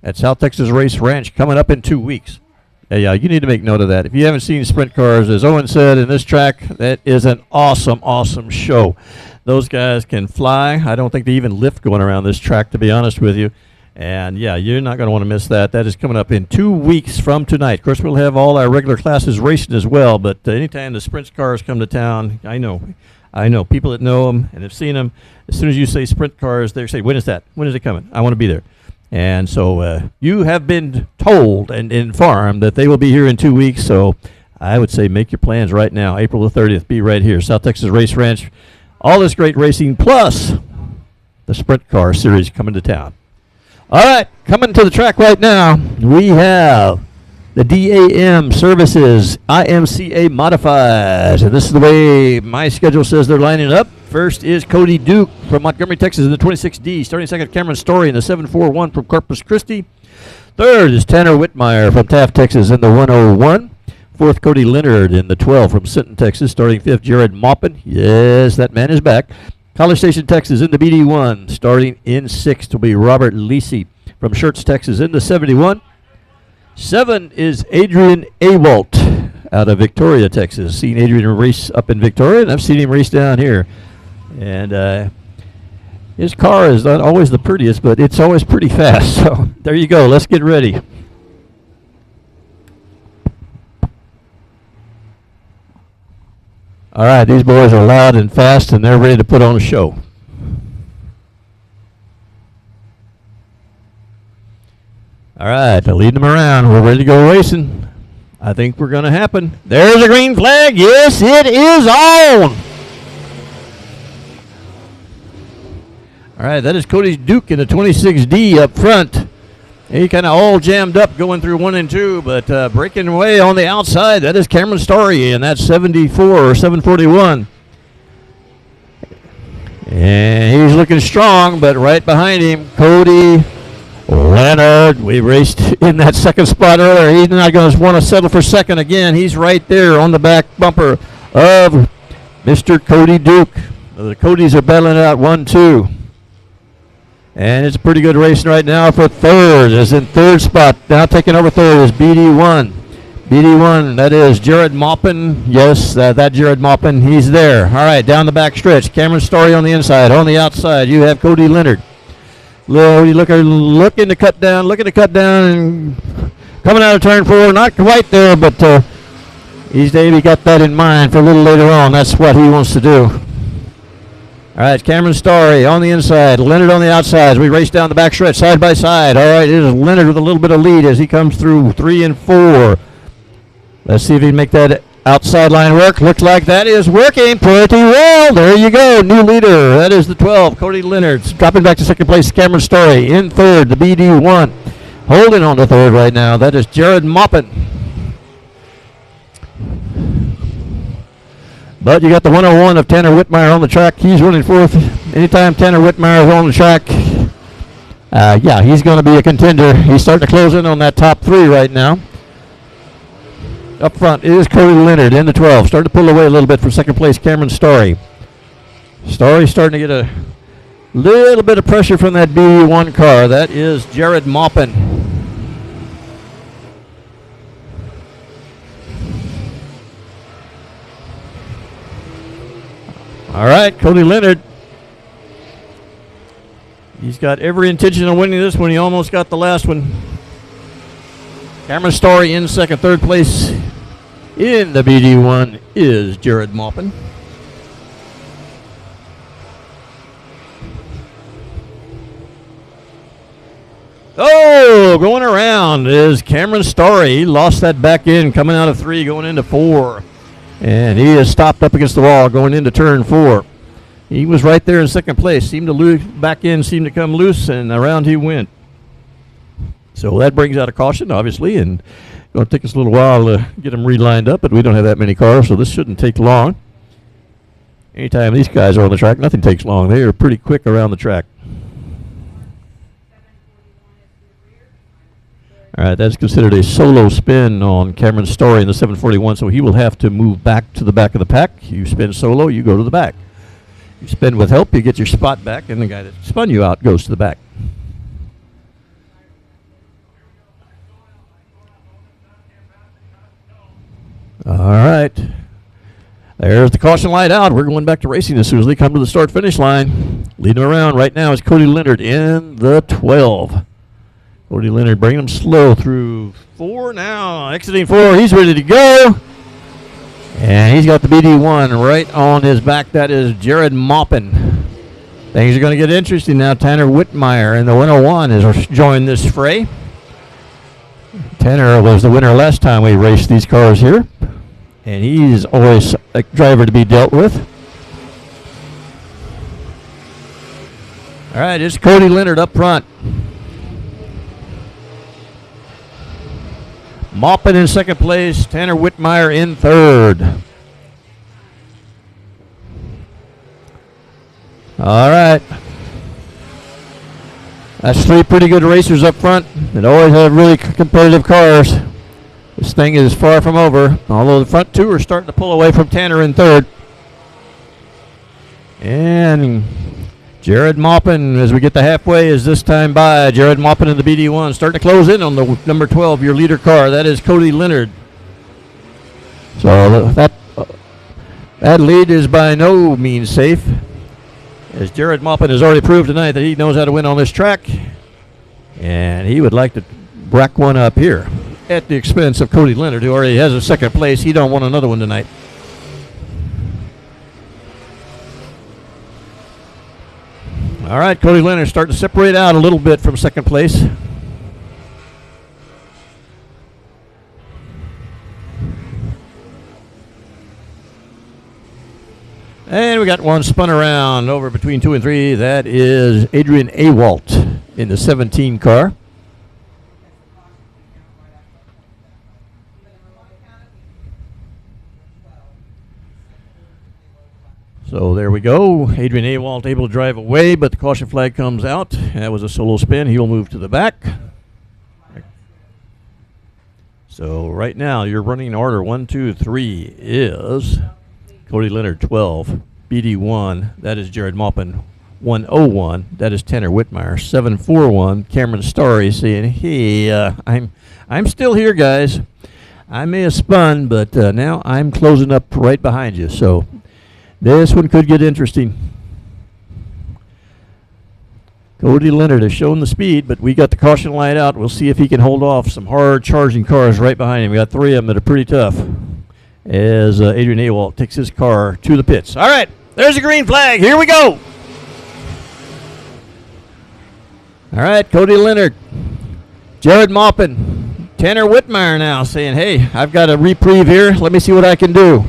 at South Texas Race Ranch coming up in 2 weeks. Yeah, you need to make note of that. If you haven't seen sprint cars, as Owen said, in this track, that is an awesome, awesome show. Those guys can fly. I don't think they even lift going around this track, to be honest with you. And, yeah, you're not going to want to miss that. That is coming up in 2 weeks from tonight. Of course, we'll have all our regular classes racing as well, but anytime the sprint cars come to town, I know people that know them and have seen them. As soon as you say sprint cars, they say, when is that? When is it coming? I want to be there. And so you have been told and informed that they will be here in 2 weeks. So I would say make your plans right now. April the 30th, be right here. South Texas Race Ranch. All this great racing, plus the sprint car series coming to town. All right, coming to the track right now, we have the DAM Services IMCA Modifieds. And this is the way my schedule says they're lining up. First is Cody Duke from Montgomery, Texas in the 26D. Starting second, Cameron Story in the 741 from Corpus Christi. Third is Tanner Whitmire from Taft, Texas in the 101. Fourth, Cody Leonard in the 12 from Sinton, Texas. Starting fifth, Jared Maupin. Yes, that man is back. College Station, Texas in the BD1. Starting in sixth will be Robert Lisi from Schertz, Texas in the 71. 7 is Adrian Awalt out of Victoria, Texas. Seen Adrian race up in Victoria, and I've seen him race down here. And his car is not always the prettiest, but it's always pretty fast. So there you go. Let's get ready. All right, these boys are loud and fast, and they're ready to put on a show. All right, they're leading them around. We're ready to go racing. I think we're going to happen. There's a green flag. Yes, it is on. All right, that is Cody Duke in the 26D up front. He kind of all jammed up going through 1 and 2, but breaking away on the outside, that is Cameron Story, and that's 74 or 741. And he's looking strong, but right behind him, Cody Leonard. We raced in that second spot earlier. He's not going to want to settle for second again. He's right there on the back bumper of Mr. Cody Duke. The Codys are battling it out 1-2. And it's a pretty good racing right now for third. Is in third spot. Now taking over third is BD1. BD1, that is Jared Maupin. Yes, that Jared Maupin. He's there. All right, down the back stretch. Cameron Story on the inside. On the outside, you have Cody Leonard. Looking to cut down, and coming out of turn 4. Not quite there, but he's maybe got that in mind for a little later on. That's what he wants to do. All right, Cameron Story on the inside, Leonard on the outside as we race down the back stretch side by side. All right, it is Leonard with a little bit of lead as he comes through 3 and 4. Let's see if he can make that outside line work. Looks like that is working pretty well. There you go, new leader. That is the 12, Cody Leonard. Dropping back to second place, Cameron Story. In third, the BD1. Holding on to third right now, that is Jared Maupin. But you got the 101 of Tanner Whitmire on the track. He's running fourth. Anytime Tanner Whitmire is on the track, he's going to be a contender. He's starting to close in on that top 3 right now. Up front is Cody Leonard in the 12. Starting to pull away a little bit from second place, Cameron Story. Story starting to get a little bit of pressure from that BD1 car. That is Jared Maupin. All right, Cody Leonard. He's got every intention of winning this one. He almost got the last one. Cameron Story in second. Third place in the BD1 is Jared Maupin. Oh, going around is Cameron Story. He lost that back end coming out of 3, going into 4. And he is stopped up against the wall going into turn 4. He was right there in second place. Seemed to lose, back end seemed to come loose, and around he went. So that brings out a caution, obviously, and it's going to take us a little while to get them relined up, but we don't have that many cars, so this shouldn't take long. Anytime these guys are on the track, nothing takes long. They are pretty quick around the track. All right, that's considered a solo spin on Cameron Story in the 741, so he will have to move back to the back of the pack. You spin solo, you go to the back. You spin with help, you get your spot back, and the guy that spun you out goes to the back. All right. There's the caution light out. We're going back to racing as soon as they come to the start-finish line. Leading around right now is Cody Leonard in the 12. Cody Leonard bringing him slow through 4 now. Exiting 4, he's ready to go. And he's got the BD1 right on his back. That is Jared Maupin. Things are going to get interesting now. Tanner Whitmire in the 101 has joined this fray. Tanner was the winner last time we raced these cars here. And he's always a driver to be dealt with. All right, it's Cody Leonard up front. Maupin in second place, Tanner Whitmire in third. All right. That's 3 pretty good racers up front that always have really competitive cars. This thing is far from over, although the front 2 are starting to pull away from Tanner in third. And Jared Maupin, as we get to halfway, is this time by. Jared Maupin in the BD1, starting to close in on the number 12, your leader car. That is Cody Leonard. So that lead is by no means safe, as Jared Maupin has already proved tonight that he knows how to win on this track, and he would like to rack one up here at the expense of Cody Leonard, who already has a second place. He don't want another one tonight. All right, Cody Leonard starting to separate out a little bit from second place. And we got one spun around over between 2 and 3. That is Adrian Awalt in the 17 car. So there we go. Adrian Awalt able to drive away, but the caution flag comes out. That was a solo spin. He'll move to the back. So right now, your running order 1, 2, 3 is Cody Leonard 12, BD1. That is Jared Maupin 101. That is Tanner Whitmire 741. Cameron Story saying, "Hey, I'm still here, guys. I may have spun, but now I'm closing up right behind you." So this one could get interesting. Cody Leonard has shown the speed, but we got the caution light out. We'll see if he can hold off some hard charging cars right behind him. We got 3 of them that are pretty tough, as Adrian Awalt takes his car to the pits. All right, there's a green flag. Here we go. All right, Cody Leonard, Jared Maupin, Tanner Whitmire now saying, "Hey, I've got a reprieve here. Let me see what I can do."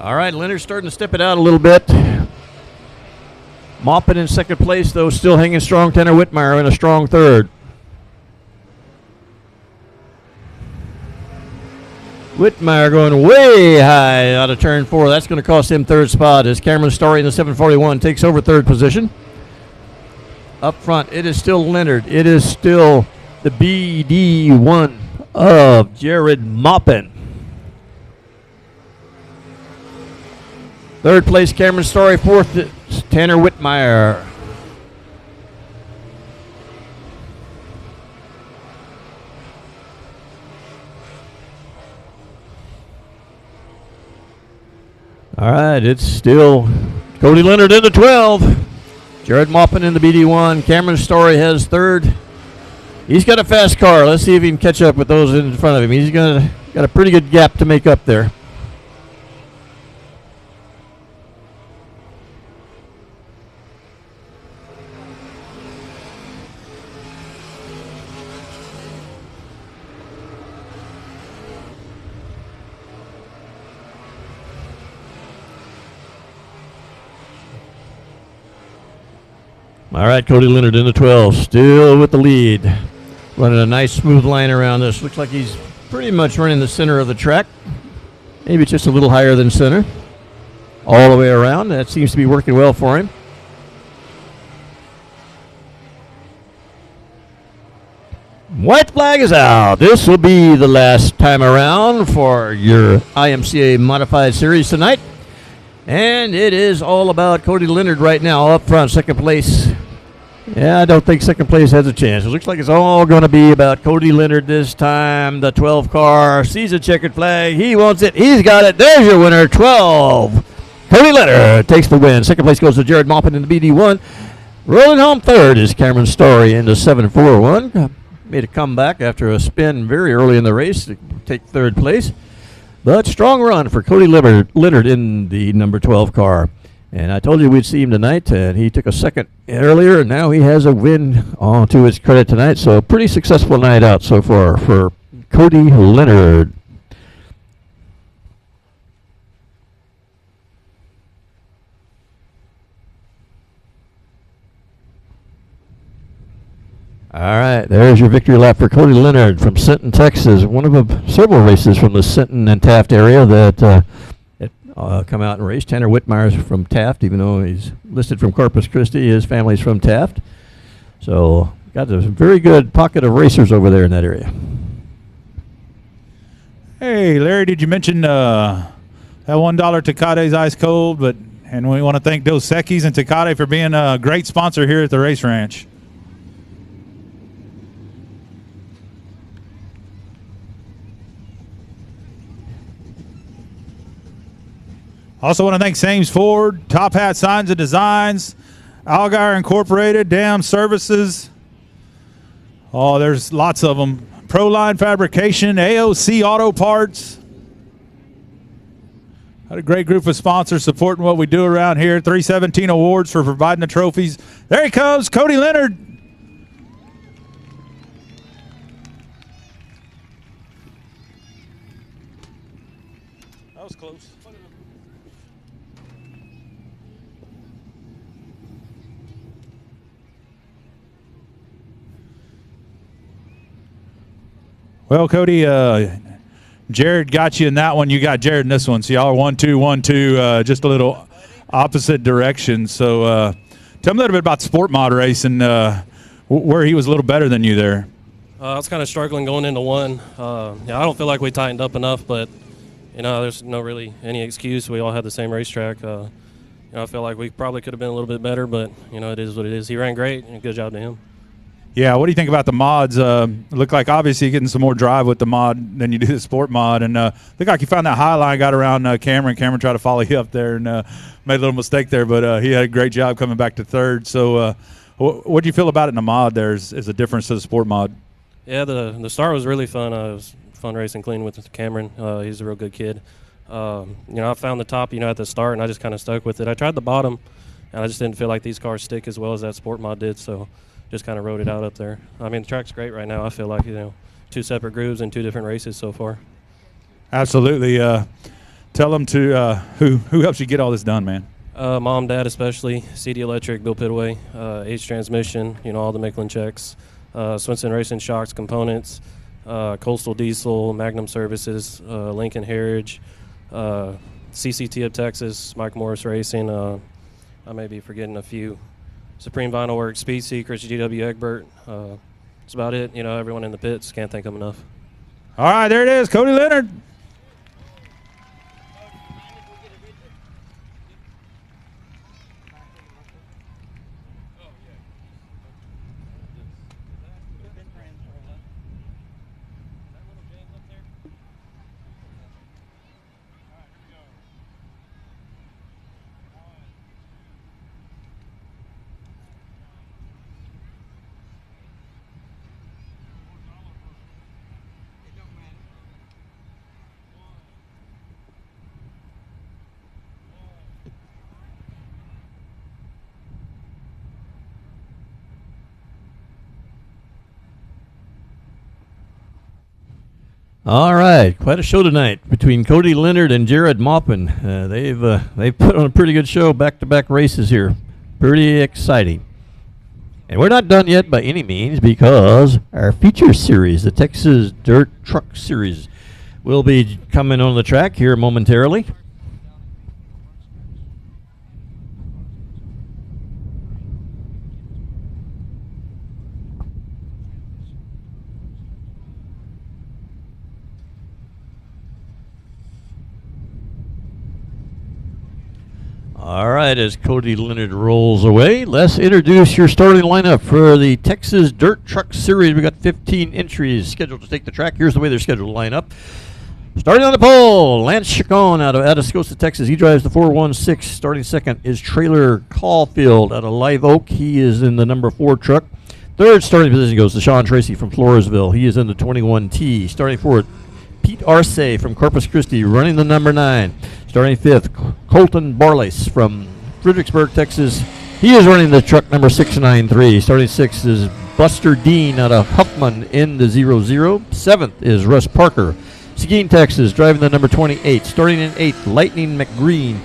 All right, Leonard's starting to step it out a little bit. Maupin in second place, though, still hanging strong. Tanner Whitmire in a strong third. Whitmire going way high out of turn 4. That's going to cost him third spot as Cameron Story in the 741 takes over third position. Up front, it is still Leonard. It is still the BD1 of Jared Maupin. Third place, Cameron Story. Fourth, Tanner Whitmire. All right, it's still Cody Leonard in the 12. Jared Maupin in the BD1. Cameron Story has third. He's got a fast car. Let's see if he can catch up with those in front of him. He's got a pretty good gap to make up there. All right, Cody Leonard in the 12, still with the lead. Running a nice smooth line around this. Looks like he's pretty much running the center of the track. Maybe just a little higher than center. All the way around. That seems to be working well for him. White flag is out. This will be the last time around for your IMCA Modified Series tonight. And it is all about Cody Leonard right now up front, second place. Yeah, I don't think second place has a chance. It looks like it's all going to be about Cody Leonard this time. The 12 car sees a checkered flag. He wants it. He's got it. There's your winner, 12. Cody Leonard takes the win. Second place goes to Jared Maupin in the BD1. Rolling home third is Cameron Story in the 741. Made a comeback after a spin very early in the race to take third place. But strong run for Cody Leonard in the number 12 car. And I told you we'd see him tonight, and he took a second earlier, and now he has a win to his credit tonight. So a pretty successful night out so far for Cody Leonard. All right, there's your victory lap for Cody Leonard from Sinton, Texas. One of several races from the Sinton and Taft area that come out and race. Tanner Whitmire's from Taft, even though he's listed from Corpus Christi. His family's from Taft. So got a very good pocket of racers over there in that area. Hey, Larry, did you mention that $1 Tecate's ice cold? And we want to thank Dos Equis and Tecate for being a great sponsor here at the Race Ranch. Also want to thank Sames Ford, Top Hat Signs and Designs, Algar Incorporated, Dam Services. Oh, there's lots of them. Proline Fabrication, AOC Auto Parts. Had a great group of sponsors supporting what we do around here. 317 Awards for providing the trophies. There he comes, Cody Leonard. That was close. Well, Cody, Jared got you in that one. You got Jared in this one. So y'all are 1-2, 1-2, just a little opposite direction. So tell me a little bit about Sport Mod race and where he was a little better than you there. I was kind of struggling going into one. I don't feel like we tightened up enough, but there's no really any excuse. We all had the same racetrack. I feel like we probably could have been a little bit better, but it is what it is. He ran great, and good job to him. Yeah, what do you think about the mods? Look like obviously you're getting some more drive with the mod than you do the Sport Mod, and look like you found that high line, got around Cameron. Cameron tried to follow you up there and made a little mistake there, but he had a great job coming back to third. So what do you feel about it in the mod there as a difference to the Sport Mod? Yeah, the start was really fun. It was fun racing clean with Cameron. He's a real good kid. I found the top, at the start, and I just kind of stuck with it. I tried the bottom, and I just didn't feel like these cars stick as well as that Sport Mod did, so just kind of rode it out up there. I mean, the track's great right now. I feel like, two separate grooves and two different races so far. Absolutely. Tell them to who helps you get all this done, man. Mom, Dad especially, CD Electric, Bill Pidway, H Transmission, all the Michelin checks, Swinson Racing Shocks, components, Coastal Diesel, Magnum Services, Lincoln Heritage, CCT of Texas, Mike Morris Racing. I may be forgetting a few. Supreme Vinyl Works, Speed Secrets, GW Egbert. That's about it. You know, everyone in the pits. Can't thank them enough. All right, there it is, Cody Leonard. All right, quite a show tonight between Cody Leonard and Jared Maupin. They've put on a pretty good show, back-to-back races here. Pretty exciting. And we're not done yet by any means, because our feature series, the Texas Dirt Truck Series, will be coming on the track here momentarily. All right, as Cody Leonard rolls away, let's introduce your starting lineup for the Texas Dirt Truck Series. We got 15 entries scheduled to take the track. Here's the way they're scheduled to line up. Starting on the pole, Lance Chacon out of Atascosa, Texas. He drives the 416. Starting second is Trailer Caulfield out of Live Oak. He is in the number 4 truck. Third starting position goes to Sean Tracy from Floresville. He is in the 21T. Starting fourth, Pete Arce from Corpus Christi, running the number 9. Starting fifth, Colton Barlace from Fredericksburg, Texas. He is running the truck number 693. Starting sixth is Buster Dean out of Huffman in the 00. Seventh is Russ Parker, Seguin, Texas, driving the number 28. Starting in eighth, Lightning McGreen,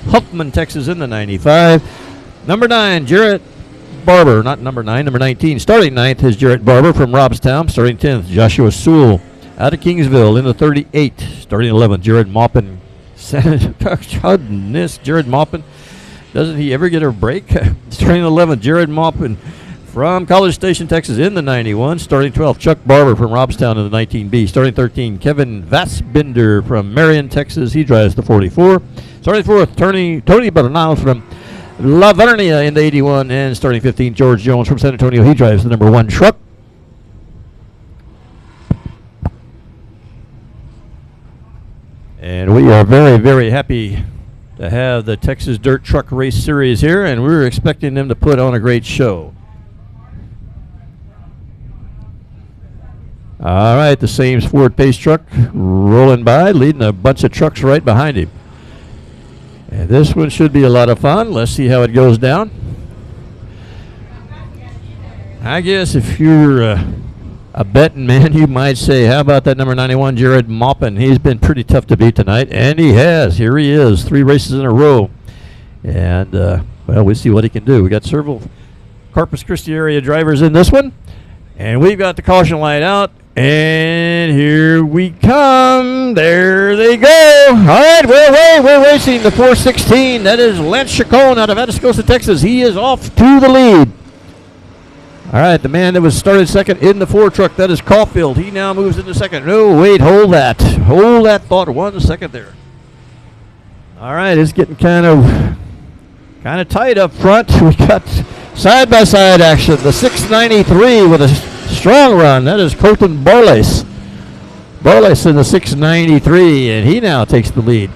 Huffman, Texas in the 95. Number 9, Jarrett Barber, not number 9, number 19. Starting ninth is Jarrett Barber from Robstown. Starting 10th, Joshua Sewell out of Kingsville in the 38. Starting 11th, Jared Maupin. Goodness, Jared Maupin. Doesn't he ever get a break? Starting 11th, Jared Maupin from College Station, Texas in the 91. Starting 12th, Chuck Barber from Robstown in the 19B. Starting 13, Kevin Vassbinder from Marion, Texas. He drives the 44. Starting 4th, Tony Bernal from La Vernia in the 81. And starting 15, George Jones from San Antonio. He drives the number 1 truck. And we are very, very happy to have the Texas Dirt Truck Race Series here, and we're expecting them to put on a great show. All right, the Sames Ford Pace truck rolling by, leading a bunch of trucks right behind him. And this one should be a lot of fun. Let's see how it goes down. I guess if you're a betting man, you might say, how about that number 91, Jared Maupin? He's been pretty tough to beat tonight, and he has. Here he is, 3 races in a row. And, well, we'll see what he can do. We got several Corpus Christi area drivers in this one. And we've got the caution light out. And here we come. There they go. All right, we're racing the 416. That is Lance Chacon out of Atascosa, Texas. He is off to the lead. All right, the man that was started second in the 4 truck, that is Caulfield. He now moves into second. No, wait, hold that. Hold that thought 1 second there. All right, it's getting kind of tight up front. We got side-by-side action. The 693 with a strong run. That is Colton Barlace. Barlace in the 693, and he now takes the lead.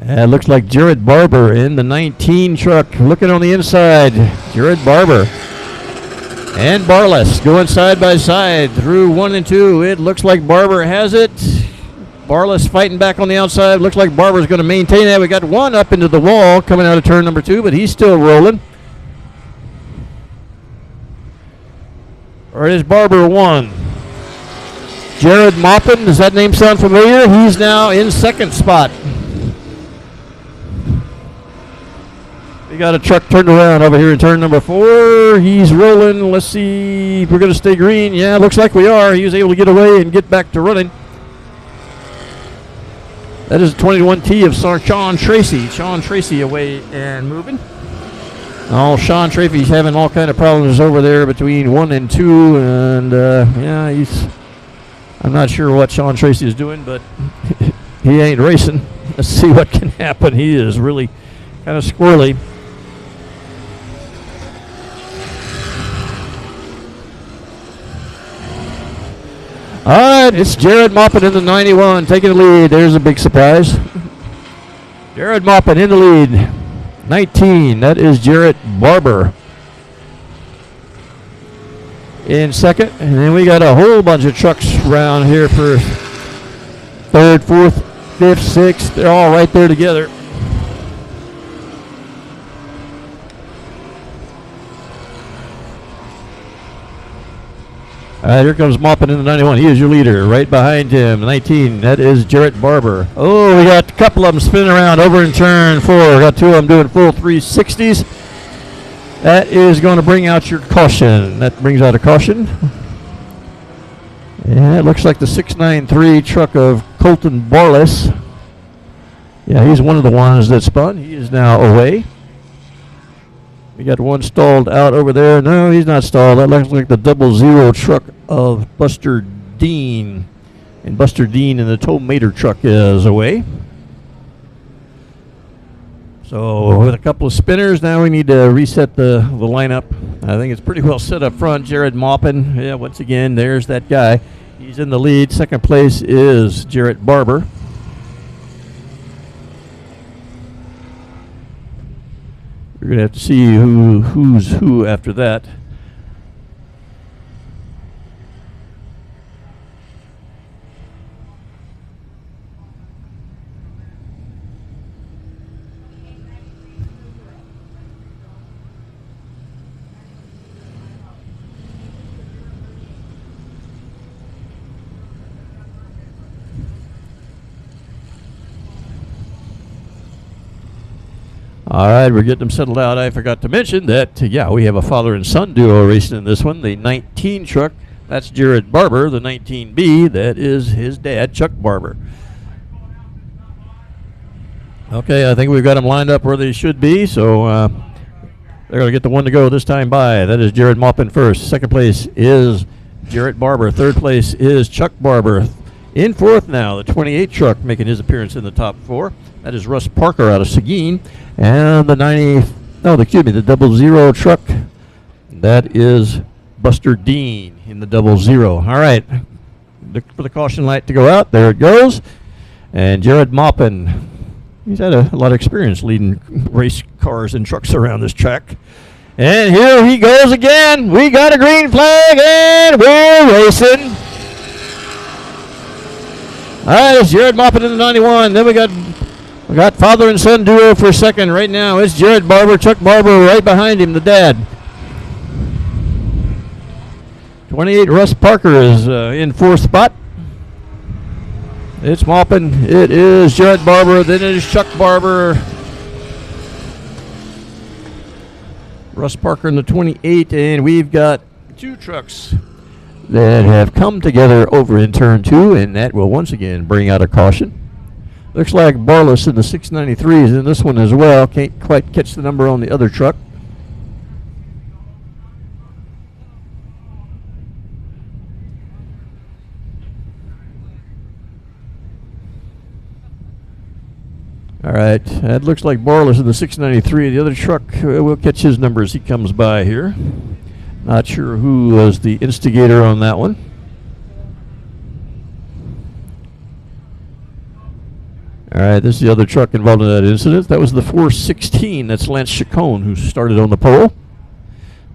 It looks like Jared Barber in the 19 truck. Looking on the inside, Jared Barber and Barlace going side by side through 1 and 2. It looks like Barber has it. Barlace fighting back on the outside. Looks like Barber's going to maintain that. We got one up into the wall coming out of turn number 2, but he's still rolling. Or is Barber 1? Jared Maupin, does that name sound familiar? He's now in second spot. We got a truck turned around over here in turn number 4. He's rolling. Let's see. We're going to stay green. Yeah, looks like we are. He was able to get away and get back to running. That is 21T of Sean Tracy. Sean Tracy away and moving. Oh, Sean Tracy's having all kind of problems over there between 1 and 2. And, yeah, I'm not sure what Sean Tracy is doing, but he ain't racing. Let's see what can happen. He is really kind of squirrely. All right, it's Jared Maupin in the 91 taking the lead. There's a big surprise. Jared Maupin in the lead. 19, that is Jarrett Barber in second. And then we got a whole bunch of trucks around here for third, fourth, fifth, sixth. They're all right there together. All right, here comes Maupin in the 91. He is your leader. Right behind him, 19. That is Jarrett Barber. Oh, we got a couple of them spinning around over in turn 4. We got 2 of them doing full 360s. That is going to bring out your caution. That brings out a caution. And it looks like the 693 truck of Colton Barless. Yeah, he's one of the ones that spun. He is now away. We got one stalled out over there. No, he's not stalled. That looks like the 00 truck of Buster Dean. And Buster Dean in the Tow Mater truck is away. So with a couple of spinners, now we need to reset the lineup. I think it's pretty well set up front. Jared Maupin, yeah, once again, there's that guy. He's in the lead. Second place is Jarrett Barber. We're going to have to see who's who after that. All right, we're getting them settled out. I forgot to mention that, yeah, we have a father and son duo racing in this one. The 19 truck, that's Jared Barber. The 19B, that is his dad, Chuck Barber. Okay, I think we've got them lined up where they should be, so they're going to get the one to go this time by. That is Jared Maupin first. Second place is Jarrett Barber. Third place is Chuck Barber. In fourth now, the 28 truck making his appearance in the top 4. That is Russ Parker out of Seguin. And the the 00 truck, that is Buster Dean in the 00. All right, look for the caution light to go out. There it goes. And Jared Maupin, he's had a lot of experience leading race cars and trucks around this track. And here he goes again. We got a green flag and we're racing. All right, it's Jared Maupin in the 91. Then we got father and son duo for second right now. It's Jared Barber, Chuck Barber right behind him, the dad. 28 Russ Parker is in fourth spot. It's Maupin. It is Jared Barber. Then it is Chuck Barber. Russ Parker in the 28. And we've got 2 trucks that have come together over in turn 2. And that will once again bring out a caution. Looks like Barless in the 693 is in this one as well. Can't quite catch the number on the other truck. All right, that looks like Barless in the 693. The other truck, we'll catch his number as he comes by here. Not sure who was the instigator on that one. All right, this is the other truck involved in that incident. That was the 416. That's Lance Chacon who started on the pole.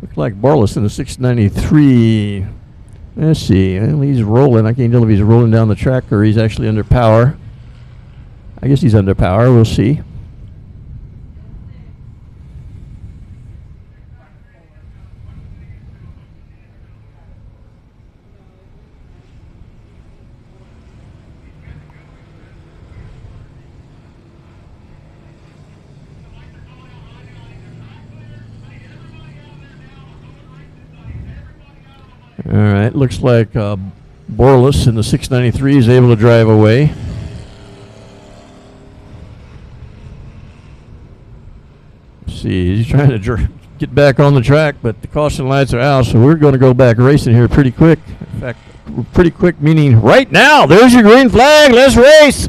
Looks like Barless in the 693. Let's see. Well, he's rolling. I can't tell if he's rolling down the track or he's actually under power. I guess he's under power. We'll see. looks like Borlas in the 693 is able to drive away. Let's see, he's trying to get back on the track, but the caution lights are out, so we're going to go back racing here pretty quick. In fact, pretty quick meaning right now. There's your green flag. Let's race.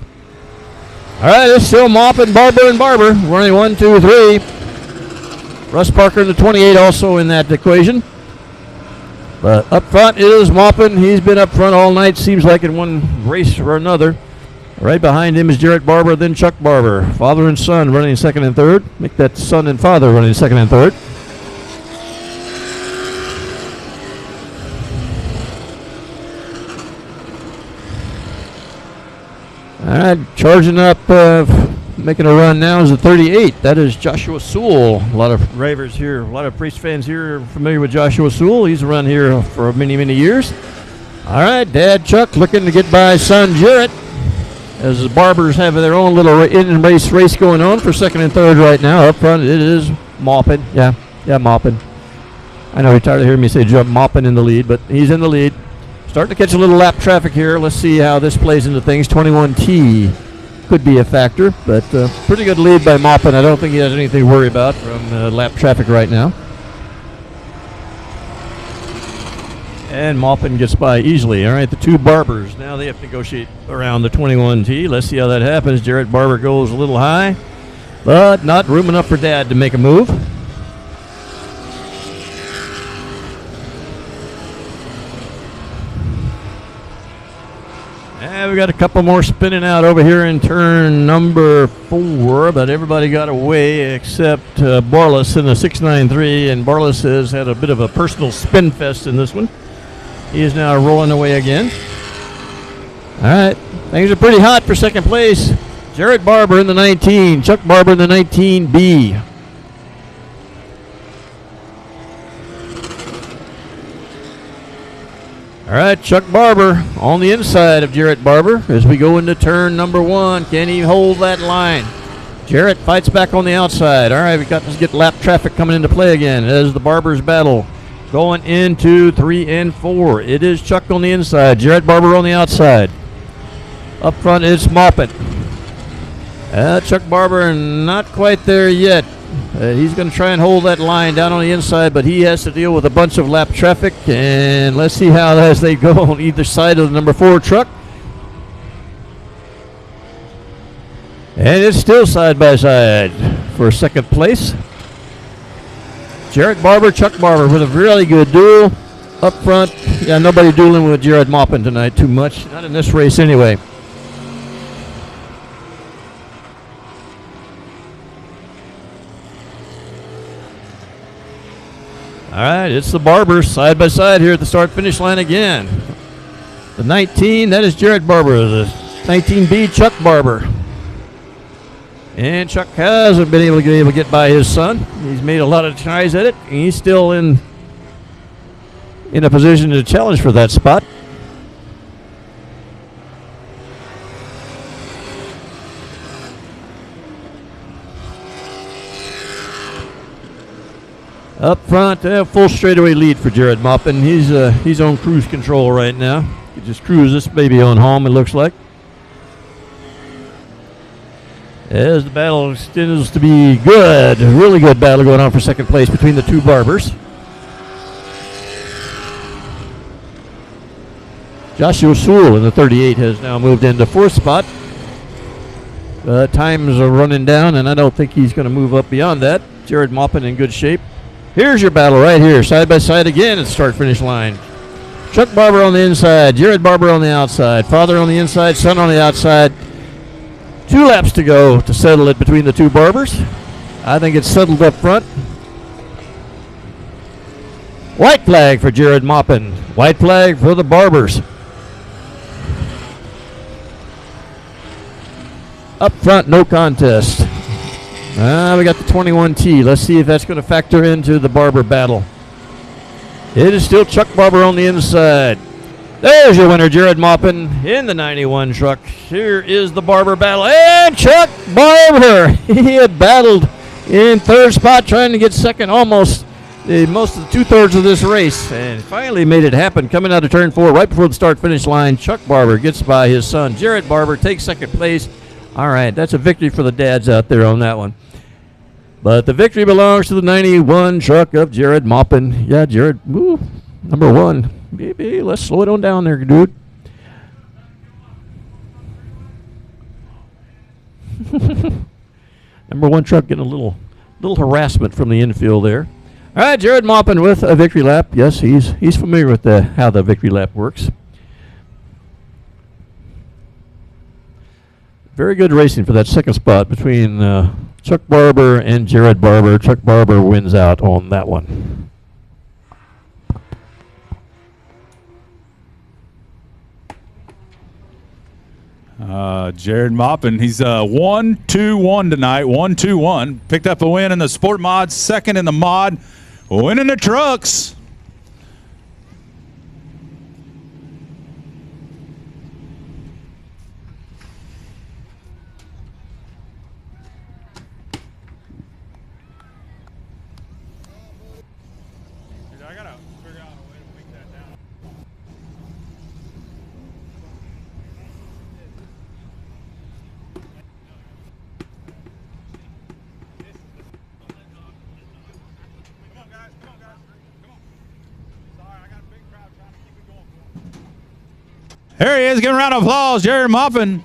All right, it's still Maupin, Barber, and Barber. Running 1, 2, 3. Russ Parker in the 28 also in that equation. But up front is Maupin. He's been up front all night, seems like, in one race or another. Right behind him is Jarrett Barber, then Chuck Barber. Father and son running second and third. Make that son and father running second and third. All right, charging up, making a run now is the 38. That is Joshua Sewell. A lot of drivers here, a lot of race fans here are familiar with Joshua Sewell. He's run here for many, many years. All right, Dad Chuck looking to get by son Jarrett as the Barbers have their own little in-race race going on for second and third right now. Up front it is Maupin. Yeah, Maupin. I know you're tired of hearing me say Maupin in the lead, but he's in the lead. Starting to catch a little lap traffic here. Let's see how this plays into things. 21T could be a factor, but pretty good lead by Maupin. I don't think he has anything to worry about from lap traffic right now. And Maupin gets by easily. All right, the two Barbers. Now they have to negotiate around the 21T. Let's see how that happens. Jarrett Barber goes a little high, but not room enough for Dad to make a move. We got a couple more spinning out over here in turn number 4, but everybody got away except Borlas in the 693, and Borlas has had a bit of a personal spin fest in this one. He is now rolling away again. All right, things are pretty hot for second place. Jarrett Barber in the 19, Chuck Barber in the 19B. All right, Chuck Barber on the inside of Jarrett Barber as we go into turn number 1. Can he hold that line? Jarrett fights back on the outside. All right, we got to get lap traffic coming into play again as the Barbers battle. Going into 3 and 4. It is Chuck on the inside, Jarrett Barber on the outside. Up front is Maupin. Chuck Barber not quite there yet. He's going to try and hold that line down on the inside, but he has to deal with a bunch of lap traffic. And let's see how as they go on either side of the number 4 truck. And it's still side by side for second place. Jarrett Barber, Chuck Barber with a really good duel up front. Yeah, nobody dueling with Jarrett Maupin tonight too much. Not in this race anyway. All right, it's the Barbers side by side here at the start-finish line again. The 19, that is Jarrett Barber. The 19B, Chuck Barber. And Chuck hasn't been able to get by his son. He's made a lot of tries at it. And he's still in a position to challenge for that spot. Up front, full straightaway lead for Jarrett Maupin. He's on cruise control right now. He just cruise this baby on home, it looks like. As the battle extends to be good, really good battle going on for second place between the two Barbers. Joshua Sewell in the 38 has now moved into 4th spot. Times are running down, and I don't think he's going to move up beyond that. Jarrett Maupin in good shape. Here's your battle right here, side by side again at the start-finish line. Chuck Barber on the inside, Jarrett Barber on the outside, father on the inside, son on the outside. 2 laps to go to settle it between the two Barbers. I think it's settled up front. White flag for Jarrett Maupin. White flag for the Barbers. Up front, no contest. We got the 21T. Let's see if that's going to factor into the Barber battle. It is still Chuck Barber on the inside. There's your winner, Jarrett Maupin in the 91 truck. Here is the Barber battle. And Chuck Barber, he had battled in 3rd spot, trying to get second almost most of the 2/3 of this race, and finally made it happen. Coming out of turn 4, right before the start-finish line, Chuck Barber gets by his son, Jared Barber, takes second place. All right, that's a victory for the dads out there on that one. But the victory belongs to the 91 truck of Jared Maupin. Yeah, Jared, woo, number 1. Maybe let's slow it on down there, dude. Number 1 truck getting a little harassment from the infield there. All right, Jared Maupin with a victory lap. Yes, he's familiar with how the victory lap works. Very good racing for that second spot between Chuck Barber and Jared Barber. Chuck Barber wins out on that one. Jared Maupin, he's 1-2-1 tonight. 1-2-1. Picked up a win in the Sport Mod, second in the Mod, winning the trucks. I gotta figure out a way to make that down. Come on, guys. Come on. Sorry, I got a big crowd trying to keep it going for him. There he is. Give him a round of applause, Jared Maupin.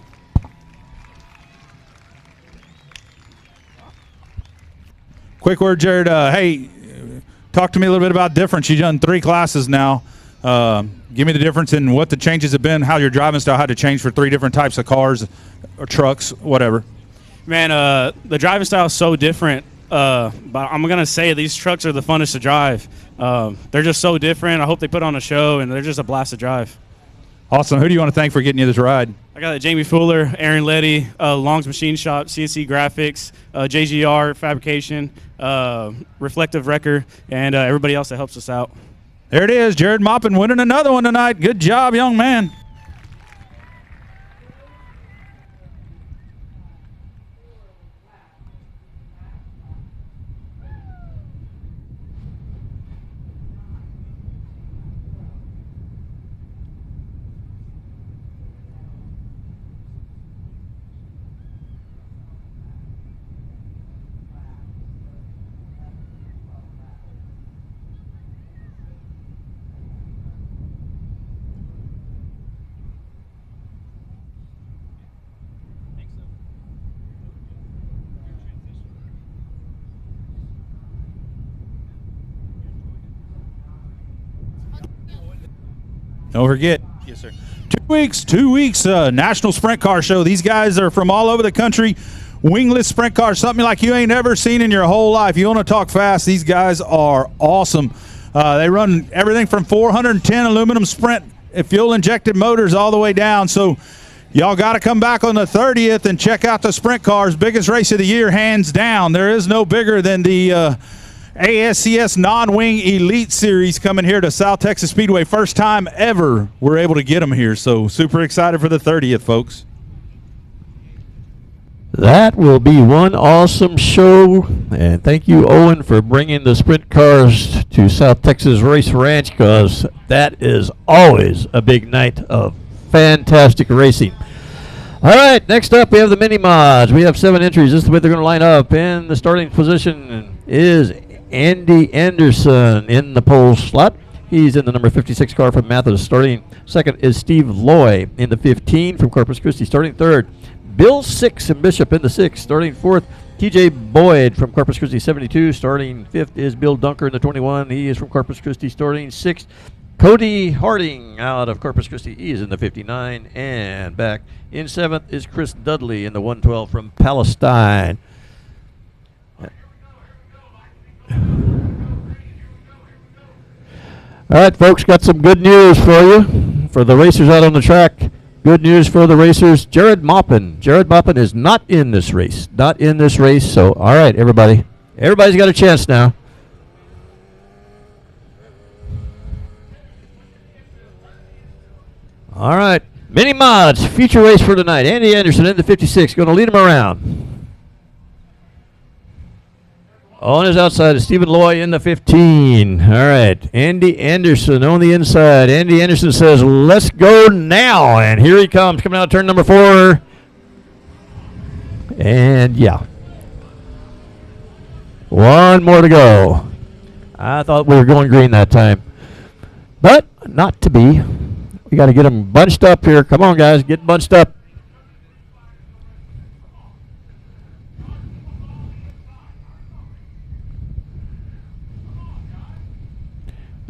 Quick word, Jared. Hey, talk to me a little bit about difference. You've done 3 classes now. Give me the difference in what the changes have been, how your driving style had to change for 3 different types of cars or trucks, whatever. Man, the driving style is so different. But I'm going to say these trucks are the funnest to drive. They're just so different. I hope they put on a show, and they're just a blast to drive. Awesome. Who do you want to thank for getting you this ride? I got Jamie Fuller, Aaron Letty, Long's Machine Shop, CNC Graphics, JGR Fabrication, Reflective Wrecker, and everybody else that helps us out. There it is. Jared Maupin winning another one tonight. Good job, young man. Don't forget. Yes, sir. 2 weeks, National Sprint Car Show. These guys are from all over the country. Wingless sprint cars, something like you ain't ever seen in your whole life. You want to talk fast, these guys are awesome. They run everything from 410 aluminum sprint fuel-injected motors all the way down. So y'all got to come back on the 30th and check out the sprint cars. Biggest race of the year, hands down. There is no bigger than the ASCS Non-Wing Elite Series coming here to South Texas Speedway. First time ever we're able to get them here. So super excited for the 30th, folks. That will be one awesome show. And thank you, Owen, for bringing the sprint cars to South Texas Race Ranch, because that is always a big night of fantastic racing. All right, next up we have the mini mods. We have 7 entries. This is the way they're going to line up. In the starting position is Andy Anderson in the pole slot. He's in the number 56 car from Mathis. Starting second is Steve Loy in the 15 from Corpus Christi. Starting third, Bill Six and Bishop in the 6. Starting fourth, TJ Boyd from Corpus Christi 72. Starting fifth is Bill Dunker in the 21. He is from Corpus Christi. Starting sixth, Cody Harding out of Corpus Christi. He is in the 59. And back in seventh is Chris Dudley in the 112 from Palestine. All right, folks, got some good news for you. For the racers out on the track, good news for the racers. Jared Maupin is not in this race. Not in this race. So, all right, everybody. Everybody's got a chance now. All right, mini mods, feature race for tonight. Andy Anderson in the 56, going to lead him around. On his outside is Stephen Loy in the 15. All right, Andy Anderson on the inside. Andy Anderson says, let's go now. And here he comes, coming out turn number 4. And yeah. One more to go. I thought we were going green that time. But not to be. We got to get them bunched up here. Come on, guys, get bunched up.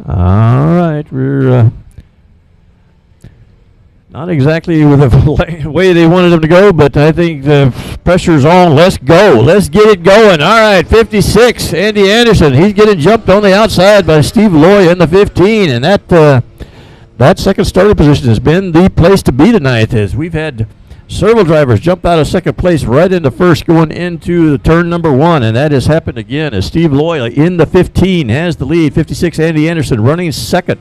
All right, we're not exactly with the way they wanted them to go, but I think the pressure's on. Let's go. Let's get it going. All right, 56, Andy Anderson. He's getting jumped on the outside by Steve Loy in the 15, and that second starting position has been the place to be tonight, as we've had several drivers jump out of second place right into first going into the turn number 1, and that has happened again as Steve Loy in the 15 has the lead. 56, Andy Anderson running second.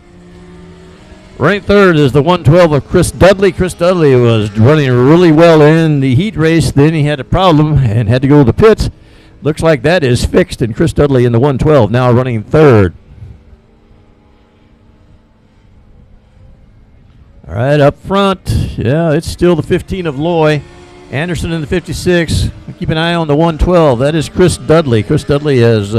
Running third is the 112 of Chris Dudley. Chris Dudley was running really well in the heat race. Then he had a problem and had to go to the pits. Looks like that is fixed, and Chris Dudley in the 112 now running third. All right, up front, yeah, it's still the 15 of Loy. Anderson in the 56. Keep an eye on the 112. That is Chris Dudley. Chris Dudley has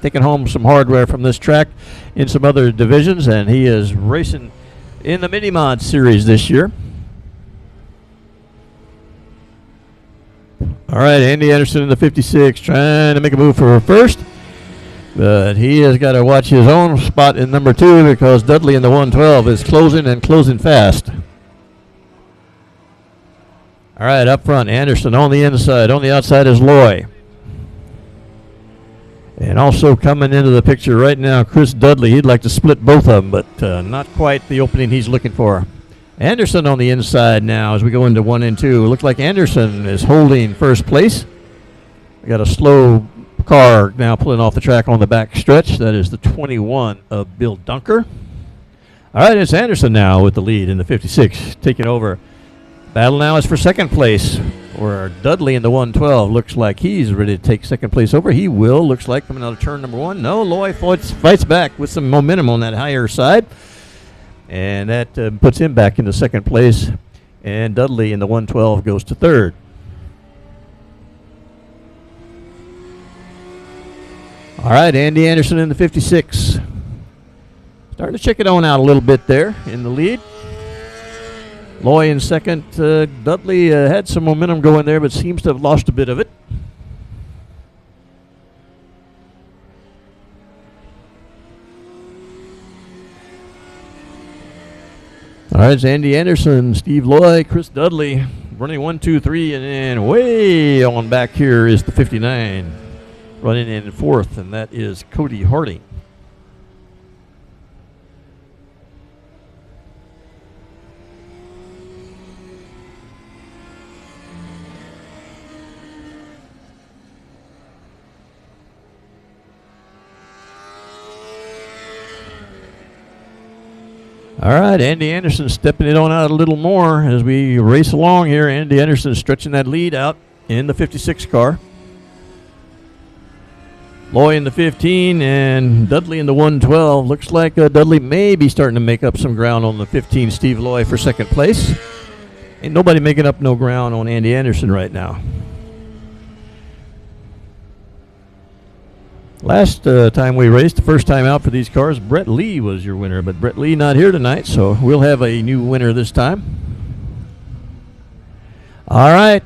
taken home some hardware from this track in some other divisions, and he is racing in the Mini Mod Series this year. All right, Andy Anderson in the 56 trying to make a move for first. But he has got to watch his own spot in number 2 because Dudley in the 112 is closing and closing fast. All right, up front, Anderson on the inside. On the outside is Loy. And also coming into the picture right now, Chris Dudley. He'd like to split both of them, but not quite the opening he's looking for. Anderson on the inside now as we go into 1 and 2. Looks like Anderson is holding first place. We got a slow car now pulling off the track on the back stretch. That is the 21 of Bill Dunker. All right, it's Anderson now with the lead in the 56, taking over. Battle now is for second place, where Dudley in the 112 looks like he's ready to take second place over. He will, looks like, coming out of turn number 1. No, Loy fights back with some momentum on that higher side, and that puts him back into second place, and Dudley in the 112 goes to third. All right, Andy Anderson in the 56. Starting to check it on out a little bit there in the lead. Loy in second. Dudley had some momentum going there, but seems to have lost a bit of it. All right, it's Andy Anderson, Steve Loy, Chris Dudley running 1, 2, 3, and then way on back here is the 59. Running in fourth, and that is Cody Harding. All right, Andy Anderson stepping it on out a little more as we race along here. Andy Anderson stretching that lead out in the 56 car. Loy in the 15 and Dudley in the 112. Looks like Dudley may be starting to make up some ground on the 15, Steve Loy, for second place. Ain't nobody making up no ground on Andy Anderson right now. Last time we raced, the first time out for these cars, Brett Lee was your winner, but Brett Lee not here tonight, so we'll have a new winner this time. All right.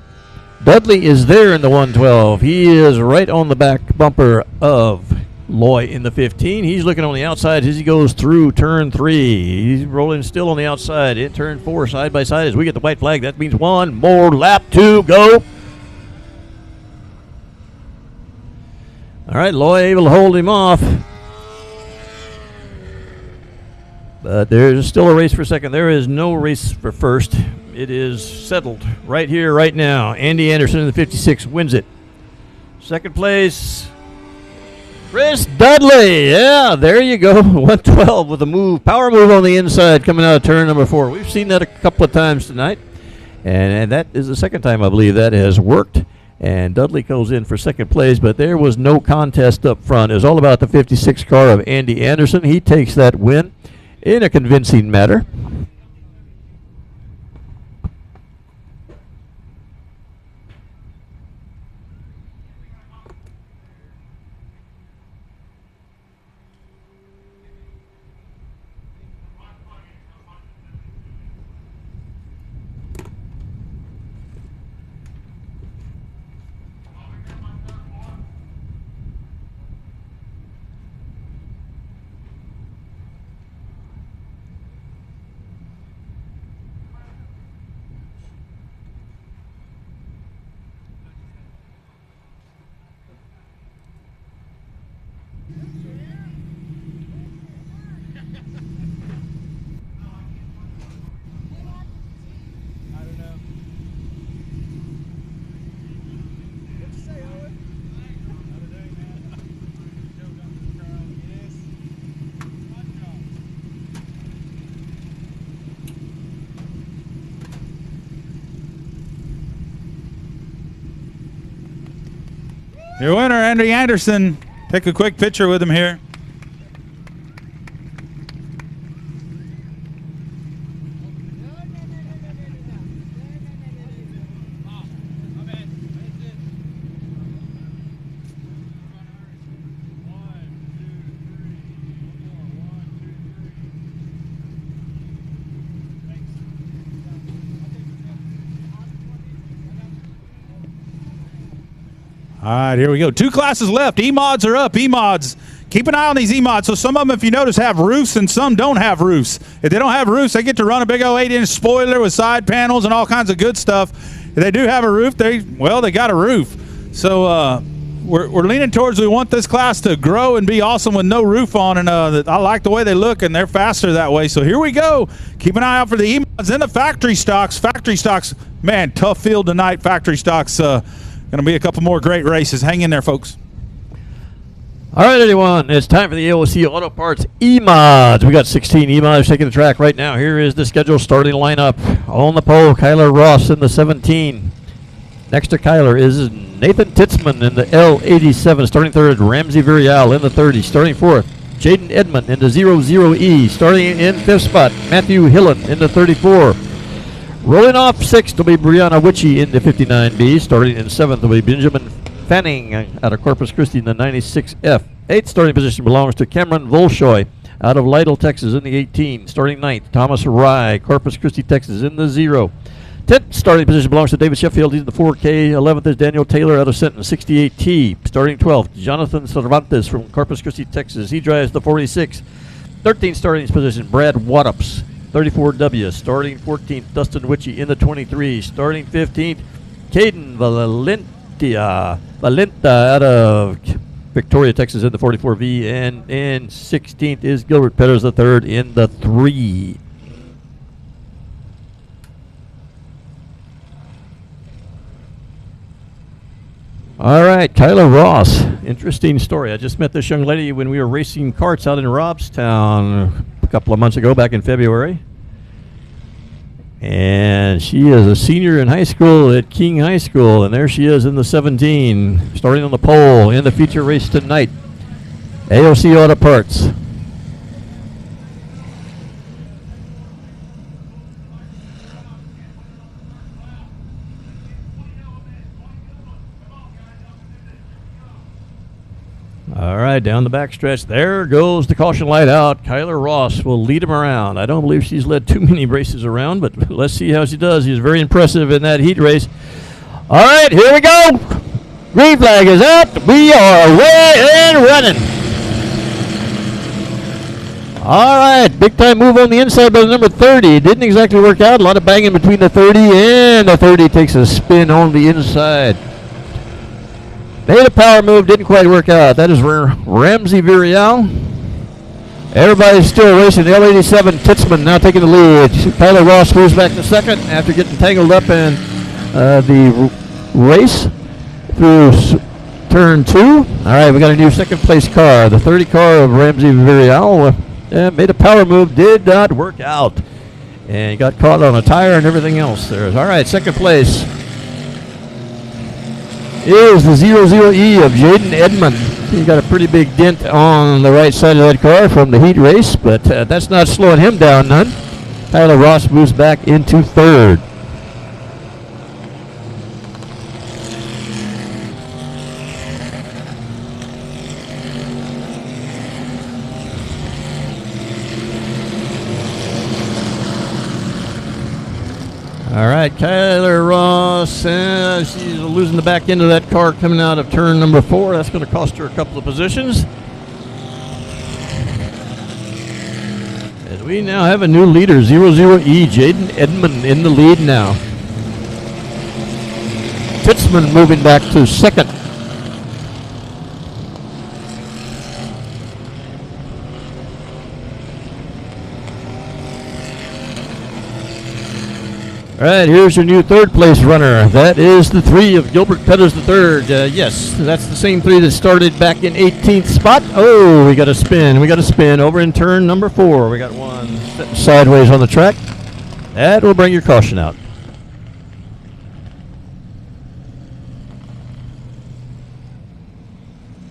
Dudley is there in the 112. He is right on the back bumper of Loy in the 15. He's looking on the outside as he goes through turn 3. He's rolling still on the outside in turn 4, side by side as we get the white flag. That means one more lap to go. All right, Loy able to hold him off. But there's still a race for second. There is no race for first. It is settled right here, right now. Andy Anderson in the 56 wins it. Second place, Chris Dudley. Yeah, there you go. 112 with a move, power move on the inside coming out of turn number 4. We've seen that a couple of times tonight. And that is the second time, I believe, that has worked. And Dudley goes in for second place, but there was no contest up front. It was all about the 56 car of Andy Anderson. He takes that win in a convincing manner. Your winner, Andy Anderson. Take a quick picture with him here. All right, here we go. 2 classes left. E-mods are up. E-mods. Keep an eye on these E-mods. So some of them, if you notice, have roofs and some don't have roofs. If they don't have roofs, they get to run a big old 8-inch spoiler with side panels and all kinds of good stuff. If they do have a roof, they got a roof. So we're leaning towards we want this class to grow and be awesome with no roof on. And I like the way they look, and they're faster that way. So here we go. Keep an eye out for the E-mods and the factory stocks. Factory stocks, man, tough field tonight. Factory stocks. Going to be a couple more great races. Hang in there, folks. All right, everyone, it's time for the AOC Auto Parts E-Mods. We got 16 E-Mods taking the track right now. Here is the schedule starting lineup. On the pole, Kyler Ross in the 17. Next to Kyler is Nathan Titzman in the L87. Starting third, Ramsey Virial in the 30. Starting fourth, Jaden Edmond in the 00E. Starting in fifth spot, Matthew Hillen in the 34. Rolling off sixth will be Brianna Witchy in the 59B. Starting in seventh will be Benjamin Fanning out of Corpus Christi in the 96F. Eighth starting position belongs to Cameron Volshoy out of Lytle, Texas in the 18. Starting ninth, Thomas Rye, Corpus Christi, Texas in the 0. 10th starting position belongs to David Sheffield. He's in the 4K. 11th is Daniel Taylor out of Sinton, 68T. Starting 12th, Jonathan Cervantes from Corpus Christi, Texas. He drives the 46. 13th starting position, Brad Wattups, 34W. Starting 14th, Dustin Witchy in the 23. Starting 15th, Caden Valenta out of Victoria, Texas in the 44V. And in 16th is Gilbert Petters the third in the 3. All right, Kyla Ross. Interesting story. I just met this young lady when we were racing karts out in Robstown a couple of months ago, back in February. And she is a senior in high school at King High School, and there she is in the 17, starting on the pole in the feature race tonight. AOC Auto Parts. All right, down the backstretch. There goes the caution light out. Kyler Ross will lead him around. I don't believe she's led too many races around, but let's see how she does. He's very impressive in that heat race. All right, here we go. Green flag is out. We are away and running. All right, big time move on the inside by the number 30. Didn't exactly work out. A lot of banging between the 30 and the 30 takes a spin on the inside. Made a power move, didn't quite work out. That is Ramsey Virial. Everybody's still racing. The L87 Titzman now taking the lead. Kyler Ross moves back to second after getting tangled up in the race through turn 2. All right, we got a new second place car. The 30 car of Ramsey Virial made a power move, did not work out. And got caught on a tire and everything else there. All right, second place. is the 00E of Jaden Edmond. He got a pretty big dent on the right side of that car from the heat race, but that's not slowing him down none. Tyler Ross moves back into third. All right, Kyler Ross, she's losing the back end of that car coming out of turn number 4. That's going to cost her a couple of positions. And we now have a new leader, 00E, Jaden Edmond in the lead now. Titzman moving back to second. All right, here's your new third place runner. That is the 3 of Gilbert Petters III. Yes, that's the same 3 that started back in 18th spot. Oh, we got a spin. We got a spin over in turn number 4. We got one sideways on the track. That will bring your caution out.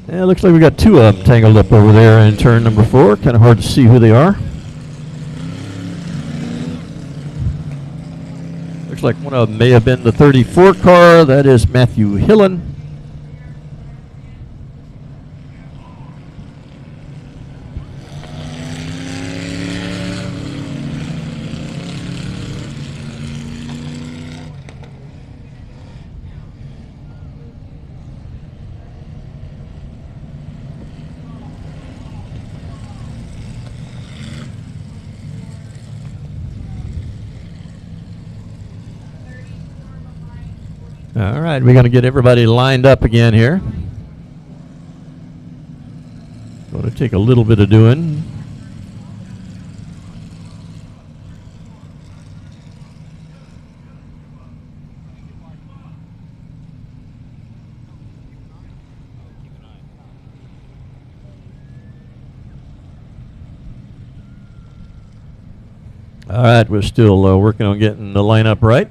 Yeah, looks like we got 2 of them tangled up over there in turn number 4. Kind of hard to see who they are. Looks like one of them may have been the 34 car. That is Matthew Hillen. All right, we're going to get everybody lined up again here. Going to take a little bit of doing. All right, we're still working on getting the lineup right.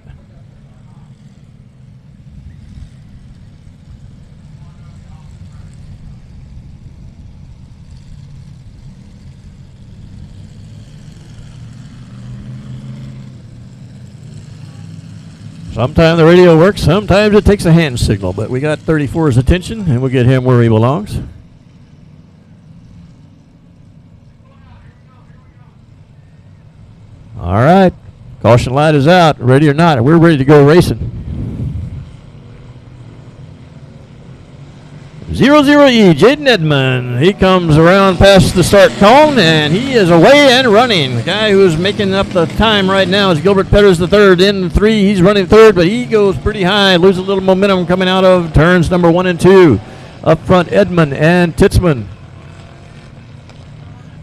Sometimes the radio works, sometimes it takes a hand signal, but we got 34's attention, and we'll get him where he belongs. All right, caution light is out, ready or not, we're ready to go racing. 00E, Jaden Edmond. He comes around past the start cone, and he is away and running. The guy who's making up the time right now is Gilbert Petters III in 3. He's running third, but he goes pretty high, loses a little momentum coming out of turns number 1 and 2. Up front, Edmond and Titzman.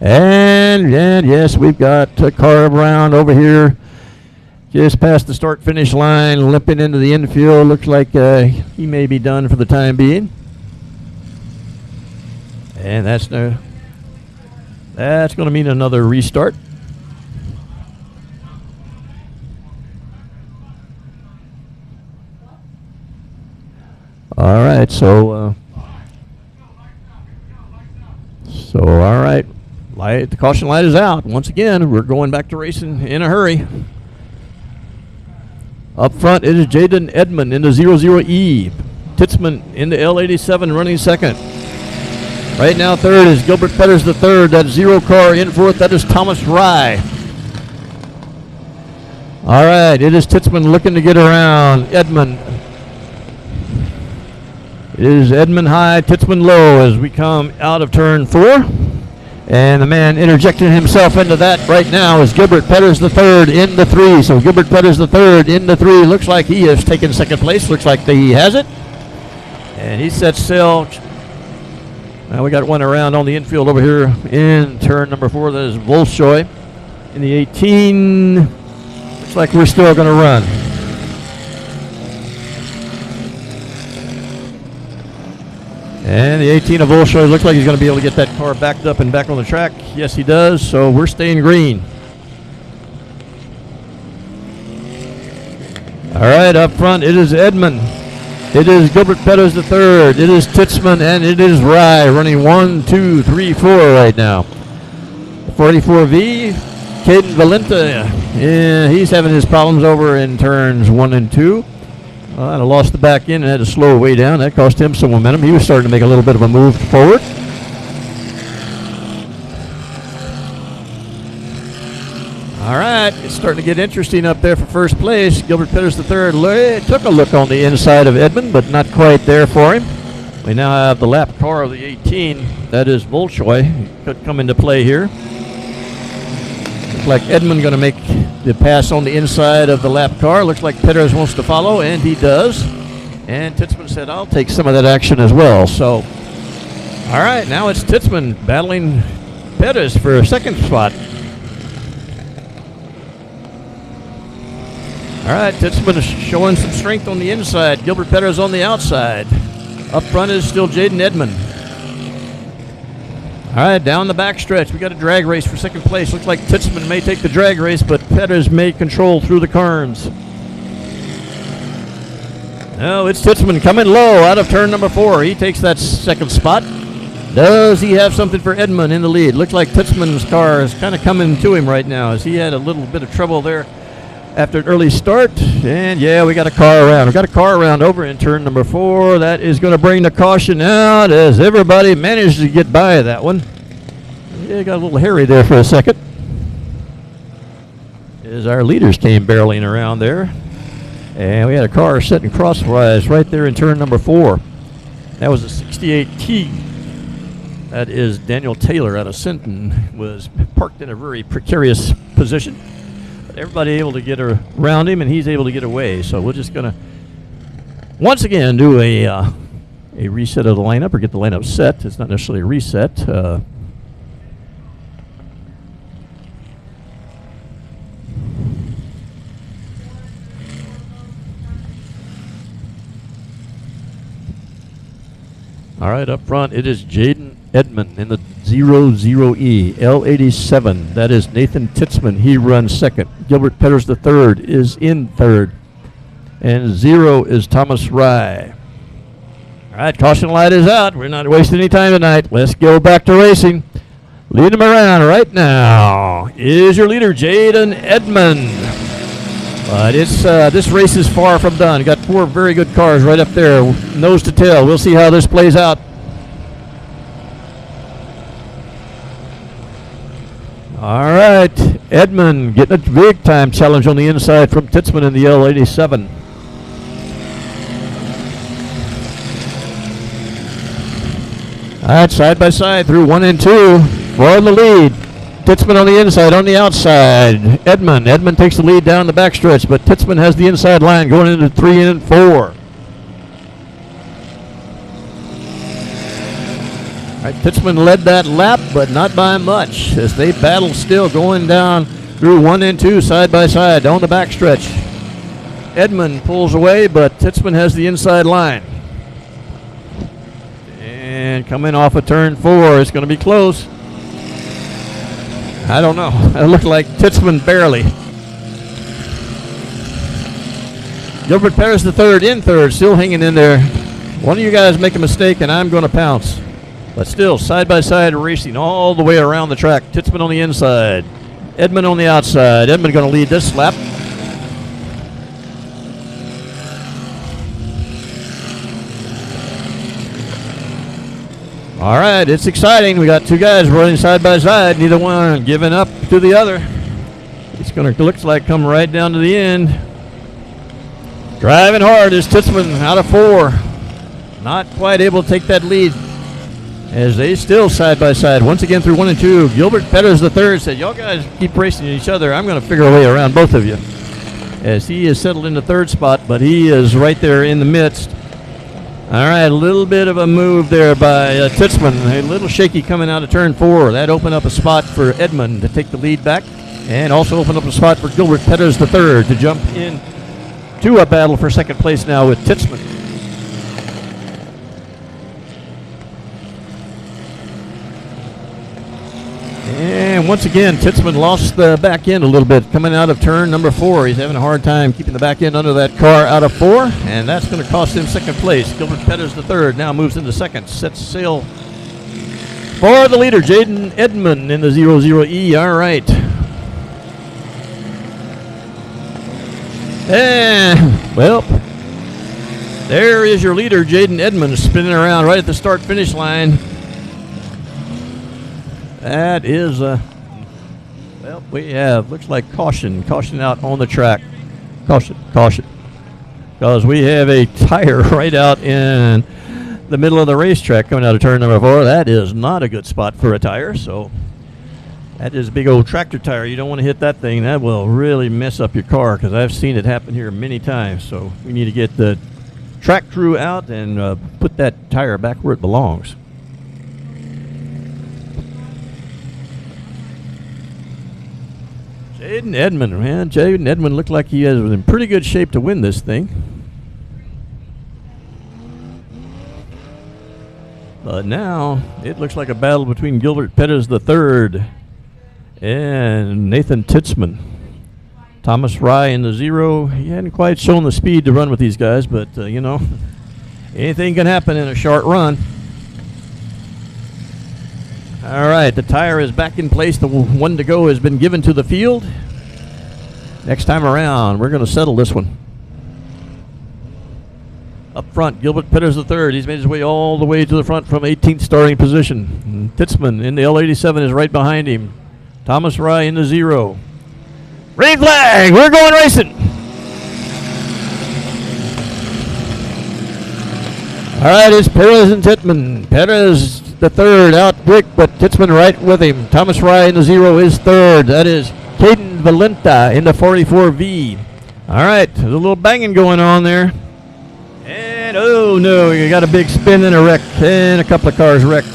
And yes, we've got a car around over here just past the start-finish line, limping into the infield. Looks like he may be done for the time being. And that's going to mean another restart. All right, so all right, the caution light is out. Once again, we're going back to racing in a hurry. Up front, it is Jaden Edmond in the 00E. Titzman in the L87 running second. Right now, third is Gilbert Petters III. That 0 car in fourth. That is Thomas Rye. All right, it is Titzman looking to get around Edmond. It is Edmond high, Titzman low as we come out of turn 4. And the man interjecting himself into that right now is Gilbert Petters III in the 3. So Gilbert Petters III in the 3. Looks like he has taken second place. Looks like he has it. And he sets sail. Now we got one around on the infield over here in turn number 4. That is Volshoy in the 18. Looks like we're still going to run. And the 18 of Volshoy looks like he's going to be able to get that car backed up and back on the track. Yes, he does. So we're staying green. All right, up front it is Edmond. It is Gilbert Pettis the third. It is Titzman, and it is Rye running 1, 2, 3, 4 right now. 44V, Caden Valenta. Yeah, he's having his problems over in turns 1 and 2. And lost the back end and had to slow way down. That cost him some momentum. He was starting to make a little bit of a move forward. All right, it's starting to get interesting up there for first place. Gilbert Pettis the third took a look on the inside of Edmond, but not quite there for him. We now have the lap car of the 18. That is Volchoy. He could come into play here. Looks like Edmond going to make the pass on the inside of the lap car. Looks like Pettis wants to follow, and he does. And Titzman said, I'll take some of that action as well. So, all right, now it's Titzman battling Pettis for a second spot. All right, Titzman is showing some strength on the inside. Gilbert Pettis on the outside. Up front is still Jaden Edmond. All right, down the back stretch. We got a drag race for second place. Looks like Titzman may take the drag race, but Pettis may control through the Carnes. No, it's Titzman coming low out of turn number 4. He takes that second spot. Does he have something for Edmond in the lead? Looks like Titzman's car is kind of coming to him right now as he had a little bit of trouble there after an early start. And yeah, we got a car around. We got a car around over in turn number 4. That is going to bring the caution out as everybody managed to get by that one. Yeah, got a little hairy there for a second as our leaders came barreling around there. And we had a car sitting crosswise right there in turn number 4. That was a 68T. That is Daniel Taylor out of Sinton, was parked in a very precarious position. Everybody able to get around him, and he's able to get away. So we're just going to once again do a reset of the lineup, or get the lineup set. It's not necessarily a reset. All right, up front it is Jaden Edmond in the 00E L87. That is Nathan Titzman. He runs second. Gilbert Pettis the third is in third. And 0 is Thomas Rye. All right, caution light is out. We're not wasting any time tonight. Let's go back to racing. Lead him around right now is your leader, Jaden Edmond. But it's this race is far from done. Got 4 very good cars right up there, nose to tail. We'll see how this plays out. All right, Edmond getting a big time challenge on the inside from Titzman in the L87. All right, side by side through 1 and 2. 4 in the lead. Titzman on the inside, on the outside. Edmond takes the lead down the backstretch, but Titzman has the inside line going into 3 and 4. All right, Titzman led that lap, but not by much, as they battle still going down through 1 and 2 side by side on the backstretch. Edmond pulls away, but Titzman has the inside line. And coming off of turn 4, it's going to be close. I don't know. It looked like Titzman barely. Gilbert Pettis the third in third, still hanging in there. One of you guys make a mistake and I'm going to pounce. But still, side by side racing all the way around the track. Titzman on the inside. Edmond on the outside. Edmond going to lead this lap. All right, it's exciting. We got 2 guys running side by side, neither one giving up to the other. It's going to looks like come right down to the end. Driving hard is Titzman out of 4. Not quite able to take that lead as they still side by side. Once again through 1 and 2. Gilbert Pettis the third said, y'all guys keep racing each other. I'm going to figure a way around both of you. As he is settled in the third spot, but he is right there in the midst. All right, a little bit of a move there by Titzman. A little shaky coming out of turn 4. That opened up a spot for Edmond to take the lead back, and also opened up a spot for Gilbert Pettis the third to jump in to a battle for second place now with Titzman. And once again, Titzman lost the back end a little bit coming out of turn number 4. He's having a hard time keeping the back end under that car out of 4, and that's going to cost him second place. Gilbert Pettis the third now moves into second, sets sail for the leader, Jaden Edmond in the 00E. All right. And, well, there is your leader, Jaden Edmond, spinning around right at the start-finish line. That is, well, we have, looks like caution out on the track. Caution. Because we have a tire right out in the middle of the racetrack coming out of turn number 4. That is not a good spot for a tire, so that is a big old tractor tire. You don't want to hit that thing. That will really mess up your car, because I've seen it happen here many times. So we need to get the track crew out and put that tire back where it belongs. Jaden Edmond, man. Jaden Edmond looked like he was in pretty good shape to win this thing. But now it looks like a battle between Gilbert Pettis the third and Nathan Titzman. Thomas Rye in the 0. He hadn't quite shown the speed to run with these guys, but, you know, anything can happen in a short run. All right, the tire is back in place. The one to go has been given to the field. Next time around, we're going to settle this one. Up front, Gilbert Pettis the third. He's made his way all the way to the front from 18th starting position. And Titzman in the L87 is right behind him. Thomas Rye in the 0. Green flag, we're going racing. All right, it's Perez and Titzman. Perez the third out quick, but Titzman right with him. Thomas Rye in the 0 is third. That is Caden Valenta in the 44V. All right, there's a little banging going on there. And, oh, no, you got a big spin and a wreck, and a couple of cars wrecked.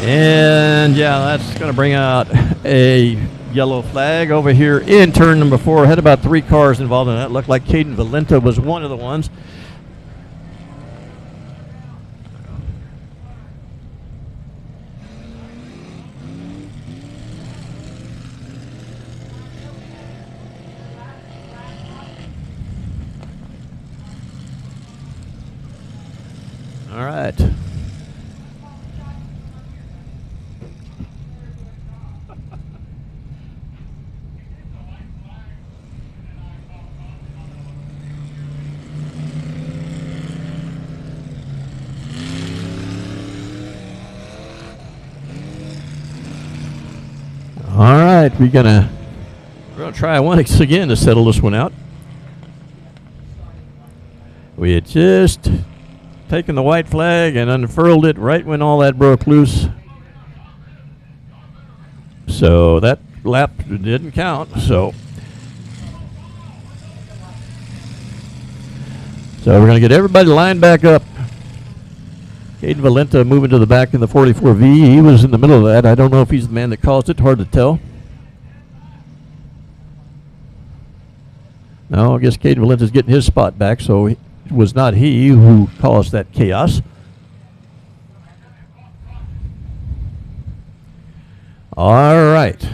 And, yeah, that's going to bring out a yellow flag over here in turn number 4. Had about 3 cars involved in that. Looked like Caden Valenta was one of the ones. All right. All right, we're gonna try once again to settle this one out. We had just taken the white flag and unfurled it right when all that broke loose. So that lap didn't count. So we're going to get everybody lined back up. Caden Valenta moving to the back in the 44V. He was in the middle of that. I don't know if he's the man that caused it. Hard to tell. No, I guess Caden Valenta's getting his spot back, so it was not he who caused that chaos. All right.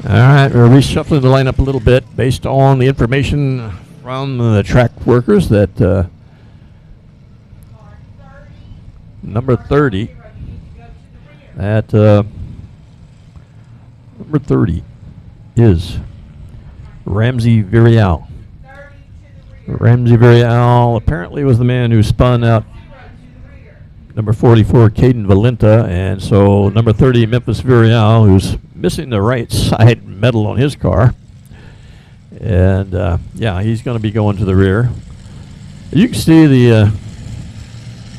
All right, we're reshuffling the lineup a little bit based on the information from the track workers that number 30, number 30 is Ramsey Virial. Ramsey Virial apparently was the man who spun out number 44, Caden Valenta, and so number 30, Memphis Virial, who's missing the right side metal on his car. And, yeah, he's going to be going to the rear. You can see the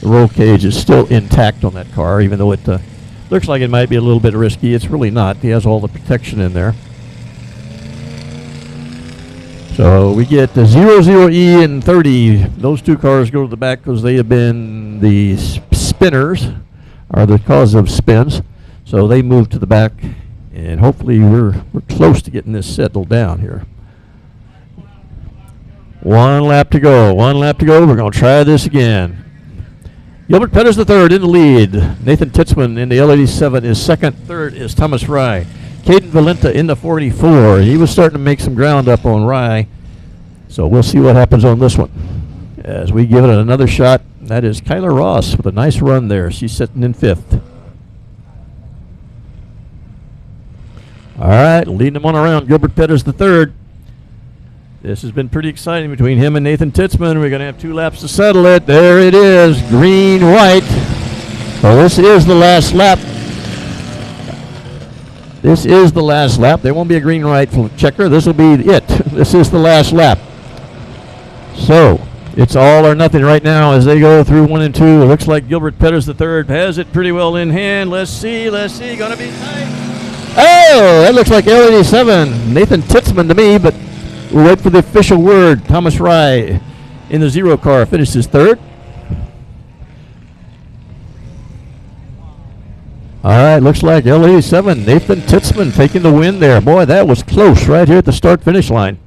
roll cage is still intact on that car, even though it looks like it might be a little bit risky. It's really not. He has all the protection in there. So we get the 00E and 30. Those two cars go to the back because they have been the spinners, are the cause of spins. So they move to the back, and hopefully we're close to getting this settled down here. 1 lap to go. 1 lap to go. We're going to try this again. Gilbert Pettis the third in the lead. Nathan Titzman in the L87 is second. Third is Thomas Rye. Caden Valenta in the 44. He was starting to make some ground up on Rye. So we'll see what happens on this one as we give it another shot. That is Kyla Ross with a nice run there. She's sitting in 5th. All right, leading them on around. Gilbert Pettis the third. This has been pretty exciting between him and Nathan Titzman. We're going to have 2 laps to settle it. There it is, green, white. So this is the last lap. This is the last lap. There won't be a green, white checker. This will be it. This is the last lap. So it's all or nothing right now as they go through 1 and 2. It looks like Gilbert Pettis the third has it pretty well in hand. Let's see. Going to be tight. Oh, that looks like L87. Nathan Titzman to me, but we'll wait for the official word. Thomas Rye in the 0 car finishes third. All right, looks like L87. Nathan Titzman taking the win there. Boy, that was close right here at the start-finish line.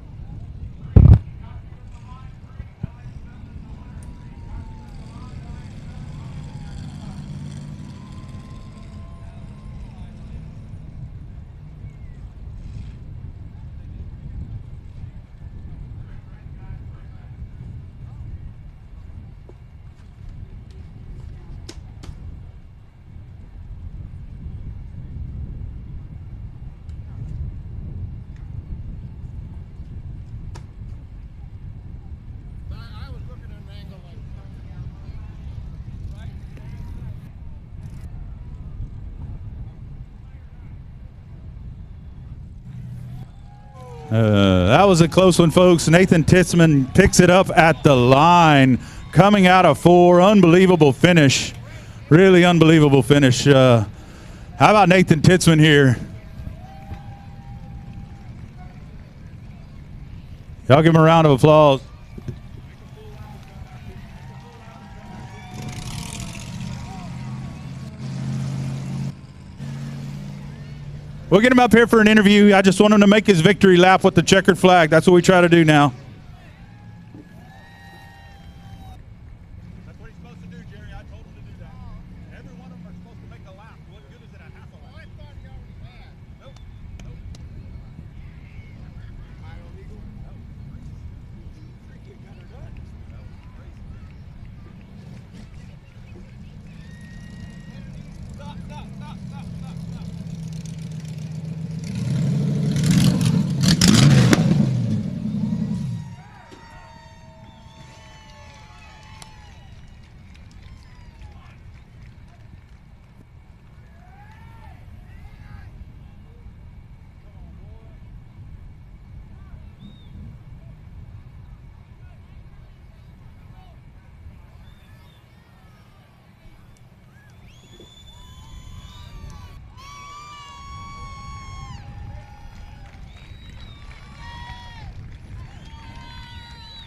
That was a close one, folks. Nathan Titzman picks it up at the line, coming out of 4. Unbelievable finish. Really unbelievable finish. How about Nathan Titzman here? Y'all give him a round of applause. We'll get him up here for an interview. I just want him to make his victory lap with the checkered flag. That's what we try to do now. That's what he's supposed to do, Jerry. I told him to do that. Every one of them are supposed to make a lap. What good is it a half a lap? I thought he already had. Nope.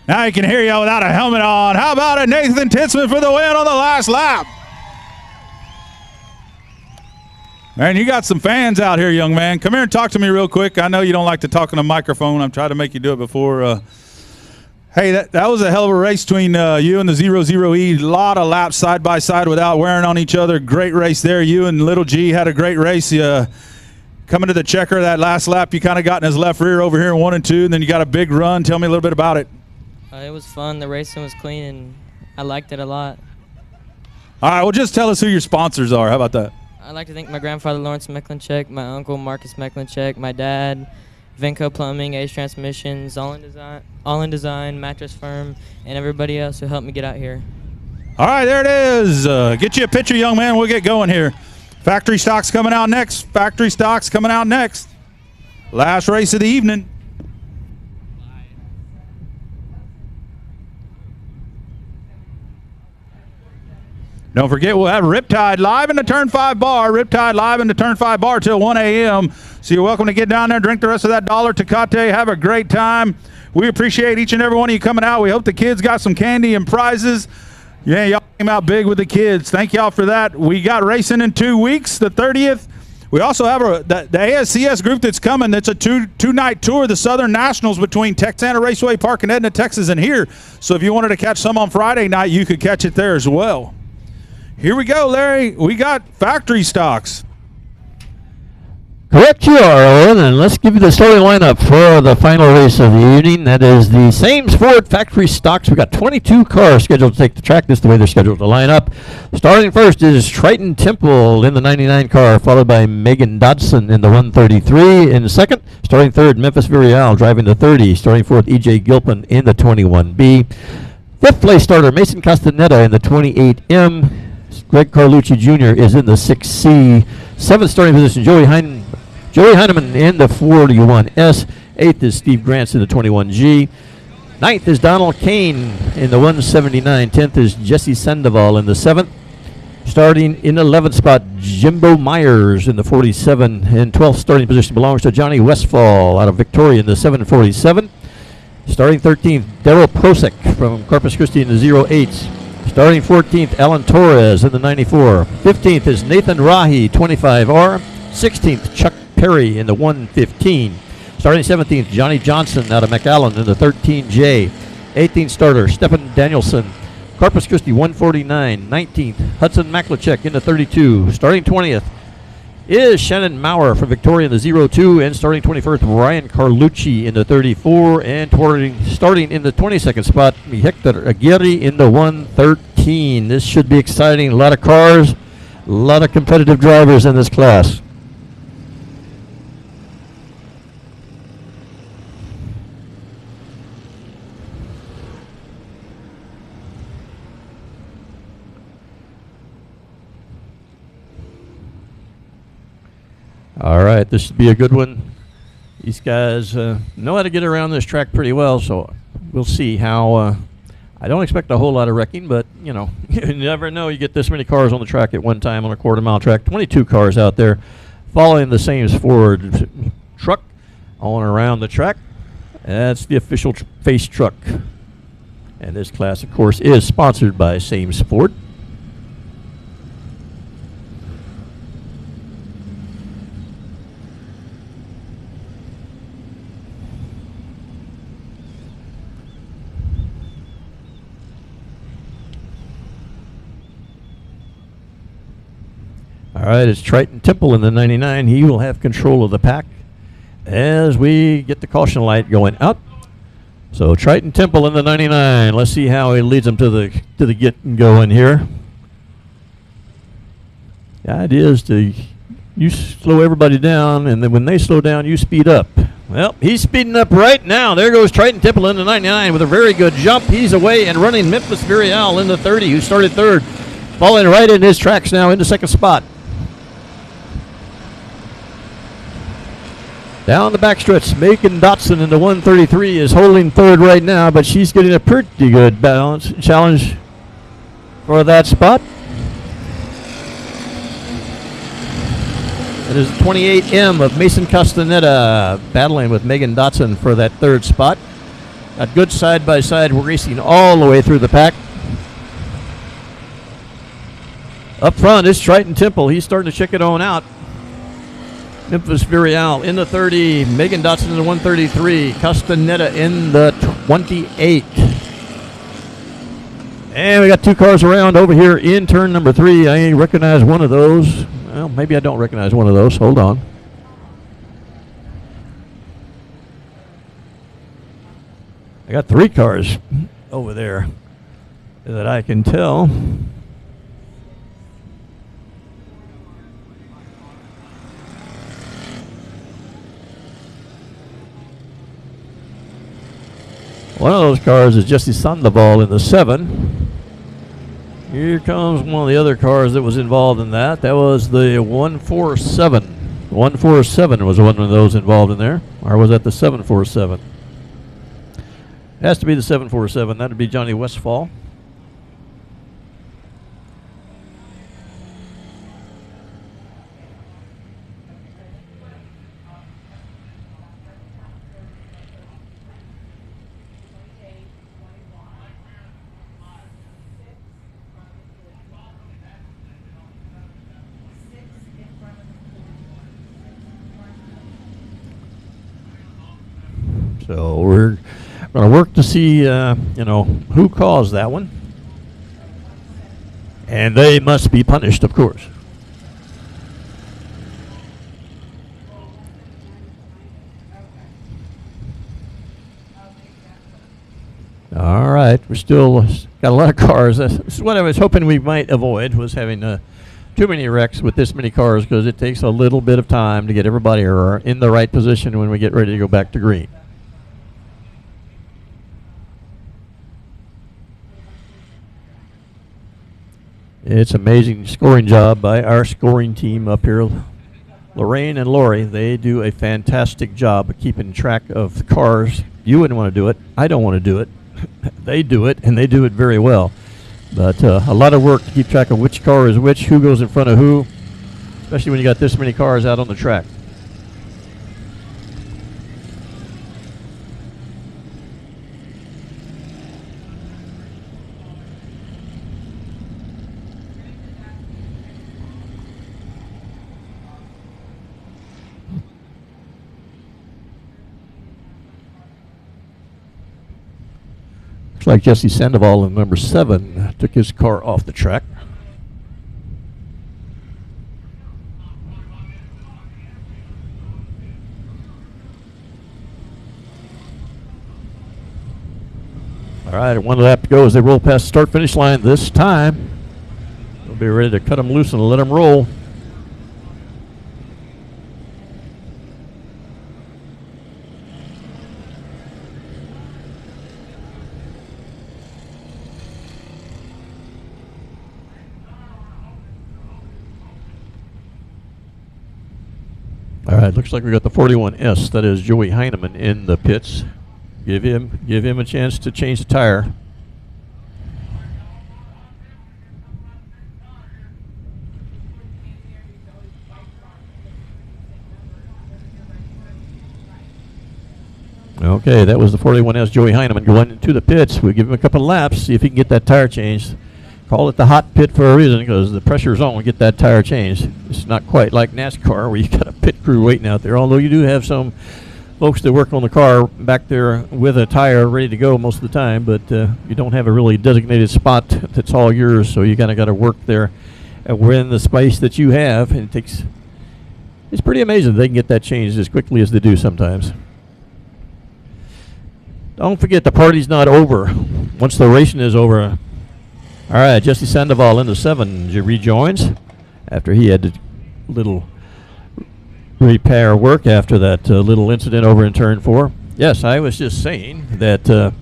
Now you can hear you without a helmet on. How about it, Nathan Titzman for the win on the last lap? Man, you got some fans out here, young man. Come here and talk to me real quick. I know you don't like to talk on a microphone. I'm trying to make you do it before. Hey, that was a hell of a race between you and the 00E. A lot of laps side by side without wearing on each other. Great race there. You and Little G had a great race. Coming to the checker, that last lap, you kind of got in his left rear over here in 1 and 2, and then you got a big run. Tell me a little bit about it. It was fun. The racing was clean, and I liked it a lot. All right, well, just tell us who your sponsors are. How about that? I'd like to thank my grandfather, Lawrence Mecklenchek, my uncle, Marcus Mecklenchek, my dad, Venco Plumbing, Ace Transmissions, All in Design, Mattress Firm, and everybody else who helped me get out here. All right, there it is. Get you a picture, young man. We'll get going here. Factory stocks coming out next. Factory stocks coming out next. Last race of the evening. Don't forget, we'll have Riptide live in the Turn 5 bar. Riptide live in the Turn 5 bar till 1 a.m. So you're welcome to get down there, drink the rest of that dollar Tecate, have a great time. We appreciate each and every one of you coming out. We hope the kids got some candy and prizes. Yeah, y'all came out big with the kids. Thank y'all for that. We got racing in 2 weeks, the 30th. We also have the ASCS group that's coming. That's a two-night tour, the Southern Nationals between Texana Raceway Park in Edna, Texas, and here. So if you wanted to catch some on Friday night, you could catch it there as well. Here we go, Larry. We got factory stocks. Correct you are, Owen, and let's give you the starting lineup for the final race of the evening. That is the Sames Ford Factory Stocks. We've got 22 cars scheduled to take the track. This is the way they're scheduled to line up. Starting first is Triton Temple in the 99 car, followed by Megan Dodson in the 133. In second, starting third, Memphis Virial driving the 30. Starting fourth, E.J. Gilpin in the 21B. Fifth place starter, Mason Castaneda in the 28M. Greg Carlucci Jr. is in the 6C. Seventh starting position, Joey Heineman in the 41S. Eighth is Steve Grants in the 21G. Ninth is Donald Kane in the 179. 10th is Jesse Sandoval in the 7th. Starting in the 11th spot, Jimbo Myers in the 47. And 12th starting position belongs to Johnny Westfall out of Victoria in the 747. Starting 13th, Daryl Prosek from Corpus Christi in the 08s. Starting 14th, Alan Torres in the 94. 15th is Nathan Rahi, 25R. 16th, Chuck Perry in the 115. Starting 17th, Johnny Johnson out of McAllen in the 13J. 18th starter, Stephen Danielson, Corpus Christi 149. 19th, Hudson Maklachek in the 32. Starting 20th is Shannon Maurer from Victoria in the 02. And starting 21st, Ryan Carlucci in the 34. And starting in the 22nd spot, Hector Aguirre in the 113. This should be exciting. A lot of cars, a lot of competitive drivers in this class. All right, this should be a good one. These guys know how to get around this track pretty well, so we'll see how. I don't expect a whole lot of wrecking, but, you know, you never know. You get this many cars on the track at one time on a quarter-mile track. 22 cars out there following the Sames Ford truck on around the track. That's the official face truck. And this class, of course, is sponsored by Sames Ford. All right, it's Triton Temple in the 99. He will have control of the pack as we get the caution light going out. So Triton Temple in the 99. Let's see how he leads them to the getting going here. The idea is you slow everybody down, and then when they slow down, you speed up. Well, he's speeding up right now. There goes Triton Temple in the 99 with a very good jump. He's away and running Memphis Virial in the 30, who started third, falling right in his tracks now into second spot. Down the backstretch, Megan Dotson in the 133 is holding third right now, but she's getting a pretty good balance challenge for that spot. It is 28M of Mason Castaneda battling with Megan Dotson for that third spot. Got good side-by-side racing all the way through the pack. Up front is Triton Temple. He's starting to check it on out. Memphis Virial in the 30, Megan Dotson in the 133, Castaneda in the 28. And we got two cars around over here in turn number 3. I recognize one of those. Well, maybe I don't recognize one of those. Hold on. I got 3 cars over there that I can tell. One of those cars is Jesse Sandoval in the 7. Here comes one of the other cars that was involved in that. That was the 147. 147 was one of those involved in there. Or was that the 747? Has to be the 747. That would be Johnny Westfall. So we're going to work to see, who caused that one. And they must be punished, of course. All right, we're still got a lot of cars. This is what I was hoping we might avoid, was having too many wrecks with this many cars, because it takes a little bit of time to get everybody in the right position when we get ready to go back to green. It's amazing scoring job by our scoring team up here. Lorraine and Lori, they do a fantastic job of keeping track of the cars. You wouldn't want to do it. I don't want to do it. They do it, and they do it very well. But a lot of work to keep track of which car is which, who goes in front of who, especially when you got this many cars out on the track. Looks like Jesse Sandoval in number 7 took his car off the track. All right, 1 lap to go as they roll past the start-finish line this time. We'll be ready to cut them loose and let them roll. All right, looks like we got the 41S. That is Joey Heineman in the pits. Give him a chance to change the tire. Okay, that was the 41S Joey Heineman going into the pits. We'll give him a couple of laps, see if he can get that tire changed. Call it the hot pit for a reason, because the pressure's on to get that tire changed. It's not quite like NASCAR where you got a pit crew waiting out there, although you do have some folks that work on the car back there with a tire ready to go most of the time, but you don't have a really designated spot that's all yours, so you kind of got to work there within the space that you have, and it's pretty amazing they can get that changed as quickly as they do sometimes. Don't forget, the party's not over. Once the racing is over. All right, Jesse Sandoval into 7 rejoins after he had a little repair work after that little incident over in turn 4. Yes, I was just saying that,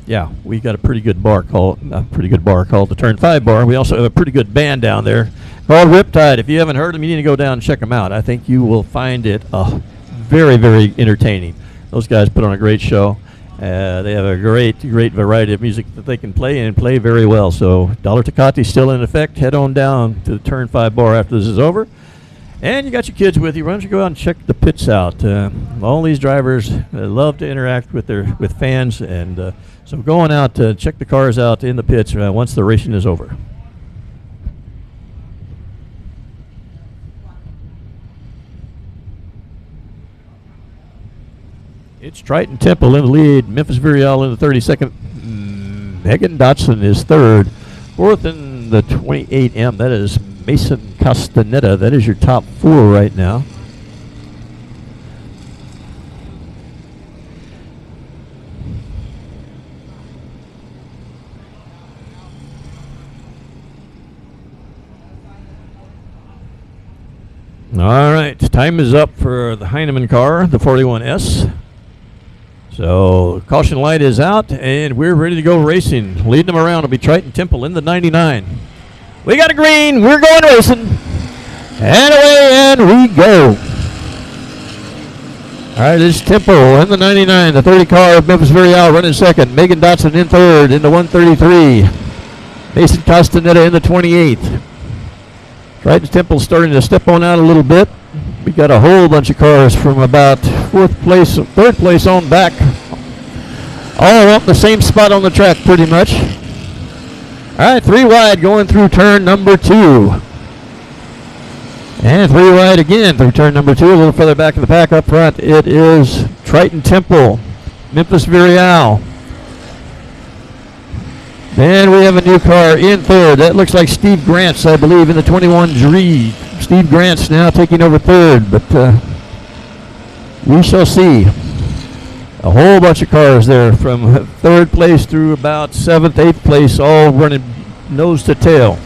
yeah, we got a pretty good bar called the Turn 5 bar. We also have a pretty good band down there called Riptide. If you haven't heard them, you need to go down and check them out. I think you will find it very, very entertaining. Those guys put on a great show. They have a great variety of music that they can play, and play very well. So Dollar Tecate still in effect. Head on down to the Turn 5 bar after this is over. And you got your kids with you. Why don't you go out and check the pits out? All these drivers love to interact with fans, and so go on out to check the cars out in the pits once the racing is over. It's Triton Temple in the lead. Memphis Vireal in the 32nd. Megan Dotson is 3rd. 4th in the 28M. That is Mason Castaneda. That is your top 4 right now. All right, time is up for the Heineman car, the 41S. So caution light is out, and we're ready to go racing. Leading them around will be Triton Temple in the 99. We got a green. We're going racing. And away, and we go. All right, this is Temple in the 99. The 30 car of Memphis Vireal running 2nd. Megan Dotson in 3rd in the 133. Mason Castaneda in the 28th. Triton Temple starting to step on out a little bit. We got a whole bunch of cars from about 3rd place on back, all up the same spot on the track pretty much. All right, 3 wide going through turn number 2. And 3 wide again through turn number 2, a little further back in the pack up front. It is Triton Temple. Memphis Virial. Then we have a new car in third. That looks like Steve Grants, I believe, in the 21 Dreed. Steve Grants now taking over third, but we shall see. A whole bunch of cars there from third place through about 7th, 8th place, all running nose to tail.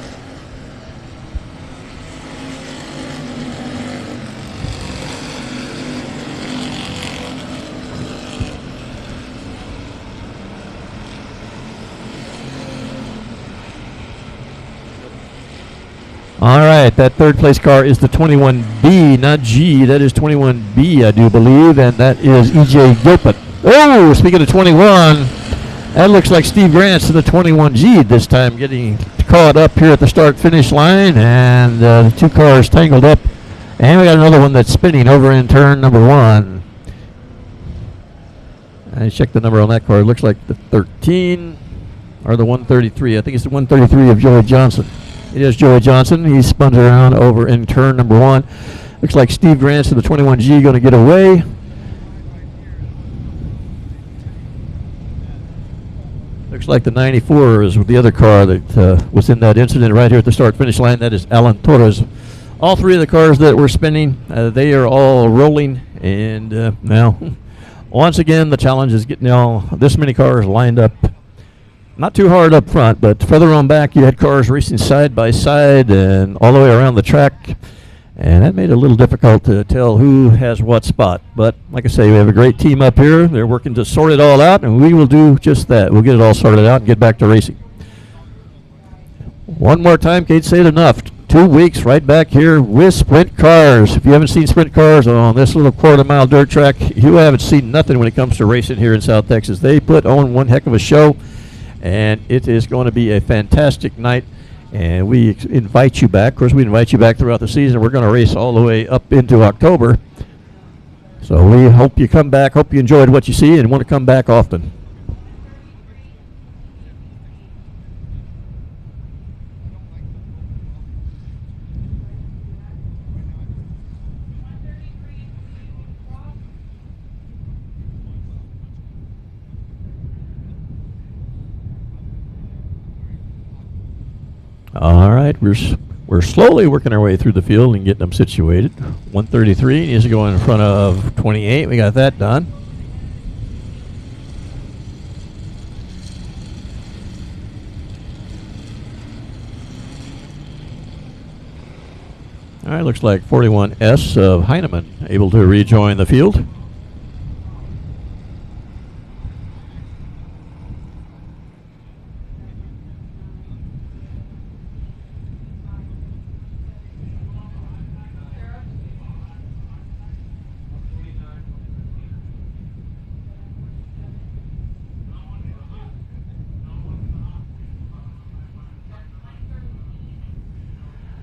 All right, that third place car is the 21B, not G. That is 21B, I do believe, and that is EJ Gilpin. Oh, speaking of 21, that looks like Steve Grants to the 21G this time, getting caught up here at the start-finish line, and the two cars tangled up. And we got another one that's spinning over in turn number 1. I checked the number on that car. It looks like the 13 or the 133. I think it's the 133 of Joey Johnson. It is Joey Johnson. He spun around over in turn number 1. Looks like Steve Grants to the 21G going to get away. Looks like the 94 is the other car that was in that incident right here at the start-finish line. That is Alan Torres. All three of the cars that were spinning, they are all rolling. And now, once again, the challenge is getting all this many cars lined up. Not too hard up front, but further on back, you had cars racing side by side and all the way around the track. And that made it a little difficult to tell who has what spot. But like I say, we have a great team up here. They're working to sort it all out, and we will do just that. We'll get it all sorted out and get back to racing. One more time, can't say it enough. 2 weeks right back here with sprint cars. If you haven't seen sprint cars on this little quarter-mile dirt track, you haven't seen nothing when it comes to racing here in South Texas. They put on one heck of a show, and it is going to be a fantastic night. And we invite you back. Of course, we invite you back throughout the season. We're going to race all the way up into October. So we hope you come back. Hope you enjoyed what you see and want to come back often. All right, we're slowly working our way through the field and getting them situated. 133 needs to go in front of 28. We got that done. All right, looks like 41S of Heinemann able to rejoin the field.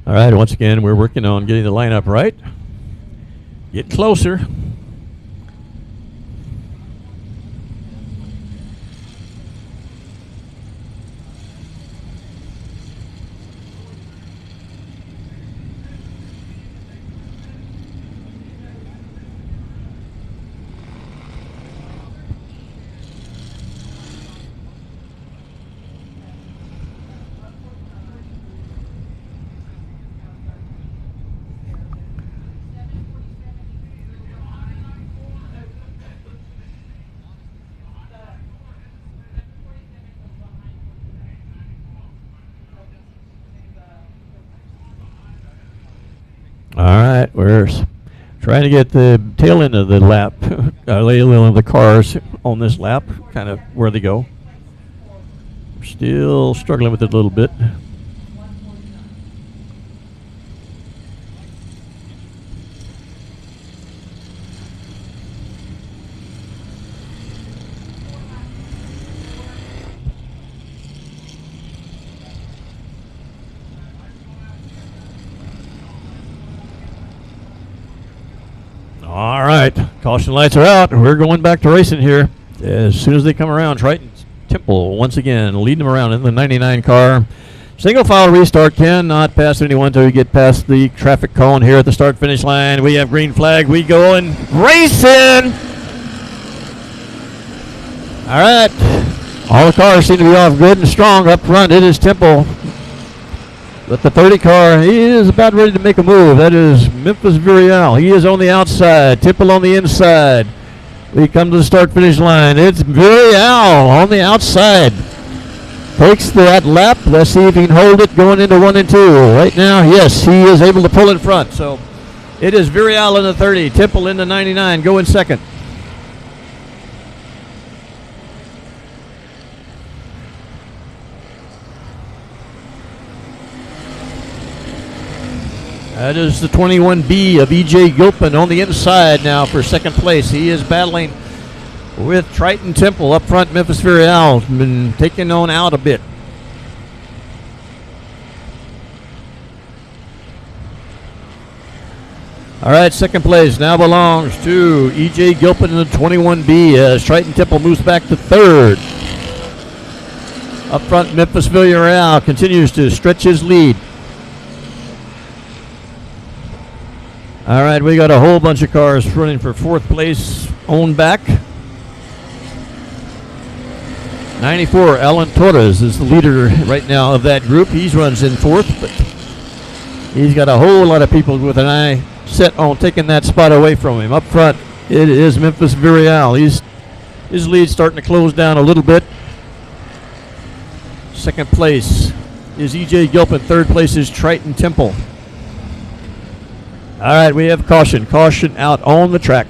All right, once again, we're working on getting the lineup right. Get closer. All right, we're trying to get the tail end of the lap, tail end of the cars on this lap, kind of where they go. We're still struggling with it a little bit. All right, caution lights are out. We're going back to racing here. As soon as they come around, Triton Temple once again leading them around in the 99 car. Single file restart, cannot pass anyone until we get past the traffic cone here at the start finish line. We have green flag. We go and racing. All right. All the cars seem to be off good and strong up front. It is Temple. But the 30 car, he is about ready to make a move. That is Memphis Virial. He is on the outside. Temple on the inside. We come to the start-finish line. It's Virial on the outside. Takes that lap. Let's see if he can hold it going into 1 and 2. Right now, yes, he is able to pull in front. So it is Virial in the 30. Temple in the 99. Go in second. That is the 21B of E.J. Gilpin on the inside now for second place. He is battling with Triton Temple up front. Memphis Virial been taken on out a bit. All right, second place now belongs to E.J. Gilpin in the 21B as Triton Temple moves back to third. Up front, Memphis Virial continues to stretch his lead. All right, we got a whole bunch of cars running for fourth place on back. 94, Alan Torres is the leader right now of that group. He runs in fourth, but he's got a whole lot of people with an eye set on taking that spot away from him. Up front, it is Memphis Virial. His lead's starting to close down a little bit. Second place is E.J. Gilpin. Third place is Triton Temple. All right, we have caution. Caution out on the track.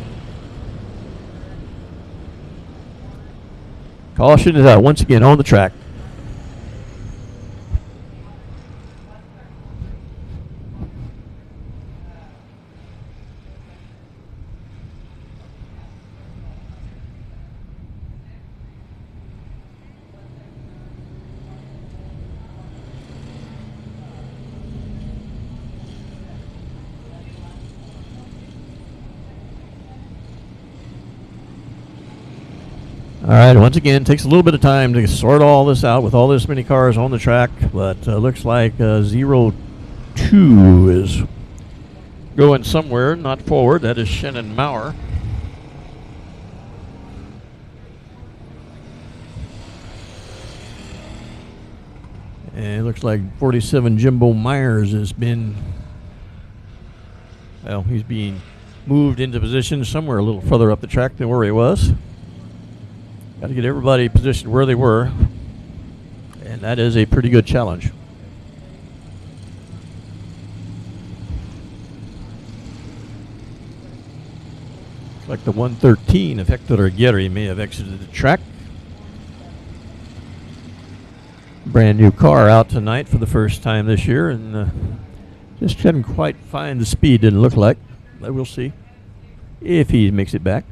Caution is out once again on the track. All right, once again, takes a little bit of time to sort all this out with all this many cars on the track, but looks like 02 is going somewhere, not forward. That is Shannon Maurer. And it looks like 47 Jimbo Myers has been, well, he's being moved into position somewhere a little further up the track than where he was. Got to get everybody positioned where they were, and that is a pretty good challenge. Looks like the 113 of Hector Aguirre may have exited the track. Brand new car out tonight for the first time this year, and just couldn't quite find the speed, didn't look like. But we'll see if he makes it back.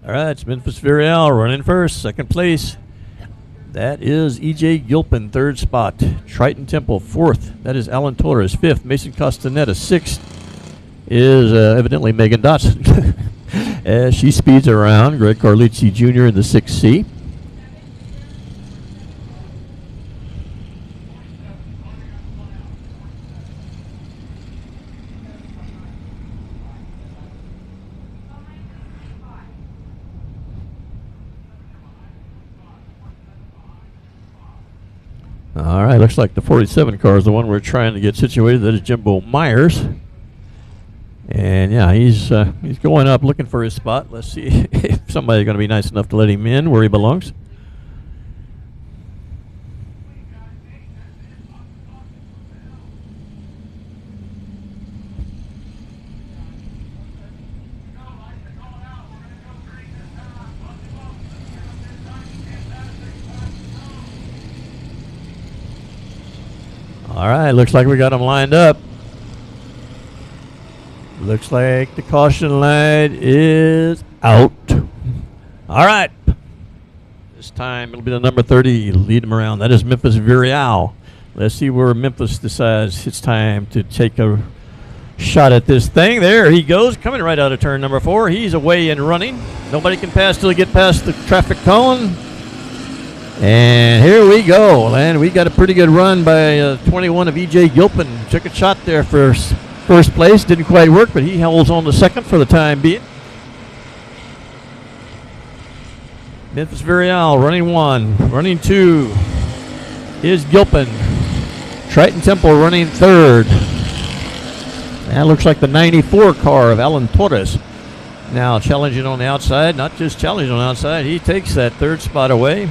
All right, it's Memphis Virial running first. Second place, that is E.J. Gilpin, third spot. Triton Temple, fourth. That is Alan Torres, fifth. Mason Costanetta, sixth. Is evidently Megan Dotson as she speeds around. Greg Carlucci Jr. in the 6C. All right, looks like the 47 car is the one we're trying to get situated. That is Jimbo Myers. And yeah, he's going up looking for his spot. Let's see if somebody's going to be nice enough to let him in where he belongs. All right, looks like we got them lined up. Looks like the caution light is out. All right. This time it'll be the number 30. Lead him around. That is Memphis Virial. Let's see where Memphis decides it's time to take a shot at this thing. There he goes, coming right out of turn number 4. He's away and running. Nobody can pass till he get past the traffic cone. And here we go. And we got a pretty good run by 21 of E.J. Gilpin. Took a shot there for first place. Didn't quite work, but he holds on to second for the time being. Memphis Vireal running 1. Running 2 is Gilpin. Triton Temple running 3rd. That looks like the 94 car of Alan Torres. Now challenging on the outside. Not just challenging on the outside. He takes that 3rd spot away.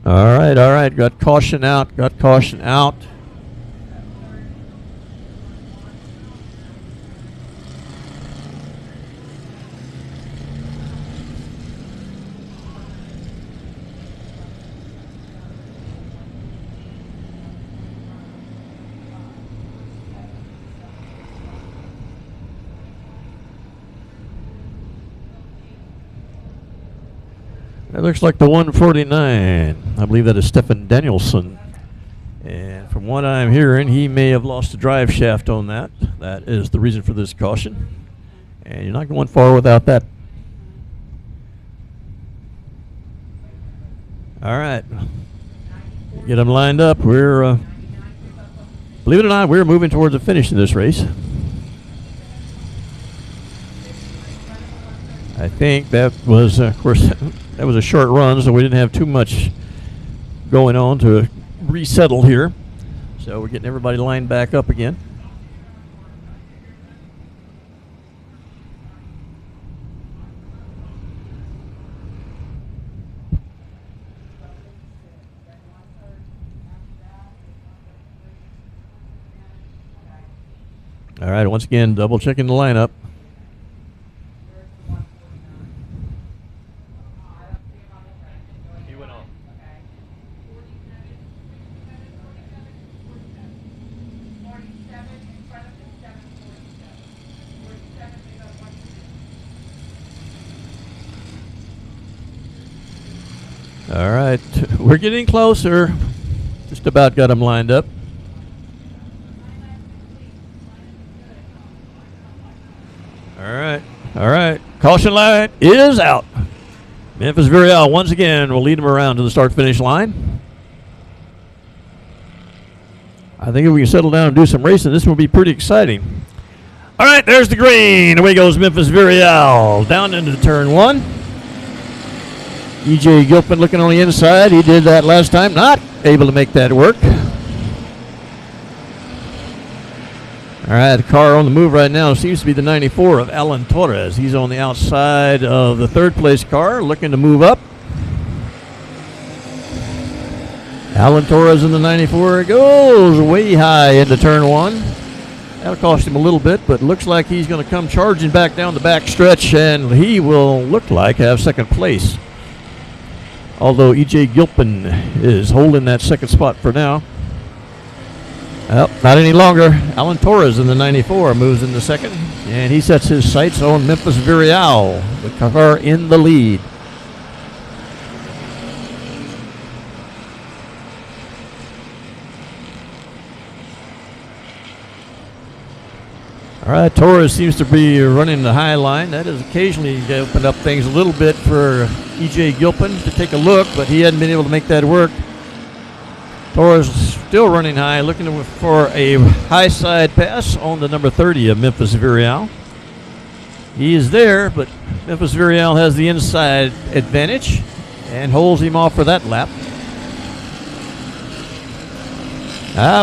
All right. Got caution out. That looks like the 149. I believe that is Stefan Danielson. And from what I'm hearing, he may have lost the drive shaft on that. That is the reason for this caution. And you're not going far without that. All right. Get them lined up. We're, believe it or not, we're moving towards the finish of this race. I think that was, of course, that was a short run, so we didn't have too much going on to resettle here. So we're getting everybody lined back up again. All right, once again, double checking the lineup. All right, we're getting closer. Just about got them lined up. All right. Caution light is out. Memphis Vireal once again will lead them around to the start-finish line. I think if we can settle down and do some racing, this will be pretty exciting. All right, there's the green. Away goes Memphis Vireal down into turn 1. E.J. Gilpin looking on the inside. He did that last time. Not able to make that work. All right, the car on the move right now seems to be the 94 of Alan Torres. He's on the outside of the 3rd place car, looking to move up. Alan Torres in the 94 goes way high into turn 1. That'll cost him a little bit, but looks like he's going to come charging back down the back stretch, and he will look like have 2nd place. Although E.J. Gilpin is holding that 2nd spot for now. Well, not any longer. Alan Torres in the 94 moves into 2nd, and he sets his sights on Memphis Vireal, the car in the lead. All right, Torres seems to be running the high line. That has occasionally opened up things a little bit for E.J. Gilpin to take a look, but he hadn't been able to make that work. Torres still running high, looking for a high side pass on the number 30 of Memphis Vireal. He is there, but Memphis Vireal has the inside advantage and holds him off for that lap.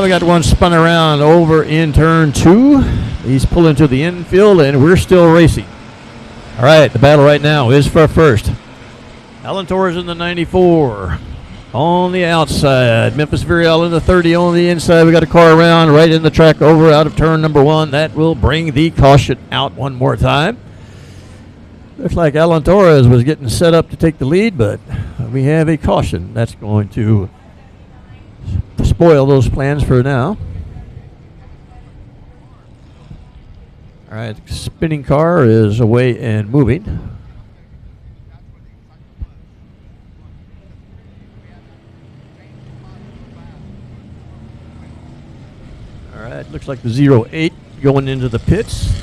We got one spun around over in turn 2. He's pulling to the infield, and we're still racing. All right, the battle right now is for first. Alan Torres in the 94. On the outside, Memphis Vireal in the 30 on the inside. We got a car around right in the track over out of turn number 1. That will bring the caution out one more time. Looks like Alan Torres was getting set up to take the lead, but we have a caution. That's going to spoil those plans for now. All right, spinning car is away and moving. All right, looks like the 08 going into the pits.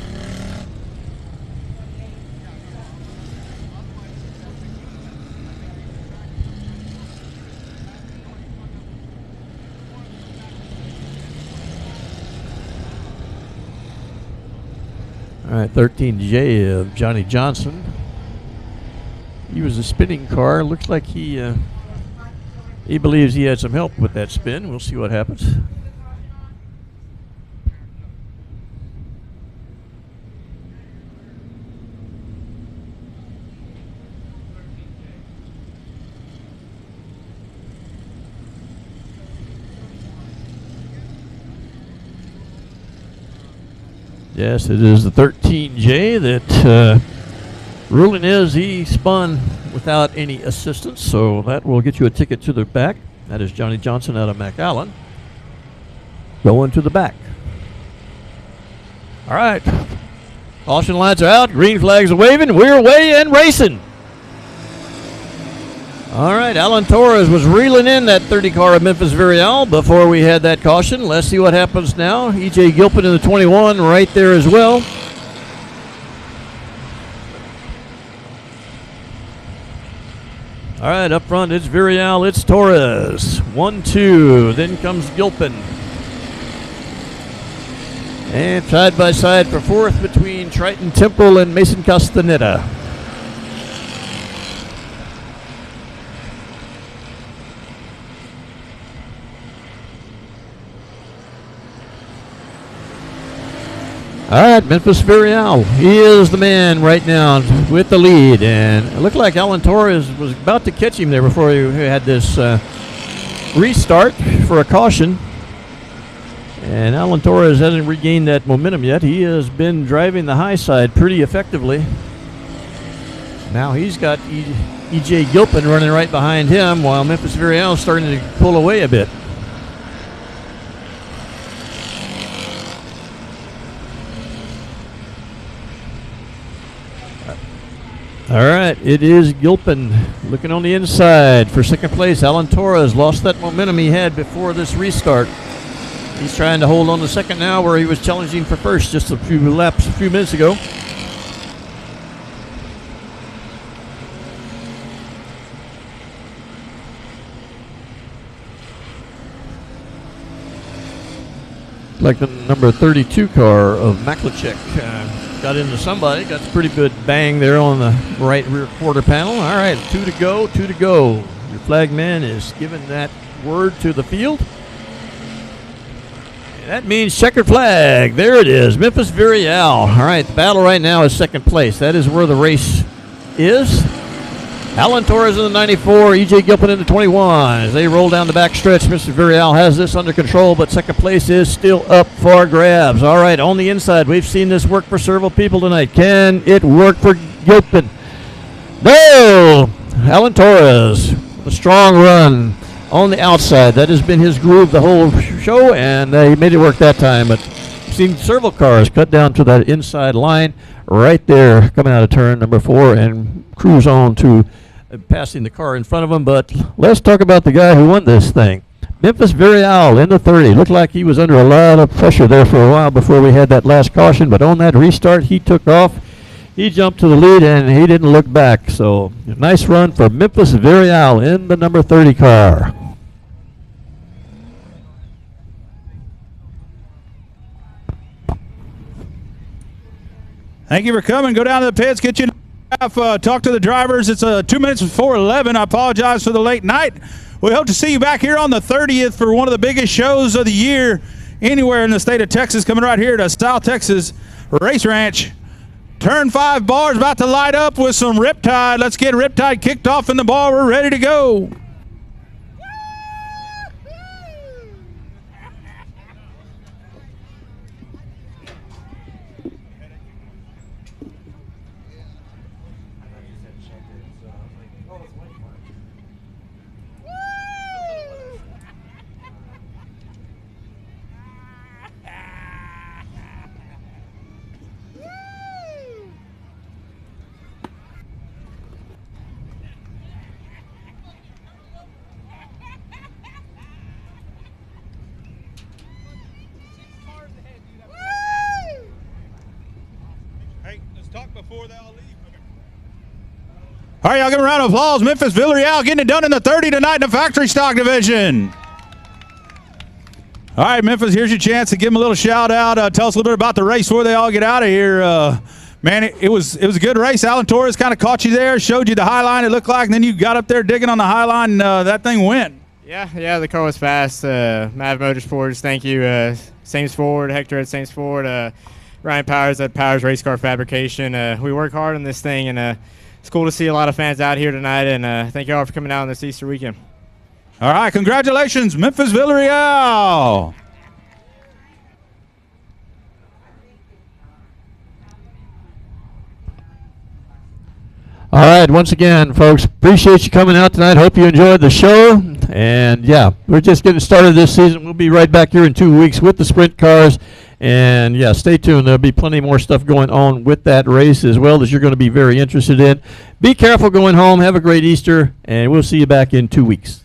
All right, 13J of Johnny Johnson. He was a spinning car. Looks like he believes he had some help with that spin. We'll see what happens. Yes, it is the 13J that ruling is he spun without any assistance, so that will get you a ticket to the back. That is Johnny Johnson out of McAllen going to the back. All right, caution lights are out, green flags are waving, we're away and racing. All right, Alan Torres was reeling in that 30 car of Memphis Vireal before we had that caution. Let's see what happens now. E.J. Gilpin in the 21 right there as well. All right, up front it's Vireal, it's Torres. 1-2, then comes Gilpin. And side by side for fourth between Triton Temple and Mason Castaneda. All right, Memphis Vireal. He is the man right now with the lead. And it looked like Alan Torres was about to catch him there before he had this restart for a caution. And Alan Torres hasn't regained that momentum yet. He has been driving the high side pretty effectively. Now he's got E.J. Gilpin running right behind him while Memphis Vireal is starting to pull away a bit. All right, it is Gilpin looking on the inside for second place. Alan Torres lost that momentum he had before this restart. He's trying to hold on to second now where he was challenging for first just a few minutes ago. Like the number 32 car of Maklachek got into somebody, got a pretty good bang there on the right rear quarter panel. All right, two to go. Your flag man is giving that word to the field. And that means checkered flag. There it is, Memphis Vireal. All right, the battle right now is second place. That is where the race is. Alan Torres in the 94, E.J. Gilpin in the 21. As they roll down the back stretch, Mr. Vireal has this under control, but second place is still up for grabs. All right, on the inside, we've seen this work for several people tonight. Can it work for Gilpin? No! Alan Torres, a strong run on the outside. That has been his groove the whole show, and he made it work that time. But we've seen several cars cut down to that inside line right there, coming out of turn number 4, and cruise on to passing the car in front of him. But let's talk about the guy who won this thing. Memphis Vireal in the 30. Looked like he was under a lot of pressure there for a while before we had that last caution, but on that restart he took off. He jumped to the lead and he didn't look back. So nice run for Memphis Vireal in the number 30 car. Thank you for coming. Go down to the pits, get you talk to the drivers. It's 2 minutes before 11. I apologize for the late night. We hope to see you back here on the 30th for one of the biggest shows of the year anywhere in the state of Texas, coming right here to South Texas Race Ranch. Turn 5 bars about to light up with some Riptide. Let's get Riptide kicked off in the bar. We're ready to go. All right, y'all give a round of applause. Memphis Villarreal getting it done in the 30 tonight in the factory stock division. All right, Memphis, here's your chance to give them a little shout out. Tell us a little bit about the race before they all get out of here. Man, it was a good race. Alan Torres kind of caught you there, showed you the high line it looked like, and then you got up there digging on the high line, and that thing went. Yeah, the car was fast. Mav Motorsports, thank you. Sames Ford, Hector at Sames Ford, Ryan Powers at Powers Race Car Fabrication. We work hard on this thing, and it's cool to see a lot of fans out here tonight, and thank you all for coming out on this Easter weekend. All right, congratulations, Memphis Villarreal. All right, once again, folks, appreciate you coming out tonight. Hope you enjoyed the show. And, yeah, we're just getting started this season. We'll be right back here in 2 weeks with the sprint cars. And, yeah, stay tuned. There'll be plenty more stuff going on with that race as well that you're going to be very interested in. Be careful going home. Have a great Easter, and we'll see you back in 2 weeks.